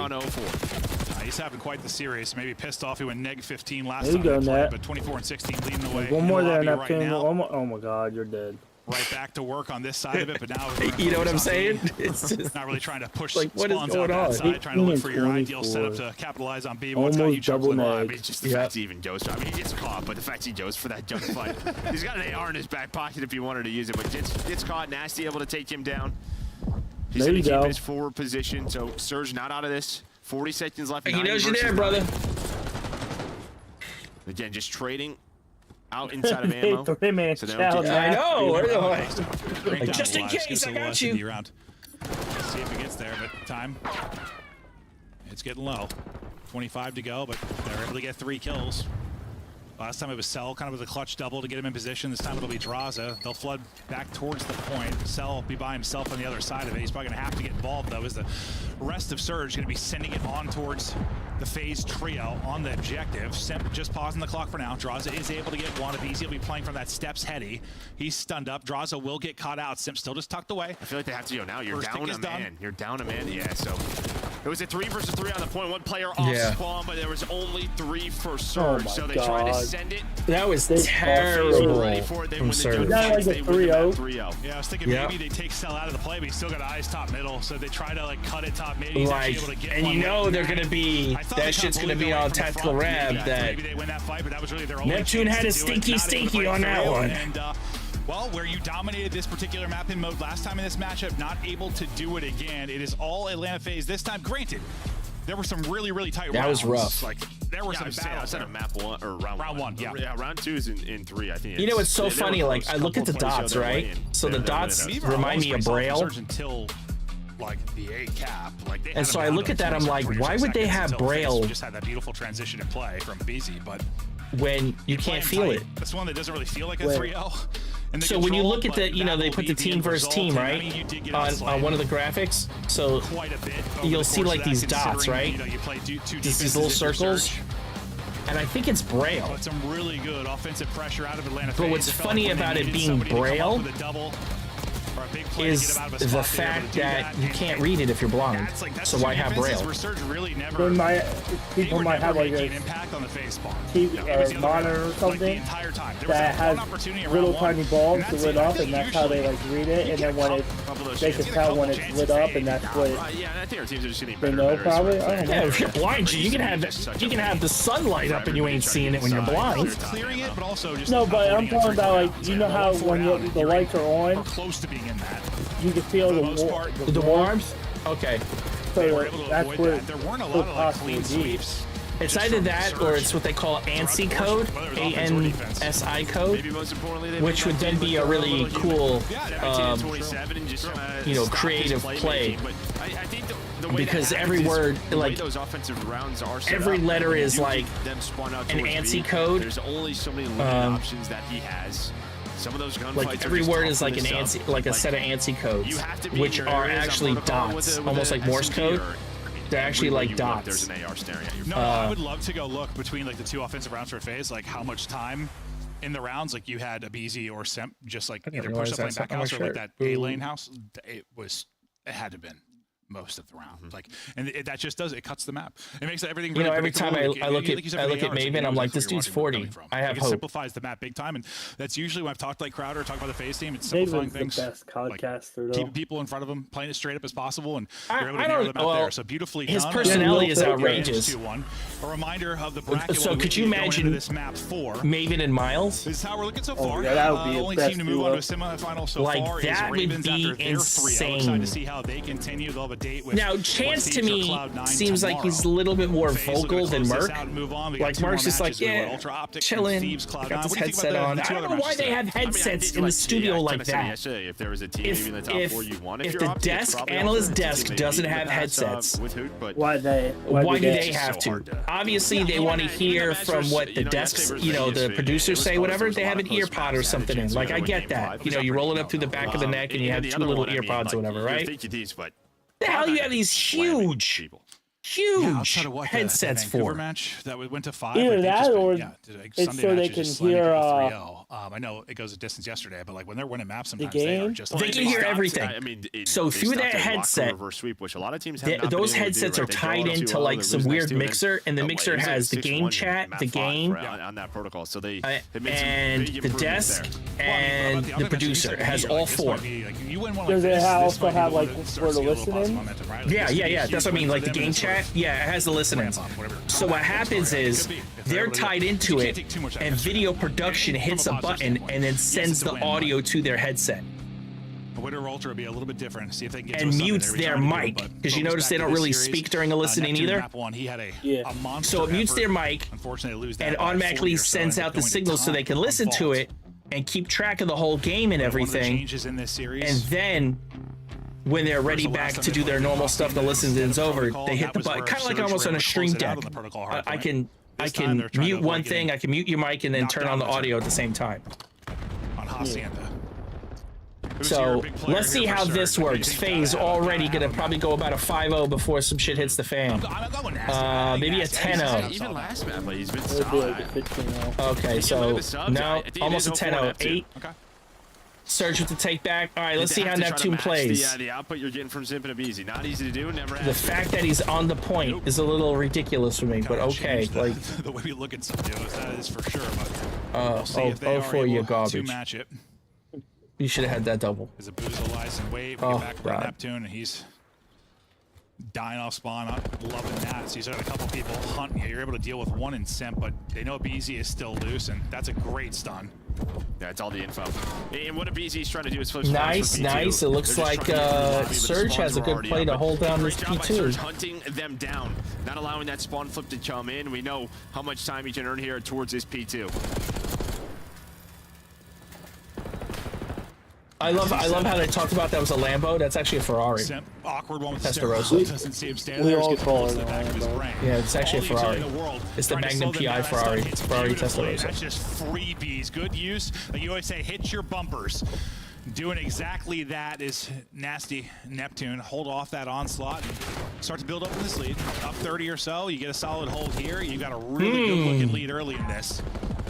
He's having quite the series. Maybe pissed off he went -15 last time they played, but 24 and 16 leading the way. One more there, Neptune. Oh my God, you're dead. Right back to work on this side of it, but now you know what I'm saying? It's just not really trying to push like what is going on? Side, trying to look for your ideal setup to capitalize on B. What's got you double alive? I mean, just the fact he even goes. I mean, he gets caught, but the fact he goes for that jump fight. He's got an AR in his back pocket if he wanted to use it, but gets caught. Nasty able to take him down. He's going to keep his forward position, so Surge not out of this. 40 seconds left. He knows you're there, brother. Again, just trading out inside of ammo. I know. Like, just in case, I got you. See if he gets there, but time. It's getting low. 25 to go, but they're able to get 3 kills. Last time it was Cell, kind of with a clutch double to get him in position. This time it'll be Draza. They'll flood back towards the point. Cell will be by himself on the other side of it. He's probably going to have to get involved, though, as the rest of Surge going to be sending it on towards the Faze trio on the objective. Simp just pausing the clock for now. Draza is able to get one of these. He'll be playing from that steps heady. He's stunned up. Draza will get caught out. Simp still just tucked away. I feel like they have to go now. You're down a man. You're down a man. Yeah, so it was a 3 versus 3 on the point. One player off spawn, but there was only 3 for Surge. So they tried to send it. That was terrible from Surge. That was like a 3-0. Yeah, I was thinking maybe they take Cell out of the play, but he's still got eyes top middle. So they try to like cut it top mid. He's like, able to get and you know they're gonna be that shit's gonna be on tactical rab. That maybe they win that fight, but that was really their only Neptune had a stinky on that one. And well, where you dominated this particular mapping mode last time in this matchup, not able to do it again. It is all Atlanta Faze this time. Granted, there were some really tight rounds. That was rough. Like there were some battles. I said map 1 or round 1. Yeah, round 2 is in 3. I think. You know, it's so funny. Like I look at the dots, right? So the dots remind me of Braille. Until like the A cap, like they and so I look at that, I'm like, why would they have Braille? Just had that beautiful transition in play from BZ, but when you can't feel it. That's one that doesn't really feel like a 3L. So when you look at the, you know, they put the team versus team, right, on one of the graphics. So you'll see like these dots, right? Just these little circles. And I think it's Braille. But some really good offensive pressure out of Atlanta. But what's funny about it being Braille is the fact that you can't read it if you're blind. So why have Braille? People might have like a TV, monitor or something that has little tiny bulbs to lit up, and that's how they like read it. And then when they can tell when it's lit up, and that's what they know. Probably. I don't know. Yeah, if you're blind, you can have the sunlight up, and you ain't seeing it when you're blind. No, but I'm talking about like, you know how when the lights are on, you can feel the warmth. Okay. So that's what there weren't a lot of like clean sweeps. It's either that or it's what they call ANSI code, ANSI code, which would then be a really cool, you know, creative play. Because every word, like, every letter is like an ANSI code. There's only so many limited options that he has. Some of those gunfights like every word is like an ANSI, like a set of ANSI codes, which are actually dots, almost like Morse code. They're actually like dots. There's an AR staring at you. No, I would love to go look between like the 2 offensive rounds for Faze, like how much time in the rounds, like you had a BZ or Simp, just like either push up lane back house or like that A lane house. It had to have been most of the round, like, and that just does it cuts the map. It makes everything. You know, every time I look at Maven, I'm like, this dude's 40. I have hope. It simplifies the map big time, and that's usually when I've talked like Crowder, talk about the Faze team. It's simplifying things. The best podcaster, keeping people in front of them, playing as straight up as possible, and you're able to I narrow don't. them out Well, there. So beautifully his done. personality is outrageous. A reminder of the bracket. So could you imagine this map 4 Maven and Miles? This is how we're looking so far. Yeah, that would be only team to move on to a semifinal so far is Ravens after their 3. I'm excited to see how they continue. They'll have a date with now. Chance to me seems like he's a little bit more vocal than Merc. Like Merc's just like, yeah, chilling. Got this headset on. I don't know why they have headsets in the studio like that. If there was a team in the top 4 you want, if the desk analyst desk doesn't have headsets, why do they have to? Obviously, they want to hear from what the desks, you know, the producers say, whatever. They have an ear pod or something in. Like, I get that. You know, you roll it up through the back of the neck and you have 2 little ear pods or whatever, right? The hell you have these huge headsets for? Match that went to 5. Either that or it's so they can hear. I know it goes a distance yesterday, but like when they're winning maps, sometimes they are just. They can hear everything. I mean, so through that headset, which a lot of teams those headsets are tied into like some weird mixer, and the mixer has the game chat, the game, on that protocol. So they and the desk and the producer. It has all 4. Does it also have like for the listening? Yeah. That's what I mean. Like the game chat. Yeah, it has the listening. So what happens is they're tied into it, and video production hits a button and then sends the audio to their headset. A Winter Ultra would be a little bit different. See if they can get and mutes their mic, because you notice they don't really speak during the listening either. So it mutes their mic and automatically sends out the signal so they can listen to it and keep track of the whole game and everything. And then when they're ready back to do their normal stuff, the listening's over, they hit the button, kind of like almost on a stream deck. I can mute one thing, I can mute your mic, and then turn on the audio at the same time. On Hacienda. So let's see how this works. Faze already gonna probably go about a 5-0 before some shit hits the fan. Maybe a 10-0. Even last map, he's been solid. Okay, so no, almost a 10-0. 8. Surge with the take back. All right, let's see how Neptune plays. The output you're getting from Simp and Abizi. Not easy to do. Never. The fact that he's on the point is a little ridiculous for me, but okay. Like the way we look at some duos, that is for sure. But oh for you, garbage. Match it. You should have had that double. There's a Boozle and wave. We get back around Neptune, and he's dying off spawn. I'm loving that. So you said a couple people hunting. You're able to deal with one in Simp, but they know BZ is still loose, and that's a great stun. That's all the info. And what BZ's trying to do is flip nice. It looks like Surge has a good play to hold down this P2. Hunting them down, not allowing that spawn flip to come in. We know how much time he can earn here towards this P2. I love how they talked about that was a Lambo. That's actually a Ferrari. Awkward one with Testarossa. Doesn't see him stand there. Yeah, it's actually a Ferrari. It's the Magnum PI Ferrari. It's Ferrari Testarossa. That's just freebies. Good use. Like you always say, hit your bumpers. Doing exactly that is nasty. Neptune, hold off that onslaught and start to build up in this lead. Up 30 or so, you get a solid hold here. You got a really good looking lead early in this.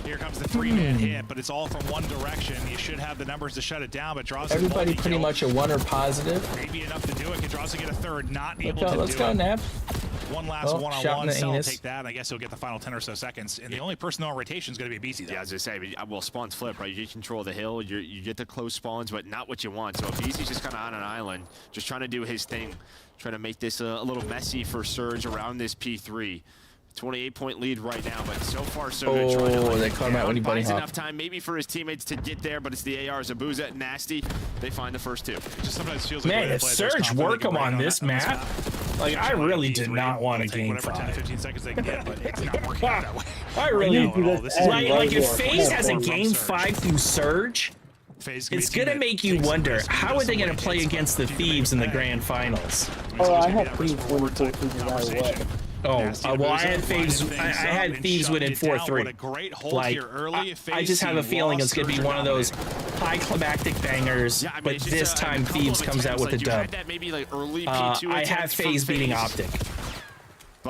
Here comes the 3-man hit, but it's all from one direction. You should have the numbers to shut it down, but draws everybody pretty much a 1 or positive. Maybe enough to do it. Can draws to get a third, not able to do it. Let's go, Nap. One last one-on-one. Cell take that. I guess he'll get the final 10 or so seconds. And the only person on rotation is going to be BC. Yeah, as I say, well, spawns flip, right? You control the hill, you get the close spawns, but not what you want. So BC's just kind of on an island, just trying to do his thing, trying to make this a little messy for Surge around this P3. 28-point lead right now, but so far so good. Oh, they caught him out when he bunny hopped. Enough time maybe for his teammates to get there, but it's the AR. Zabuza, nasty. They find the first two. It just sometimes feels like man, if Surge work him on this map, like I really did not want a game 5. 15 seconds they can get, but it's not working out that way. I really like if Faze has a game 5 through Surge, it's gonna make you wonder how are they gonna play against the Thieves in the grand finals. Oh, I have Thieves winning 4-2 no matter what. Oh, well, I had Thieves winning 4-3. Like, I just have a feeling it's going to be one of those high climactic bangers, but this time Thieves comes out with a dub. I have Faze beating Optic.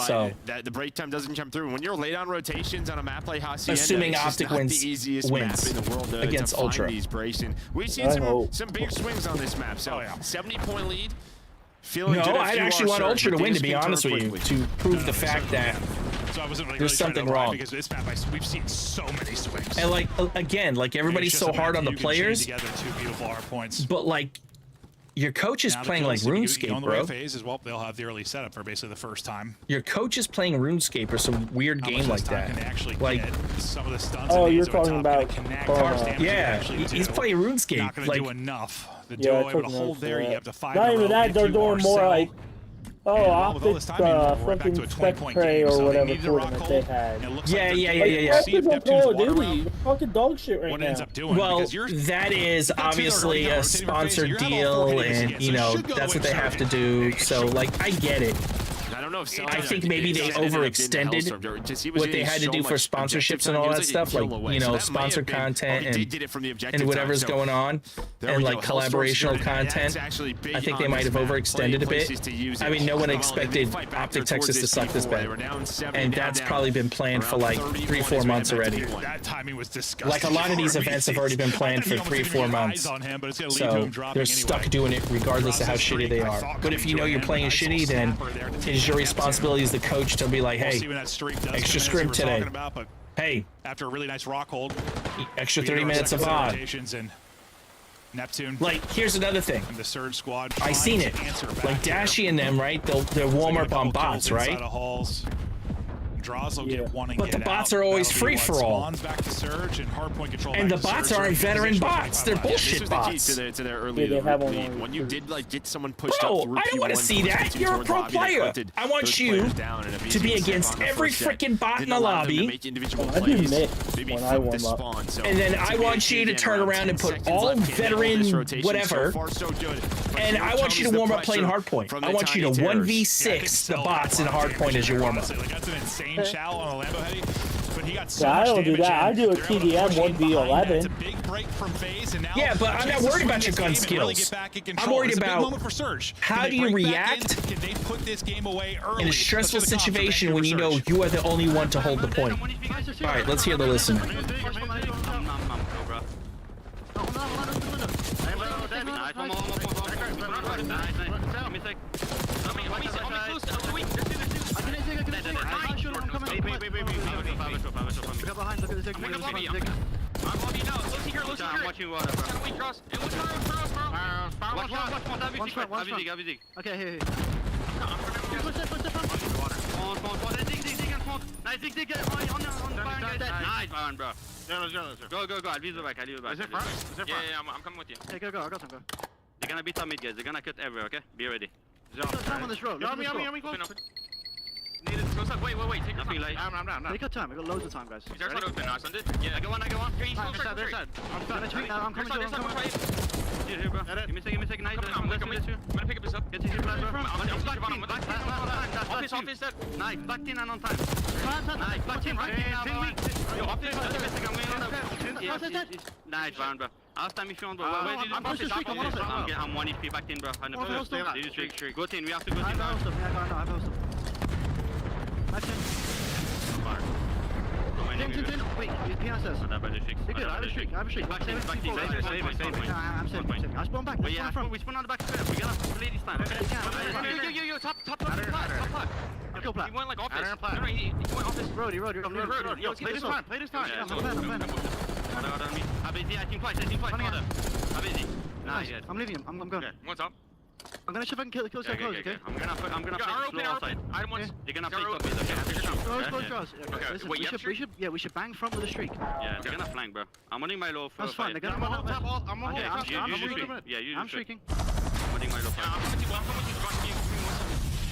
So the break time doesn't come through. When you're late on rotations on a map like Hacienda, assuming Optic wins the easiest map in the world against Ultra. We've seen some big swings on this map. So 70-point lead. No, I actually want Ultra to win, to be honest with you, to prove the fact that there's something wrong. Because this map, we've seen so many swings. And like again, like everybody's so hard on the players, but like your coach is playing like RuneScape, bro. Phase as well, they'll have the early setup for basically the first time. Your coach is playing RuneScape or some weird game like that. Like some of the stunts. Oh, you're talking about. Yeah, he's playing RuneScape. Not going to do enough. The duo able to hold there. You have to 5. Not even that. They're doing more like. Oh, Optic, fucking Spectre or whatever tournament they had. Yeah. Fucking dog shit right now. Well, that is obviously a sponsored deal, and you know that's what they have to do. So, like, I get it. I think maybe they overextended what they had to do for sponsorships and all that stuff, like, you know, sponsored content and whatever's going on, and like collaborational content. I think they might have overextended a bit. I mean, no one expected Optic Texas to suck this bad, and that's probably been planned for like 3-4 months already. That timing was disgusting. Like a lot of these events have already been planned for 3-4 months, so they're stuck doing it regardless of how shitty they are. But if you know you're playing shitty, then it's your responsibility as the coach to be like, hey, extra scrimp today. Hey, after a really nice rock hold, extra 30 minutes of odd. Neptune. Like, here's another thing. And the Surge squad. I seen it. Like Dashy and them, right? They'll warm up on bots, right? Draws will get one and but the bots are always free for all. Back to Surge and hardpoint control. And the bots aren't veteran bots. They're bullshit bots. To their early lead. When you did like get someone pushed up through I don't want to see that. You're a pro player. I want you to be against every freaking bot in the lobby. I do miss when I warm up. And then I want you to turn around and put all veteran whatever. And I want you to warm up playing hardpoint. I want you to 1v6 the bots in hardpoint as your warm up. Shallow on a Lambo heady, but he got so I don't do that. I do a TDM 1v11. It's a big break from Faze, and now but I'm not worried about your gun skills. I'm worried about how do you react in a stressful situation when you know you are the only one to hold the point. All right, let's hear the listener. Okay, here. smoke. Nice, dig, on the fire, guys. Nice, man, bro. Go. I'll leave the back. Is it front? Yeah, I'm coming with you. Okay, go. I got some, go. They're gonna beat top mid, guys. They're gonna cut everywhere, okay? Be ready. Time on this road. Yummy, close. Needed to go side. Wait. Take your time. I'm Take your time. I got loads of time, guys. Is there side open? Nice, yeah, I got one. Their side. I'm coming to you. Here, bro. Give me a second. Nice. I'm gonna pick up this up. Get to here, bro. I'm back in. Office set. Nice. Back in and on time. Nice. Back in. Right now. Yo, office. Nice, bro. Last time if you want, bro. I'm 1 HP back in, bro. Go team. We have to go team. I have Wait, he's PSS. You're good, I have a streak. Back in. Save. I'm saving. I spawn back. We spawn on the back stairs. We gotta play this time. Yo, top. I'll kill Plat. He went like office. No, he went office. Road. Yo, play this time. I'm playing. I think twice. Nice. I'm leaving him. I'm going. What's up? I'm gonna see if I can kill close, okay? I'm gonna play slow outside. Item once. They're gonna play top mid, okay? Close. Okay, we should bang front with a streak. Yeah, they're gonna flank, bro. I'm running my low. That's fine. They're gonna hold top. I'm streaking. Yeah, I'm streaking. I'm running my low. I'm coming to you.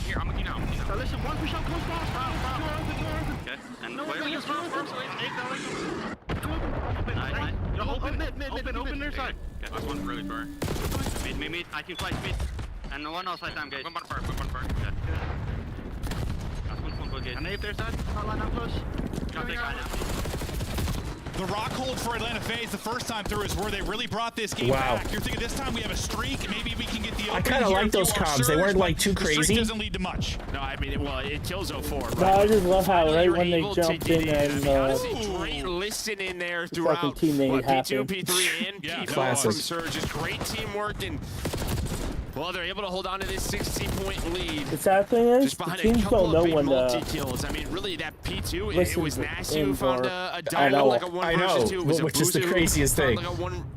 Here, I'm with you now. So listen, one push out close boss. You're open. Okay. And Nice. Open their side. Okay, last one really far. Mid. I think twice mid. And one outside time, guys. One far. Yeah. Last one go, guys. And if their side, not line up close. The rock hold for Atlanta Faze the first time through is where they really brought this game back. You're thinking this time we have a streak, maybe we can get the open. I kind of like those comms. They weren't like too crazy. The streak doesn't lead to much. No, I mean, it kills 04. Right? No, I just love how when they jumped in and great listening there throughout teammate P2, P3, and P4 from Surge. Just great teamwork and. Well, they're able to hold on to this 16-point lead. The sad thing is, the teams don't know when multi-kills. I mean, really, that P2, it was nasty who found a double, like a 1 versus 2. Which is the craziest thing.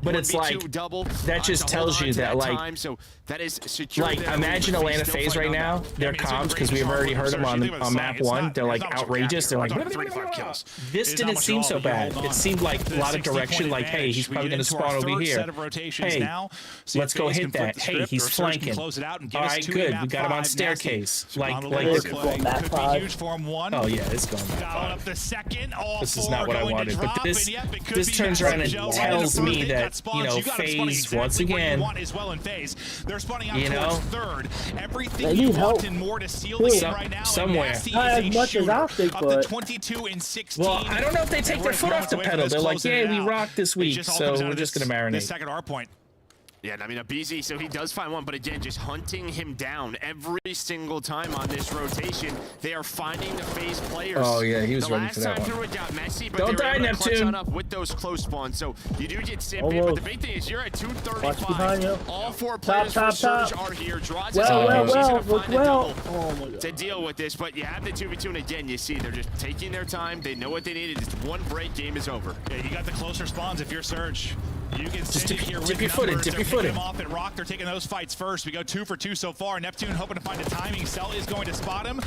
But it's like, that just tells you that, like, so that is secure. Like, imagine Atlanta Faze right now, their comms, because we've already heard them on map 1, they're like outrageous. They're like, this didn't seem so bad. It seemed like a lot of direction, like, hey, he's probably going to spawn over here. Hey, let's go hit that. Hey, he's flanking. All right, good. We got him on staircase. Like it's going map 5. Huge for him. Oh yeah, it's going map 5. The second, this is not what I wanted, but this turns around and tells me that, you know, Faze once again, you know, third. Everything they need help more to seal the game right now. Somewhere. Not as much as Optic, but 22 and 16. Well, I don't know if they take their foot off the pedal. They're like, yeah, we rocked this week, so we're just gonna marinate. This second R point. Yeah, I mean, a BZ, so he does find one, but again, just hunting him down every single time on this rotation. They are finding the Faze players. Oh, yeah, he was ready for that one. The last time through it got messy, but don't die, Neptune. Up with those close spawns, so you do get simped, but the big thing is you're at 235. All 4 players for Surge are here. Draws to deal with this, but you have the 2v2, and again, you see they're just taking their time. They know what they need. It's one break, game is over. Yeah, you got the closer spawns if you're Surge. You can just dip your footing. Them off at Rock. They're taking those fights first. We go 2 for 2 so far. Neptune hoping to find a timing. Cell is going to spot him.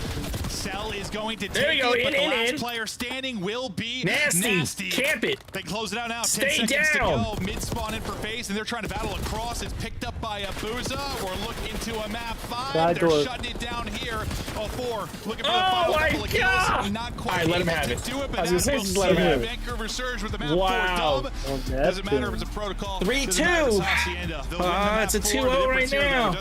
Cell is going to take it, but the last player standing will be nasty. Camp it. They close it out now. Stay 10 seconds down. to go. Mid spawn in for Faze, and they're trying to battle across. It's picked up by Abuza. We're looking into a map 5. They're shutting it down here. 4 looking for the final couple of kills. Not quite let him have it. I was going to say, let him have it. Vancouver Surge with the map 4 dub. Doesn't matter if it's a protocol. 3-2. It's a 2-0 right now.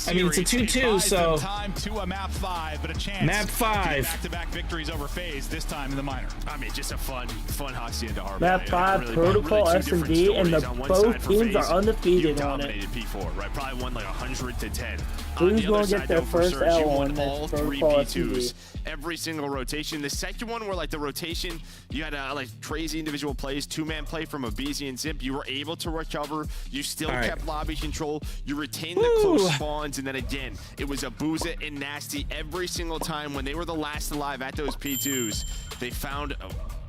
I mean, it's a 2-2, so time to a map 5, but a chance. Map 5. Back-to-back victories over Faze, this time in the minor. I mean, just a fun Hacienda Harbor. Map 5, really Protocol, S&D, and both teams are undefeated on it. P4, right? Probably won like 100 to 10. Who's going to get their first L on all 3 P2s every single rotation. The second one where like the rotation, you had like crazy individual plays, 2-man play from a BZ and Zimp. You were able to recover. You still kept lobby control. You retained the close spawns, and then again, it was Abuza and Nasty every single time when they were the last alive at those P2s. They found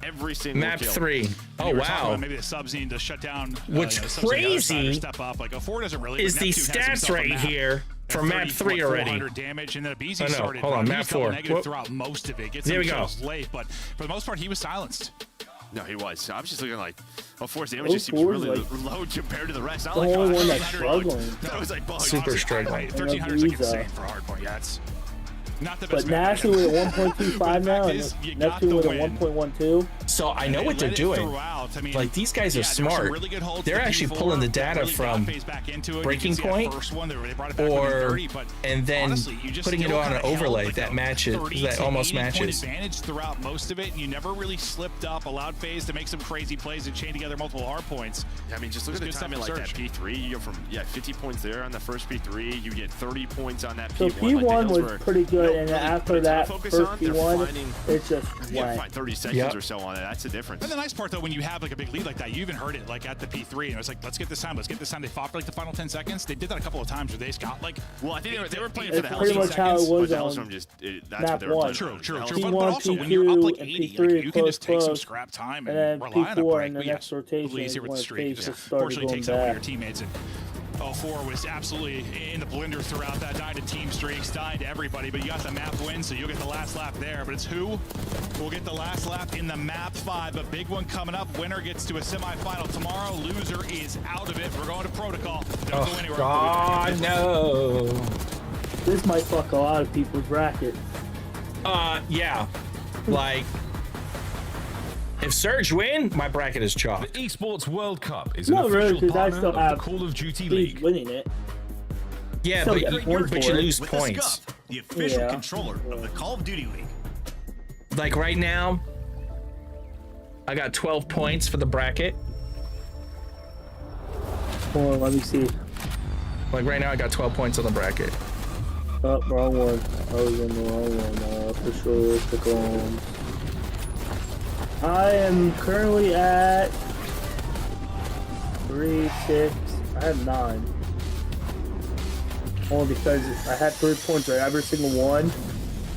every single map kill. 3. Oh wow! Maybe the subs need to shut down. What's crazy step up. Like 4 doesn't really. Is the stats right here For map 3 already. Damage, and then Oh no, hold on, map 4. Negative throughout most of it. Gets there we go. Late, but for the most part, he was silenced. No, he was. I was just looking like, force damage just seems really low compared to the rest. I like the only one that's struggling. That was like super struggling. 1300 is like insane for hardpoint. Yeah, it's not the best. But Nashville with a 1.25 now, and Neptune with a 1.12. So I know what they're doing. Like, these guys are smart. They're actually pulling the data from Breaking Point, and then putting it on an overlay that matches, that almost matches. Advantage throughout most of it. You never really slipped up. Allowed Faze to make some crazy plays and chain together multiple hard points. Yeah, I mean, just look at the timing like that P3. You go from 50 points there on the first P3. You get 30 points on that P1. So P1 was pretty good, and after that first P1, it's just went. 30 seconds or so on it. That's the difference. And the nice part, though, when you have like a big lead like that, you even heard it like at the P3, and it was like, let's get this time, let's get this time. They fought for like the final 10 seconds. They did that a couple of times where they just got like, well, I think they were playing for the pretty much how it was on that's what they were playing. True. P1, But also, when you're up like 80, like, you can just take some scrap time and rely on a break. The next rotation easier with the streak. Fortunately, takes out one of your teammates. And 04 was absolutely in the blender throughout that. Died to team streaks, died to everybody, but you got the map win, so you'll get the last lap there. But it's who will get the last lap in the map 5. A big one coming up. Winner gets to a semifinal tomorrow. Loser is out of it. We're going to protocol. Don't go anywhere. God, no. This might fuck a lot of people's bracket. Yeah. Like, if Surge win, my bracket is chalk. The Esports World Cup is an official partner of the Call of Duty League. Winning it. Yeah, but you lose points. The official controller of the Call of Duty League. Like right now, I got 12 points for the bracket. Hold on, let me see. Like right now, I got 12 points on the bracket. Oh, wrong one. I was in the wrong one. Official click on. I am currently at 3, 6. I have 9. Only because I had 3 points right every single one,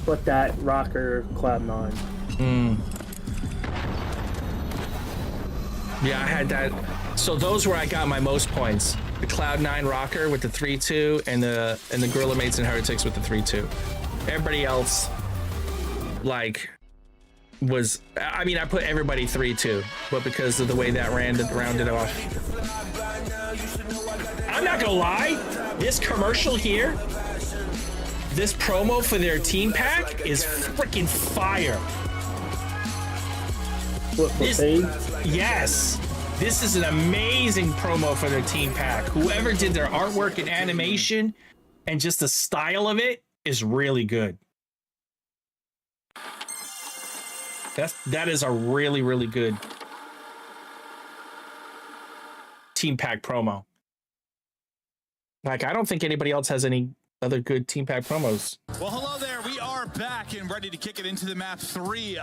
but that rocker Cloud9. Yeah, I had that. So those where I got my most points. The Cloud9 rocker with the 3-2, and the GorillaMates and Heretics with the 3-2. Everybody else, like, was, I mean, I put everybody 3-2, but because of the way that rounded off. I'm not gonna lie, this commercial here, this promo for their team pack is freaking fire. What, for Faze? Yes. This is an amazing promo for their team pack. Whoever did their artwork and animation and just the style of it is really good. That is a really, really good team pack promo. Like, I don't think anybody else has any other good team pack promos. Well, hello there. We are back and ready to kick it into the map 3.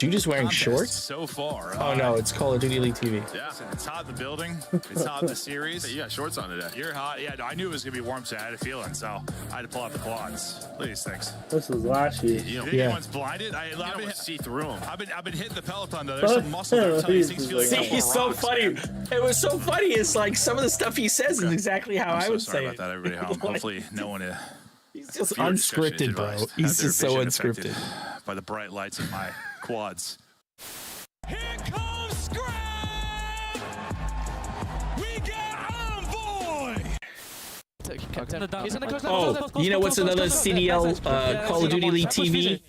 You just wearing shorts? So far. Oh no, it's Call of Duty League TV. Yeah, it's hot in the building. It's hot in the series. Hey, you got shorts on today. You're hot. Yeah, I knew it was gonna be warm today. I had a feeling, so I had to pull out the quads. Look at these things. This was last year. You think anyone's blinded? I've been see through them. I've been hitting the Peloton though. There's some muscle there. These things feel like See, he's so funny. Man. It was so funny. It's like some of the stuff he says is exactly how I would say it. Sorry about that, everybody. Hopefully, no one. He's just unscripted, bro. He's just so unscripted. By the bright lights of my quads. Here comes Scrap! We got Envoy! Oh, you know what's another CDL Call of Duty League TV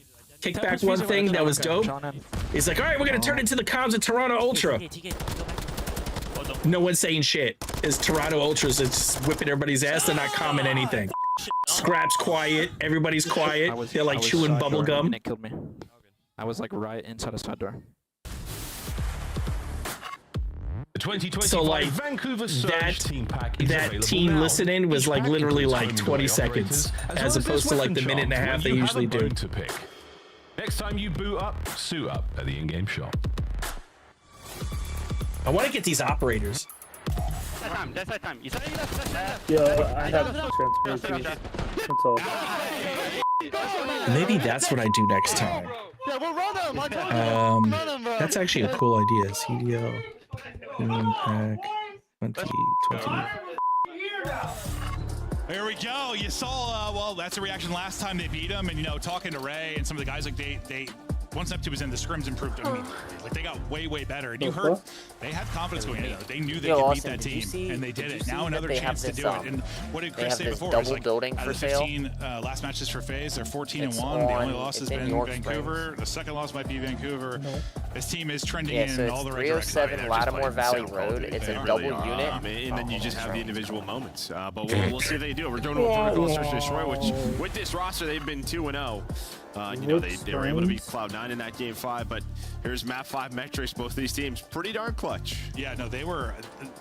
kickback one thing that was dope? It's like, all right, we're going to turn into the comms of Toronto Ultra. No one's saying shit. It's Toronto Ultras. It's just whipping everybody's ass. They're not commenting anything. Scrap's quiet. Everybody's quiet. They're like chewing bubble gum. It killed me. I was like right inside a side door. The 2025 so like Vancouver Surge team pack is that team now. listening was Each like pack literally includes like home 20 delivery seconds operators, as opposed to like the minute and a half they usually do. To pick. Next time you boot up, suit up at the in-game shop. I want to get these operators. That's time. Yeah, I have transparency. That's all. Maybe that's what I do next time. Yeah, we'll run them. That's actually a cool idea. CDL, pack, 2020. There we go. You saw, well, that's a reaction last time they beat him. And, you know, talking to Ray and some of the guys, like, they once Neptune was in, the scrims improved immediately. Like, they got way, way better. And you heard they had confidence going in. They knew they could beat that team, and they did it. Now another chance to do it. And what did Chris say before? Double building for sale. 15 last matches for Faze, they're 14-1. The only loss has been Vancouver. The second loss might be Vancouver. This team is trending in all the right directions. 307 Lattimore Valley Road. It's a double unit. And then you just have the individual moments. But we'll see if they do it. We're doing a protocol search to destroy, which with this roster, they've been 2-0. You know, they were able to beat Cloud9 in that game 5, but here's map 5 metrics. Both of these teams pretty darn clutch. Yeah, no, they were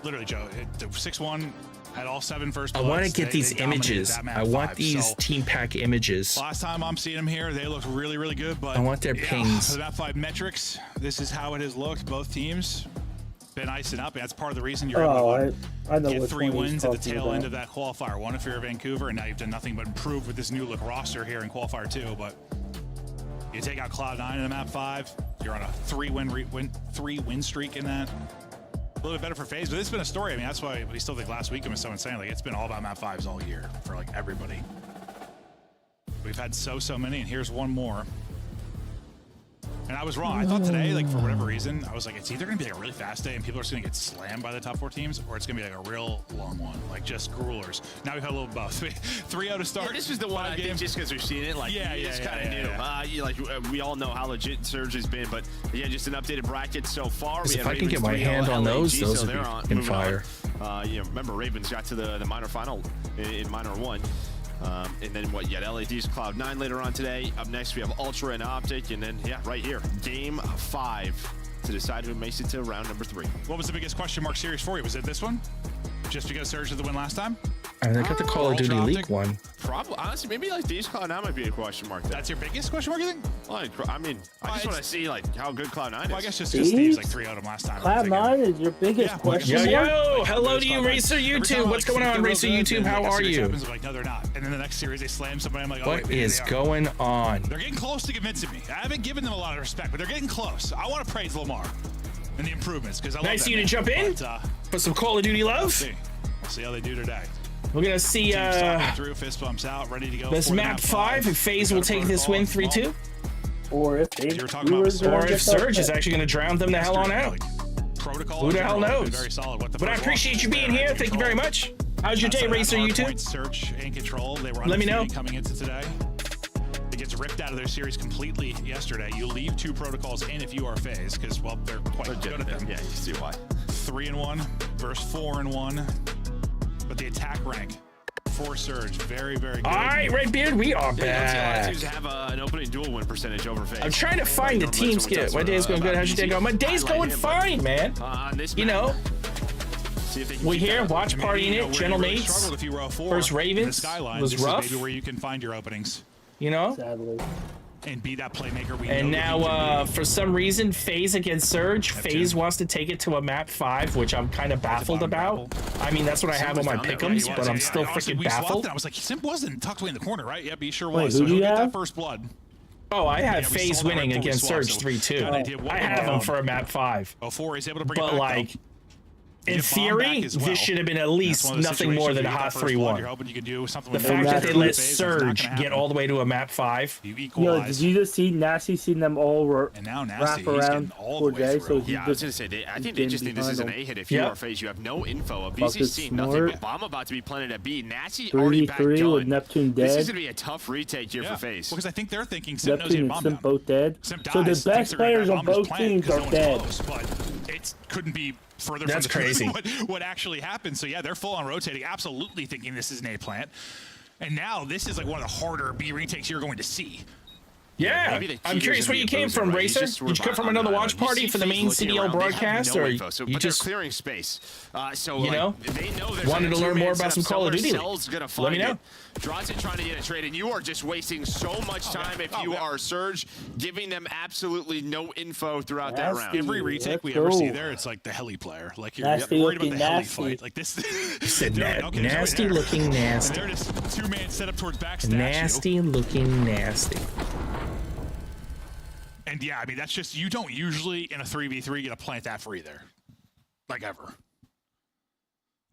literally, Joe, 6-1, had all 7 first bloods. I want to get these images. I want these team pack images. Last time I'm seeing them here, they looked really, really good, but I want their pings. For the map 5 metrics, this is how it has looked. Both teams been icing up. That's part of the reason you're able to get 3 wins at the tail end of that qualifier. One if you're Vancouver, and now you've done nothing but improve with this new look roster here in qualifier 2, but you take out Cloud9 in the map 5, you're on a 3-win streak in that. A little bit better for Faze, but it's been a story. I mean, that's why we still think last week was so insane. Like, it's been all about map 5s all year for like everybody. We've had so many, and here's one more. And I was wrong. I thought today, like, for whatever reason, I was like, it's either going to be like a really fast day and people are just going to get slammed by the top 4 teams, or it's going to be like a real long one, like just gruelers. Now we've had a little both. 3 out of start. Yeah, this is the one I think just because we've seen it, like, it's kind of new. Like, we all know how legit Surge has been, but yeah, just an updated bracket so far. If I can get my hand on those would be in fire. You know, remember Ravens got to the minor final in minor 1. And then what? You got LAD's Cloud9 later on today. Up next, we have Ultra and Optic. And then, yeah, right here, game 5 to decide who makes it to round number 3. What was the biggest question mark series for you? Was it this one? Just because Surge did the win last time? I mean, I got the Call of Duty League one. Probably, honestly, maybe like these Cloud9 might be a question mark. That's your biggest question mark, you think? Like, I mean, I just want to see like how good Cloud9 is. Well, I guess just because Thieves like 3 out of them last time. Cloud9 is your biggest question mark? Yo, hello to you, Racer YouTube. What's going on, Racer YouTube? How are you? Happens, like, no, they're not. And then the next series, they slam somebody. I'm like, oh, what is going on? They're getting close to convincing me. I haven't given them a lot of respect, but they're getting close. I want to praise Lamar and the improvements because I love nice of you to jump in. Put some Call of Duty love. We'll see how they do today. We're gonna see through, fist bumps out, ready to go. This map 5, if Faze will take this win 3-2. Or if Surge is actually gonna drown them the hell on out. Protocol. Who the hell knows? Very solid. But I appreciate you being here. Thank you very much. How's your day, Racer YouTube? Search and Control. They were let me know. Coming into today. It gets ripped out of their series completely yesterday. You leave 2 protocols in if you are Faze, because well, they're quite good at them. Yeah, you see why. 3-1 versus 4-1. But the attack rank for Surge, very, very good. All right, Redbeard, we are back. You have an opening dual win percentage over Faze. I'm trying to find the team skit. My day's going good. How's your day going? My day's going fine, man. You know, we here, watch party in it. GentleMates versus Ravens was rough. Maybe where you can find your openings. You know? Sadly. And be that playmaker we and now for some reason Faze against Surge. Faze wants to take it to a map 5, which I'm kind of baffled about. I mean, that's what I have on my pick'ems, but I'm still freaking baffled. I was like, Simp wasn't tucked away in the corner, right? Yeah, be sure was. So he'll get that first blood. Oh, I have Faze winning against Surge 3-2. I have him for a map 5. 04 is able to bring but it back, like in theory, this should have been at least nothing more than a hot 3-1. The fact that they let Surge get all the way to a map 5. Yo, did you just see Nasty seeing them all wrap around for Jay? So yeah, I was going to say, I think they just think this is an A hit. If you are Faze, you have no info. A BC's seen nothing. Bomb about to be planted at B. Nasty already back gun. With Neptune dead. This is going to be a tough retake here for Faze. Because I think they're thinking Neptune and Simp both dead. So the best players on both teams are dead. It couldn't be further That's from crazy. What actually happened. So yeah, they're full on rotating, absolutely thinking this is an A plant. And now this is like one of the harder B retakes you're going to see. Yeah, I'm curious where you came from, Racer. Did you come from another watch party for the main CDL broadcast, or you just clearing space? So you know, they know wanted to learn more about some Call of Duty. Let me know. Drawson trying to get a trade, and you are just wasting so much time if you are Surge, giving them absolutely no info throughout that round. Every retake we ever see there, it's like the heli player. Like you're worried about the heli fight. Like this. Said nasty looking nasty. They're just 2-man set up towards back statue. Nasty looking nasty. And yeah, I mean, that's just, you don't usually in a 3v3 get a plant that free there. Like ever.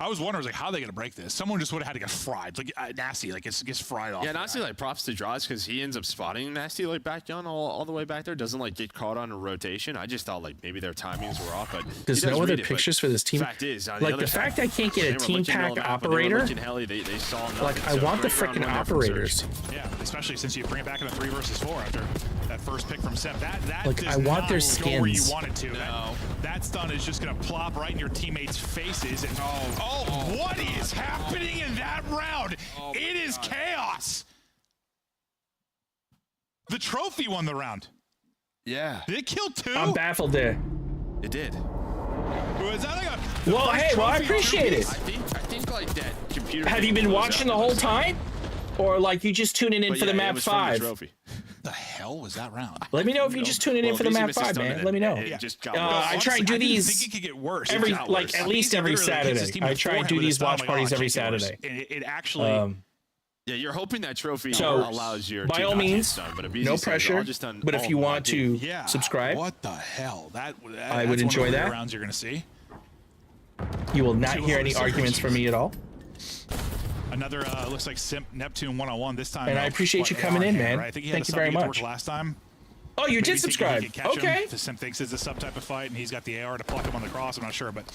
I was wondering, like, how are they going to break this? Someone just would have had to get fried. Like, Nasty, like, it gets fried off. Yeah, Nasty, like, props to Draws because he ends up spotting Nasty, like, back down all the way back there. Doesn't, like, get caught on a rotation. I just thought, like, maybe their timings were off. But there's no other pictures for this team. Fact is, like, the fact I can't get a team pack operator. They saw nothing. Like, I want the freaking operators. Yeah, especially since you bring it back in a 3 versus 4 after that first pick from Sep. That like, I want their skins. Where you want it to. No. That stun is just going to plop right in your teammates' faces. And what is happening in that round? It is chaos. The trophy won the round. Yeah. Did it kill 2? I'm baffled there. It did. Was that like well, hey, well, I appreciate it. I think like that computer. Have you been watching the whole time? Or like you just tuning in for the map 5? The hell was that round? Let me know if you just tuning in for the map 5, man. Let me know. I try and do these. I think it could get worse. At least every Saturday. I try and do these watch parties every Saturday. It actually. Yeah, you're hoping that trophy allows your. By all means, no pressure. But if you want to subscribe, what the hell? I would enjoy that. Rounds you're gonna see. You will not hear any arguments from me at all. Another looks like Simp Neptune 1-on-1 this time. And I appreciate you coming in, man. Right? I think Thank you very much. Last time. Oh, you did subscribe. Okay. The Simp thinks it's a sub type of fight, and he's got the AR to pluck him on the cross. I'm not sure, but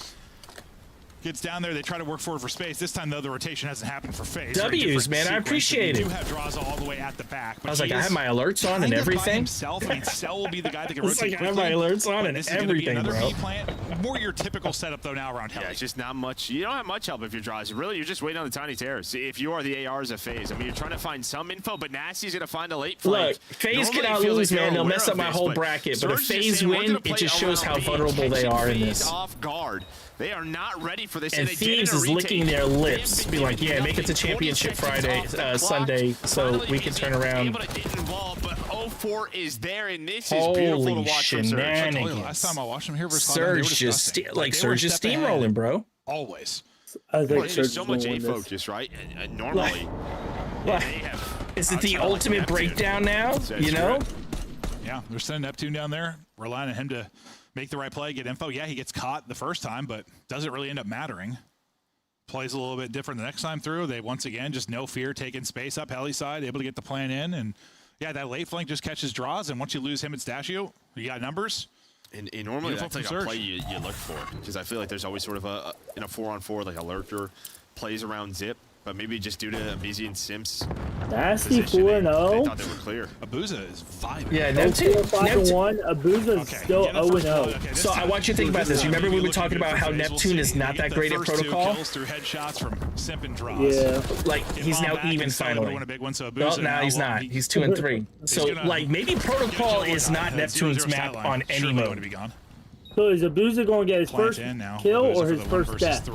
gets down there. They try to work forward for space. This time, though, the rotation hasn't happened for Faze. W's, man. I appreciate it. You have draws all the way at the back. But I was like, I have my alerts on and everything. Himself. I mean, Cell will be the guy that can rotate. I have my alerts on and everything, bro. More your typical setup, though, now around Heli. Yeah, it's just not much. You don't have much help if you're draws. Really, you're just waiting on the tiny terrors. If you are the ARs of Faze, I mean, you're trying to find some info, but Nasty's going to find a late flank. Look, Faze cannot lose, man. They'll mess up my whole bracket. But if Faze win, it just shows how vulnerable they are in this. Off guard. They are not ready for this. And Thieves is licking their lips, be like, yeah, make it to Championship Friday, Sunday, so we can turn around. But 04 is there, and this is beautiful to watch from Surge. Last time I watched him here versus Surge just Surge is steamrolling, bro. Always. I think there's so much A focus, right? And normally, is it the ultimate breakdown now? You know? Yeah, they're sending Neptune down there, relying on him to make the right play, get info. Yeah, he gets caught the first time, but doesn't really end up mattering. Plays a little bit different the next time through. They, once again, just no fear, taking space up Heli side, able to get the plan in. And, yeah, that late flank just catches draws, and once you lose him at Stashio, you got numbers. And normally that's like a play you look for, because I feel like there's always sort of in a 4-on-4, like a lurker plays around Zip. But maybe just due to BZ and Sims. Nasty 4-0. They thought they were clear. Abuza is vibing. Yeah, Neptune. 5-1. Abuza is still 0-0. So I want you to think about this. You remember we were talking about how Neptune is not that great at protocol? Through headshots from Simp and draws. Yeah. Like he's now even finally. Well, now he's not. He's 2-3. So like maybe protocol is not Neptune's map on any mode. So is Abuza going to get his first kill or his first death?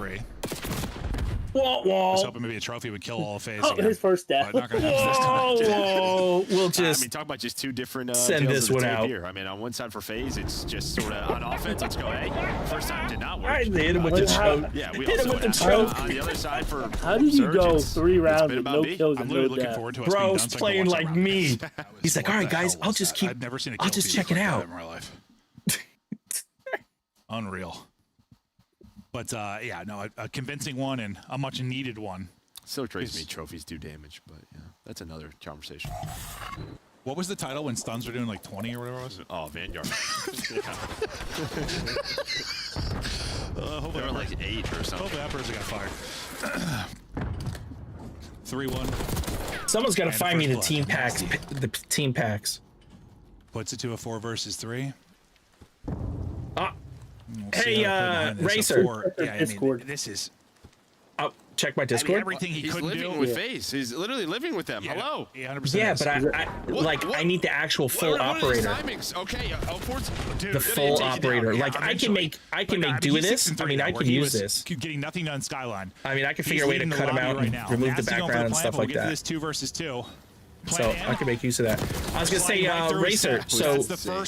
Whoa, whoa. I was hoping maybe a trophy would kill all of Faze. Oh, his first death. Whoa, we'll just. I mean, talk about just two different. Send this one out. Here. I mean, on one side for Faze, it's just sort of on offense. Let's go A. First time did not work. Right, they hit him with the choke. Yeah, we hit him with the choke. On the other side for. How do you go 3 rounds with no kills and no death? Bro's playing like me. He's like, all right, guys, I'll just keep. I'll just check it out. Unreal. But yeah, no, a convincing one and a much needed one. Still crazy me trophies do damage, but yeah, that's another conversation. What was the title when stuns were doing like 20 or whatever it was? Oh, Vanguard. They were like 8 or something. Hopefully that person got fired. 3-1. Someone's got to find me the team packs. The team packs. Puts it to a 4 versus 3. Hey, Racer. Yeah, I mean, this is. Oh, check my Discord. I mean, everything he couldn't do. He's living with Faze. He's literally living with them. Yeah, hello. Yeah, 100%. Yeah, but I need the actual full operator. Okay, the full operator. Like I can make do this. I mean, I can use this. Getting nothing done Skyline. I mean, I can figure a way to cut him out and remove the background and stuff like that. This 2 versus 2. So I can make use of that. I was gonna say, Racer. So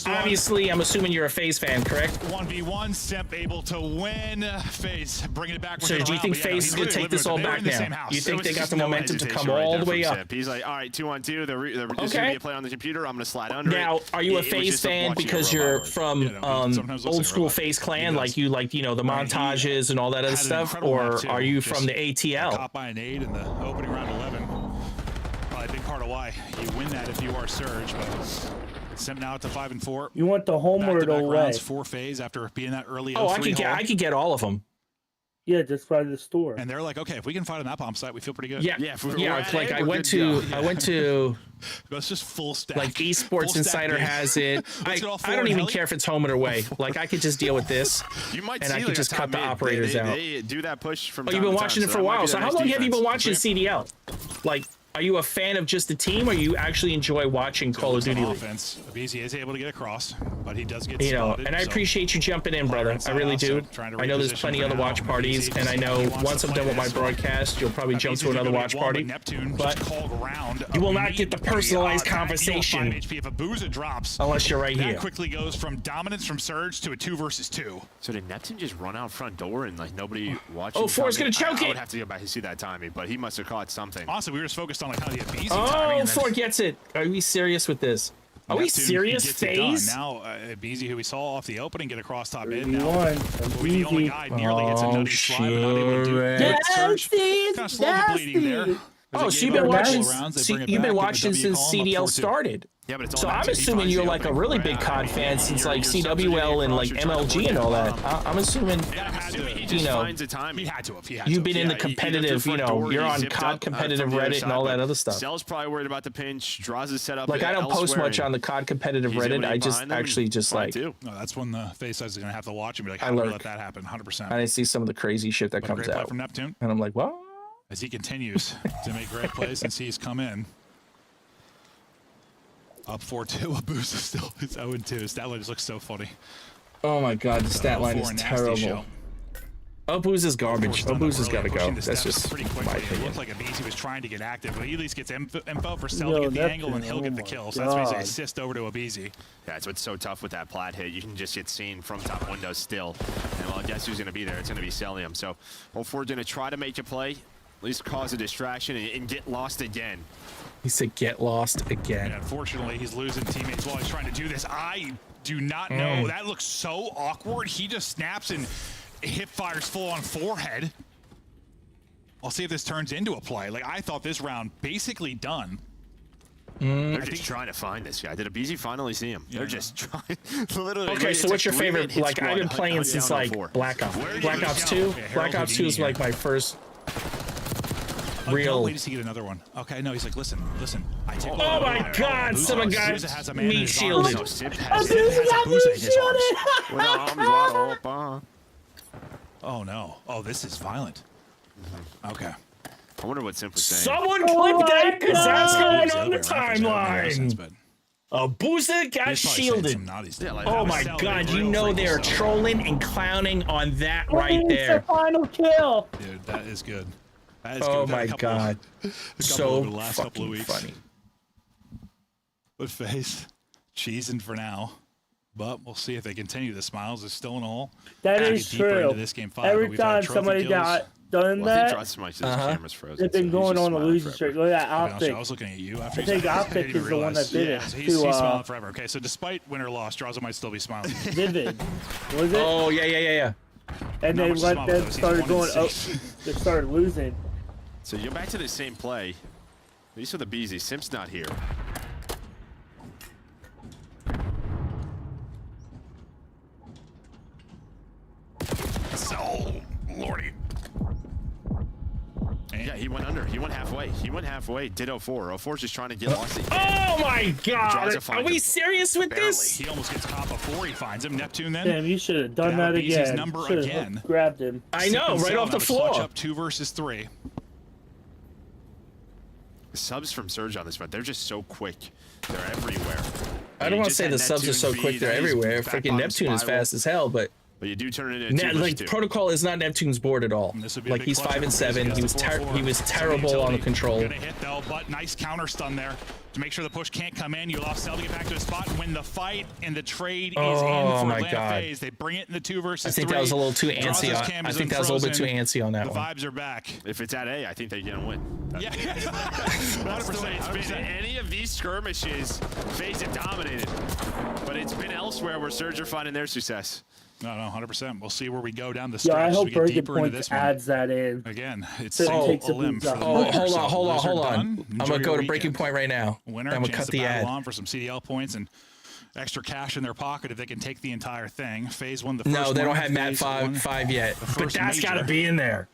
obviously, I'm assuming you're a Faze fan, correct? 1v1, Simp able to win. Faze bringing it back. So do you think Faze is gonna take this all back now? You think they got the momentum to come all the way up? He's like, all right, 2-on-2. They're just gonna be a play on the computer. I'm gonna slide under. Now, are you a Faze fan because you're from old school Faze clan, like you like, you know, the montages and all that other stuff, or are you from the ATL? Caught by an 8 in the opening round 11. Probably a big part of why you win that if you are Surge, but Simp now to 5-4. You want the home or the away? Rounds for Faze after being that early. Oh, I could get all of them. Yeah, just by the store. And they're like, okay, if we can fight on that bomb site, we feel pretty good. Yeah. Like I went to. That's just full stack. Like Esports Insider has it. I don't even care if it's home or away. Like I could just deal with this. You might and I could just cut the operators out. They do that push from. Oh, you've been watching it for a while. So how long have you been watching CDL? Like, are you a fan of just the team, or you actually enjoy watching Call of Duty League? Offense, BZ is able to get across, but he does get spotted, and I appreciate you jumping in, brother. I really do. I know there's plenty of other watch parties, and I know once I'm done with my broadcast, you'll probably jump to another watch party. But you will not get the personalized conversation unless you're right here. That quickly goes from dominance from Surge to a 2 versus 2. So did Neptune just run out front door and like nobody watching? Oh, Four's gonna choke it. I would have to go back and see that timing, but he must have caught something. Also, we were just focused on like how the easy timing. Oh, Four gets it. Are we serious with this? Are we serious, Faze? Now, BZ, who we saw off the opening, get across top mid. Now, the only guy nearly hits a nutty slide, but not able to do it. Kind of slowly bleeding there. Oh, so you've been watching? You've been watching since CDL started. Yeah, but it's so I'm assuming you're like a really big COD fan since like CWL and like MLG and all that. I'm assuming, you know, you've been in the competitive, you know, you're on COD competitive Reddit and all that other stuff. Cell's probably worried about the pinch. Draws his setup. Like I don't post much on the COD competitive Reddit. I just actually just like. No, that's when the Faze is gonna have to watch and be like, how do we let that happen? 100%. I see some of the crazy shit that comes out from Neptune, and I'm like, what? As he continues to make great plays since he's come in. Up 4-2, Abuz is still 0-2. Stat line just looks so funny. Oh my god, the stat line is terrible. Abuz is garbage. Abuz has got to go. That's just pretty quickly. my opinion. It looked like Abuz was trying to get active, but he at least gets info for Cell to get the angle and he'll get the kill. So that's basically assist over to Abuz. Yeah, that's what's so tough with that plat hit. You can just get seen from top windows still. And well, guess who's going to be there? It's going to be Celium. So hopefully we're going to try to make a play, at least cause a distraction and get lost again. He said get lost again. And unfortunately, he's losing teammates while he's trying to do this. I do not know. That looks so awkward. He just snaps and hip fires full on forehead. I'll see if this turns into a play. Like, I thought this round basically done. They're just trying to find this guy. Did Abuz finally see him? Yeah. They're just trying. Literally. Okay, so what's your favorite? Like, I've been playing since like Black Ops. Black Ops 2. Black Ops 2 is like my first real. Wait to get another one. Okay, no, he's like, listen. I take oh my god, someone got me shielded. Oh no. Oh, this is violent. Okay. I wonder what Simp was saying. Someone clip that because that's going on the timeline. Booza got shielded. Oh my god, you know they're trolling and clowning on that right there. The final kill. Dude, that is good. Oh my god. So fucking funny. But Faze cheesing for now. But we'll see if they continue. The smiles is still in a hole. That is true. Every time somebody got done that, they've been going on a losing streak. Look at that Optic. I was looking at you after. I think Optic is the one that did it. So he's smiling forever. Okay, so despite win or loss, Draza might still be smiling. Vivid. Was it? Oh yeah. And they let them started going up. They started losing. So you're back to the same play. At least for the BZ. Simp's not here. So, lordy. Yeah, he went under. He went halfway. Did 04. 04's just trying to get lost. Oh my god! Are we serious with this? He almost gets caught before he finds him. Neptune then. Damn, you should have done that again. Number again. Grabbed him. I know, right off the floor. Up 2 versus 3. Subs from Surge on this front, they're just so quick. They're everywhere. I don't want to say the subs are so quick they're everywhere. Freaking Neptune is fast as hell, but But you do turn it into like Protocol is not Neptune's board at all. Like he's 5 and 7. He was terrible on the control. Gonna hit though, but nice counter stun there to make sure the push can't come in. You allow Cell to get back to a spot and win the fight, and the trade is in for Atlanta Faze. They bring it in the 2 versus 3. I think that was a little too antsy. I think that was a little bit too antsy on that one. The vibes are back. If it's at A, I think they're gonna win. Yeah, 100%. It's been any of these skirmishes, Faze have dominated, but it's been elsewhere where Surge are finding their success. No, 100%. We'll see where we go down the stretch. Yeah, I hope we get deeper into Points this adds that in. Again, it's takes a limb. Hold on. I'm gonna go to breaking point right now. Winner, I'm gonna cut the ad on for some CDL points and extra cash in their pocket if they can take the entire thing. Faze won the first. No, they don't have Map 5 yet, but that's got to be in there.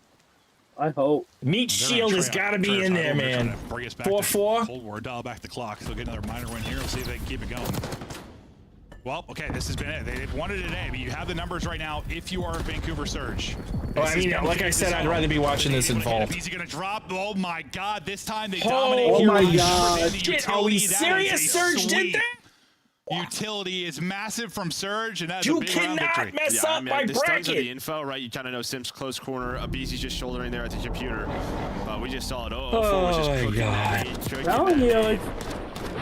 I hope. Meat Shield has got to be in there, man. 4-4. Cold War, dial back the clock. They'll get another minor win here. We'll see if they can keep it going. Well, okay, this has been it. They've won it today, but you have the numbers right now if you are Vancouver Surge. Well, I mean, like I said, I'd rather be watching this involved. He's going to drop. Oh, my God. This time they dominate. Oh, my God. Shit, are we serious? Surge did that? Utility is massive from Surge, and that's a big round victory. You cannot mess up my bracket. The info, right? You kind of know Sim's close corner. Abizi's just shouldering there at the computer. We just saw it. Oh, my God. Telling you,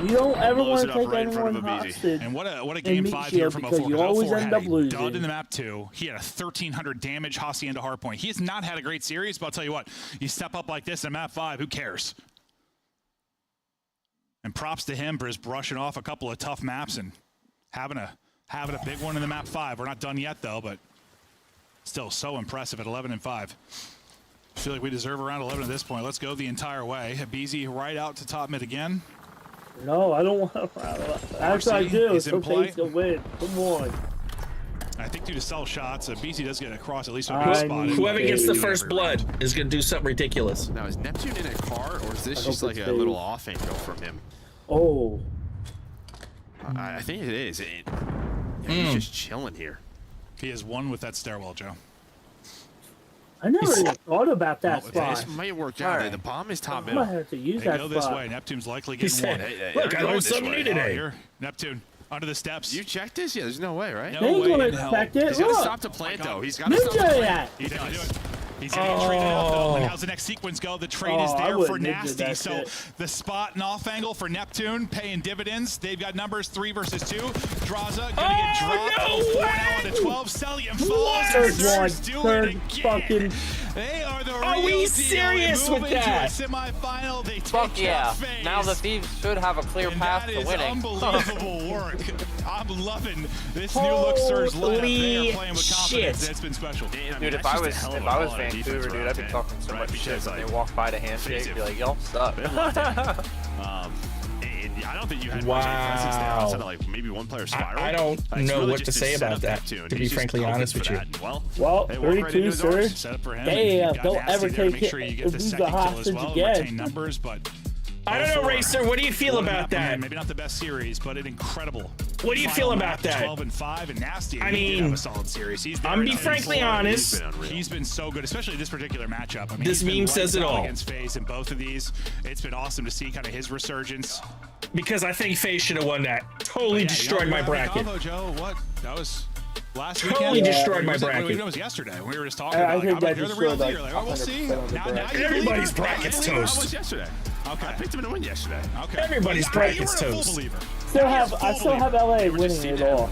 you don't ever want to take anyone hostage. And what a game 5 here from 04. You always end up losing. Dud in the map 2. He had a 1,300 damage Hacienda hardpoint. He has not had a great series, but I'll tell you what, you step up like this in map 5, who cares? And props to him for just brushing off a couple of tough maps and having a big one in the map 5. We're not done yet though, but still so impressive at 11 and 5. I feel like we deserve around 11 at this point. Let's go the entire way. BZ right out to top mid again. No, I don't want to. Actually, I do. So Faze to win. Come on. I think due to cell shots, BZ does get across at least one big spot. Whoever gets the first blood is going to do something ridiculous. Now, is Neptune in a car, or is this just like a little off angle from him? Oh. I think it is. He's just chilling here. He has one with that stairwell, Joe. I never even thought about that spot. This might work out. Right. The bomb is top middle. I might have to use that go spot. this way. Neptune's likely getting one. Look, I learned something new today. Here, Neptune. Under the steps. You checked this? Yeah, there's no way, right? No way in hell. He's got to stop the plant, though. He's got to stop the plant. He does. He's getting traded out, though. And how's the next sequence go? The trade is there for Nasty. So the spot and off angle for Neptune paying dividends. They've got numbers 3 versus 2. Draza gonna get dropped. No 4 now on the 12. Celium falls. Third one. Fucking. They are the Are we serious with that? Semi-final. They Fuck yeah. Now the Thieves should have a clear path to winning. Unbelievable work. I'm loving this new look Surge lineup. They are playing with confidence. It's been special. Dude, if I was Vancouver, dude, I'd be talking so much shit when they walk by the handshake and be like, y'all suck. I don't think you had much presence there outside of like maybe one player spiral. I don't know what to say about that, to be frankly honest with you. Well, 32, sir. Set up for him. Damn, don't ever take sure you get the second kill as well. Retain numbers, but I don't know, Racer. What do you feel about that? Maybe not the best series, but an incredible. What do you feel about that? 12 and 5 and Nasty. I mean, have a solid series. I'm be frankly honest. He's been so good, especially this particular matchup. I mean, this meme says it all. Against Faze in both of these, it's been awesome to see kind of his resurgence. Because I think Faze should have won that. Totally destroyed my bracket. Combo, Joe, what? That was last totally weekend. destroyed my bracket. It was yesterday. We were just talking about. Like, that you're the real deal. Like, oh, we'll see. Now everybody's bracket's toast. I was yesterday. Okay. I picked him to win yesterday. Okay. Everybody's bracket's toast. I still have LA winning it all.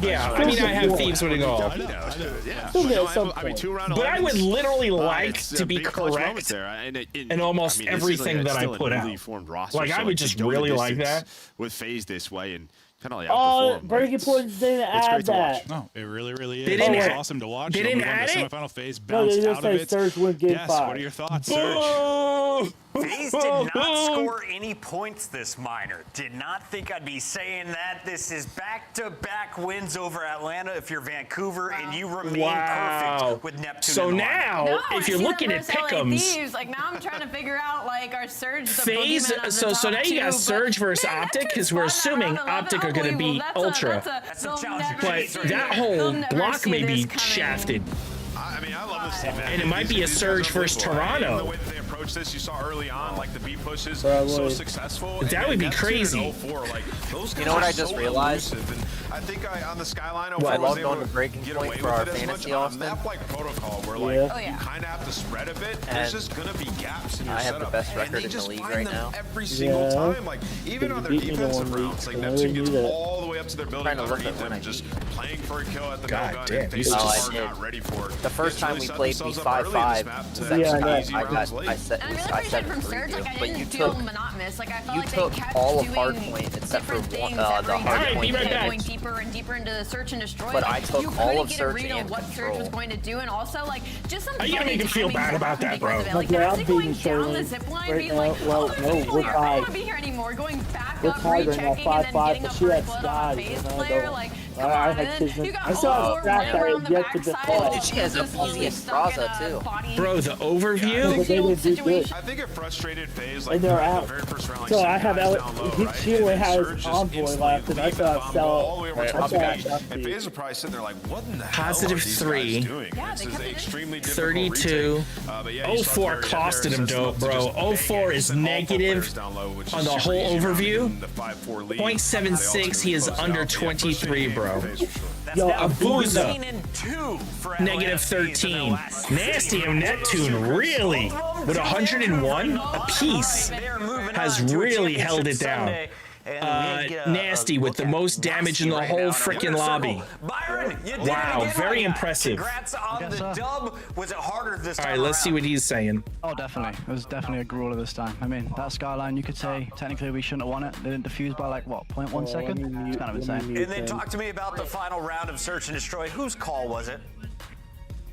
Yeah, I mean, I have Thieves winning all. But I would literally like to be correct in almost everything that I put out. Like, I would just really like that. With Faze this way and kind of like outperform. Breaking Points didn't add that. No, it really is. It's awesome to watch. They didn't add it? Semifinal Faze bounced out of it. Surge win game 5. What are your thoughts, Surge? Faze did not score any points this minor. Did not think I'd be saying that. This is back-to-back wins over Atlanta if you're Vancouver and you remain perfect with Neptune. So now, if you're looking at pick'ems, like now I'm trying to figure out like our Surge. Faze. So now you got Surge versus Optic because we're assuming Optic are going to beat Ultra. But that whole block may be shafted. I mean, I love this team, man. And it might be a Surge versus Toronto. The way that they approach this, you saw early on, like the B pushes so successful. That would be crazy. You know what I just realized? I think on the Skyline, I was logged able on to breaking get point away for with our it as fantasy much. On a Austin. map like Protocol, where like you kind of have to spread a bit, there's just gonna be gaps in your I have setup. the best and record they in just the league find right them now. every single time. Like even on their defensive rounds, like Neptune gets all the way up to their building underneath them, just playing for a kill at the no gun. And Faze are not ready for it. The first time we played B5-5 was actually I set from Surge, but you took all of hardpoint except for the hardpoint. Going deeper and deeper into the search and destroy. But I took all of Surge and what Surge was going to do, and also like just some. Are you gonna make him feel bad about that, bro? Like I'm beating Shirley right now. Well, no, we're tied. I don't want to be here anymore. Going back we're up, tied right now, rechecking, and then 5-5, getting but up she for a had blood on a Faze player. Like, come on, and then you got I saw a stack that is yet to deploy. She has the easiest Raza too. Bro, the overview? But they didn't do good. I think it frustrated Faze like And they're out. the very first round. Like, So I have she only has Envoy left, and I thought sell. And Faze are probably sitting there like, what in the hell are these guys doing? This is extremely difficult 32. 04 costed him dope, bro. 04 is negative on the whole overview. 0.76, he is under 23, bro. Yo, Abuza, negative 13. Nasty of Neptune, really? With 101 apiece, has really held it down. Nasty with the most damage in the whole freaking lobby. Wow, very impressive. Congrats on the dub. Was it harder this time? All right, let's see what he's saying. Oh, definitely. It was definitely a grueler this time. I mean, that Skyline, you could say technically we shouldn't have won it. They didn't defuse by like, what, 0.1 second? It's kind of insane. And then talk to me about the final round of Search and Destroy. Whose call was it?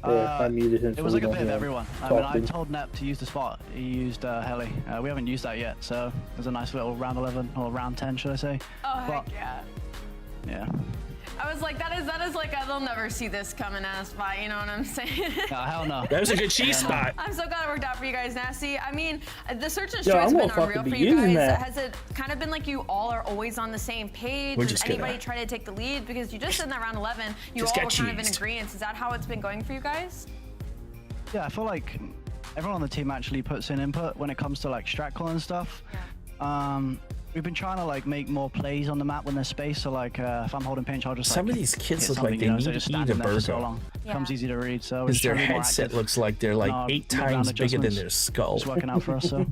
I muted him. It was like a bit of everyone. I mean, I told Nep to use the spot. He used Heli. We haven't used that yet, so it was a nice little round 11 or round 10, should I say? Oh, heck yeah. Yeah. I was like, that is like, they'll never see this coming as spot, you know what I'm saying? No, hell no. That was a good cheese spot. I'm so glad it worked out for you guys, Nasty. I mean, the Search and Destroy has been unreal for you guys. Has it kind of been like you all are always on the same page? Does anybody try to take the lead? Because you just said in that round 11, you all were kind of in agreement. Is that how it's been going for you guys? Yeah, I feel like everyone on the team actually puts in input when it comes to like strat call and stuff. We've been trying to like make more plays on the map when there's space. So like if I'm holding pinch, I'll just some of these kids look like they need to eat a burger. So becomes easy to read. So because their headset looks like they're like 8 times bigger than their skull. It's working out for us. So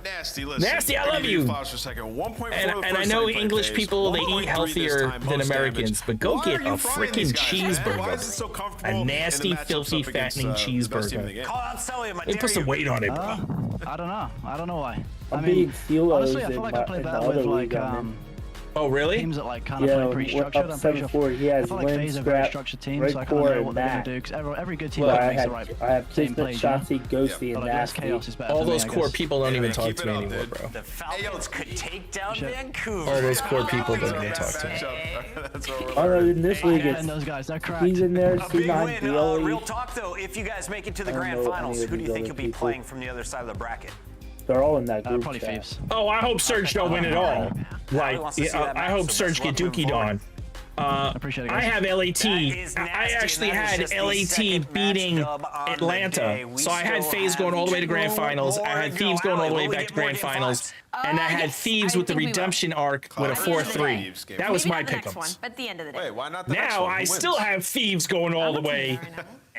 Nasty, listen. Nasty, I love you. And I know English people, they eat healthier than Americans, but go get a freaking cheeseburger. A nasty, filthy, fattening cheeseburger. They put some weight on it, bro. I don't know. I don't know why. I mean, honestly, I feel like I play better with like oh really? Teams that like kind of play pretty structured. I'm pretty sure. He has I feel like Faze are very structured teams, so I kind of know what they're gonna do. Because every good team makes the right. I have Kismet, Shotzi, Ghosty, and Nasty. All those core people don't even talk to me anymore, bro. The Falcons could take down Vancouver. All those core people don't even talk to me. Oh, in this league, and those guys, they're cracked. He's in there. A big win. Real talk though, if you guys make it to the grand finals, who do you think you'll be playing from the other side of the bracket? They're all in that group. Probably Thieves. Oh, I hope Surge don't win at all. Like, I hope Surge get dookied on. I have LAT. I actually had LAT beating Atlanta. So I had Faze going all the way to grand finals. I had Thieves going all the way back to grand finals. And I had Thieves with the redemption arc with a 4-3. That was my pick'ems. At the end of the day. Wait, why not the now I still have Thieves going all the way.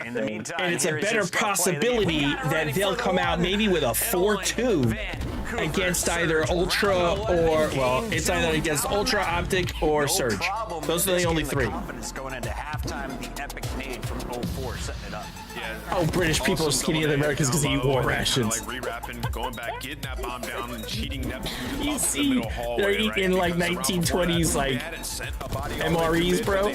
In the meantime, and it's a better possibility that they'll come out maybe with a 4-2 against either Ultra or, well, it's either against Ultra, Optic, or Surge. Those are the only 3. Going into halftime, the epic nade from 04 setting it up. Yeah. Oh, British people are skinnier than Americans because they eat war rations. Like re-rapping, going back, getting that bomb down, and cheating Neptune You up see, the middle hallway, they're eating like 1920s, like MREs, bro.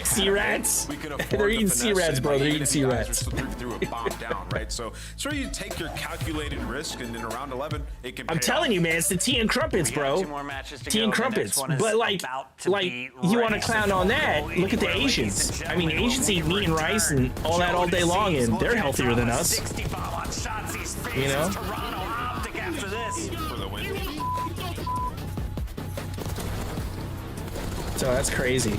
C-Rats. They're eating C-Rats, bro. They're eating C-Rats. Threw a bomb down, right? So you take your calculated risk, and in around 11, it can. I'm telling you, man, it's the tea and crumpets, bro. Tea and crumpets. But like you want to clown on that? Look at the Asians. I mean, Asians eat meat and rice and all that all day long, and they're healthier than us. You know? So that's crazy.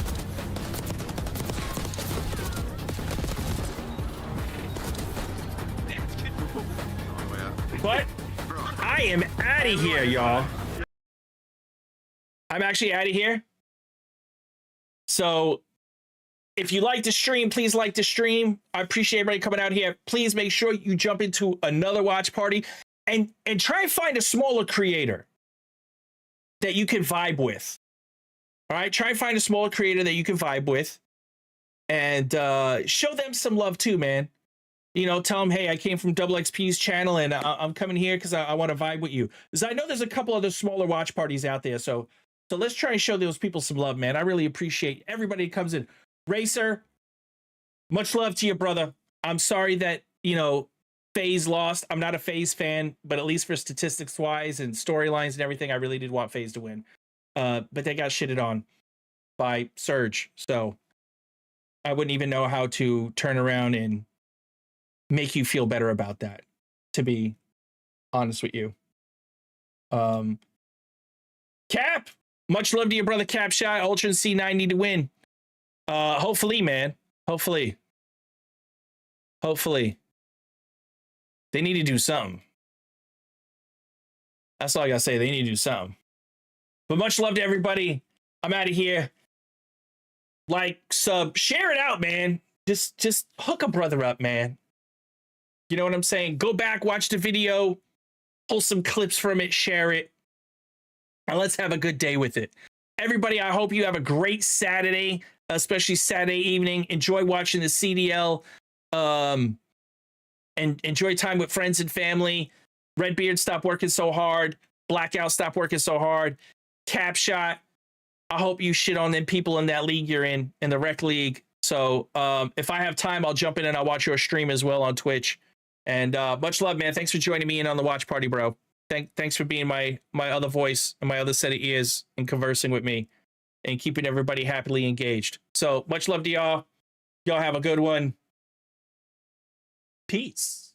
But I am out of here, y'all. I'm actually out of here. So if you like the stream, please like the stream. I appreciate everybody coming out here. Please make sure you jump into another watch party and try and find a smaller creator that you can vibe with. All right, try and find a smaller creator that you can vibe with and show them some love too, man. You know, tell them, hey, I came from DoubleXP's channel and I'm coming here because I want to vibe with you. Because I know there's a couple other smaller watch parties out there. So let's try and show those people some love, man. I really appreciate everybody who comes in. Racer, much love to you, brother. I'm sorry that, you know, Faze lost. I'm not a Faze fan, but at least for statistics wise and storylines and everything, I really did want Faze to win. But they got shitted on by Surge. So I wouldn't even know how to turn around and make you feel better about that, to be honest with you. Cap, much love to your brother Cap Shot. Ultra and C9 need to win. Hopefully, man. Hopefully. They need to do something. That's all I gotta say. They need to do something. But much love to everybody. I'm out of here. Like, sub, share it out, man. Just hook a brother up, man. You know what I'm saying? Go back, watch the video, pull some clips from it, share it, and let's have a good day with it. Everybody, I hope you have a great Saturday, especially Saturday evening. Enjoy watching the CDL, and enjoy time with friends and family. Redbeard, stop working so hard. Blackout, stop working so hard. Cap Shot, I hope you shit on them people in that league you're in the rec league. So if I have time, I'll jump in and I'll watch your stream as well on Twitch. And much love, man. Thanks for joining me in on the watch party, bro. Thanks for being my other voice and my other set of ears and conversing with me and keeping everybody happily engaged. So much love to y'all. Y'all have a good one. Peace.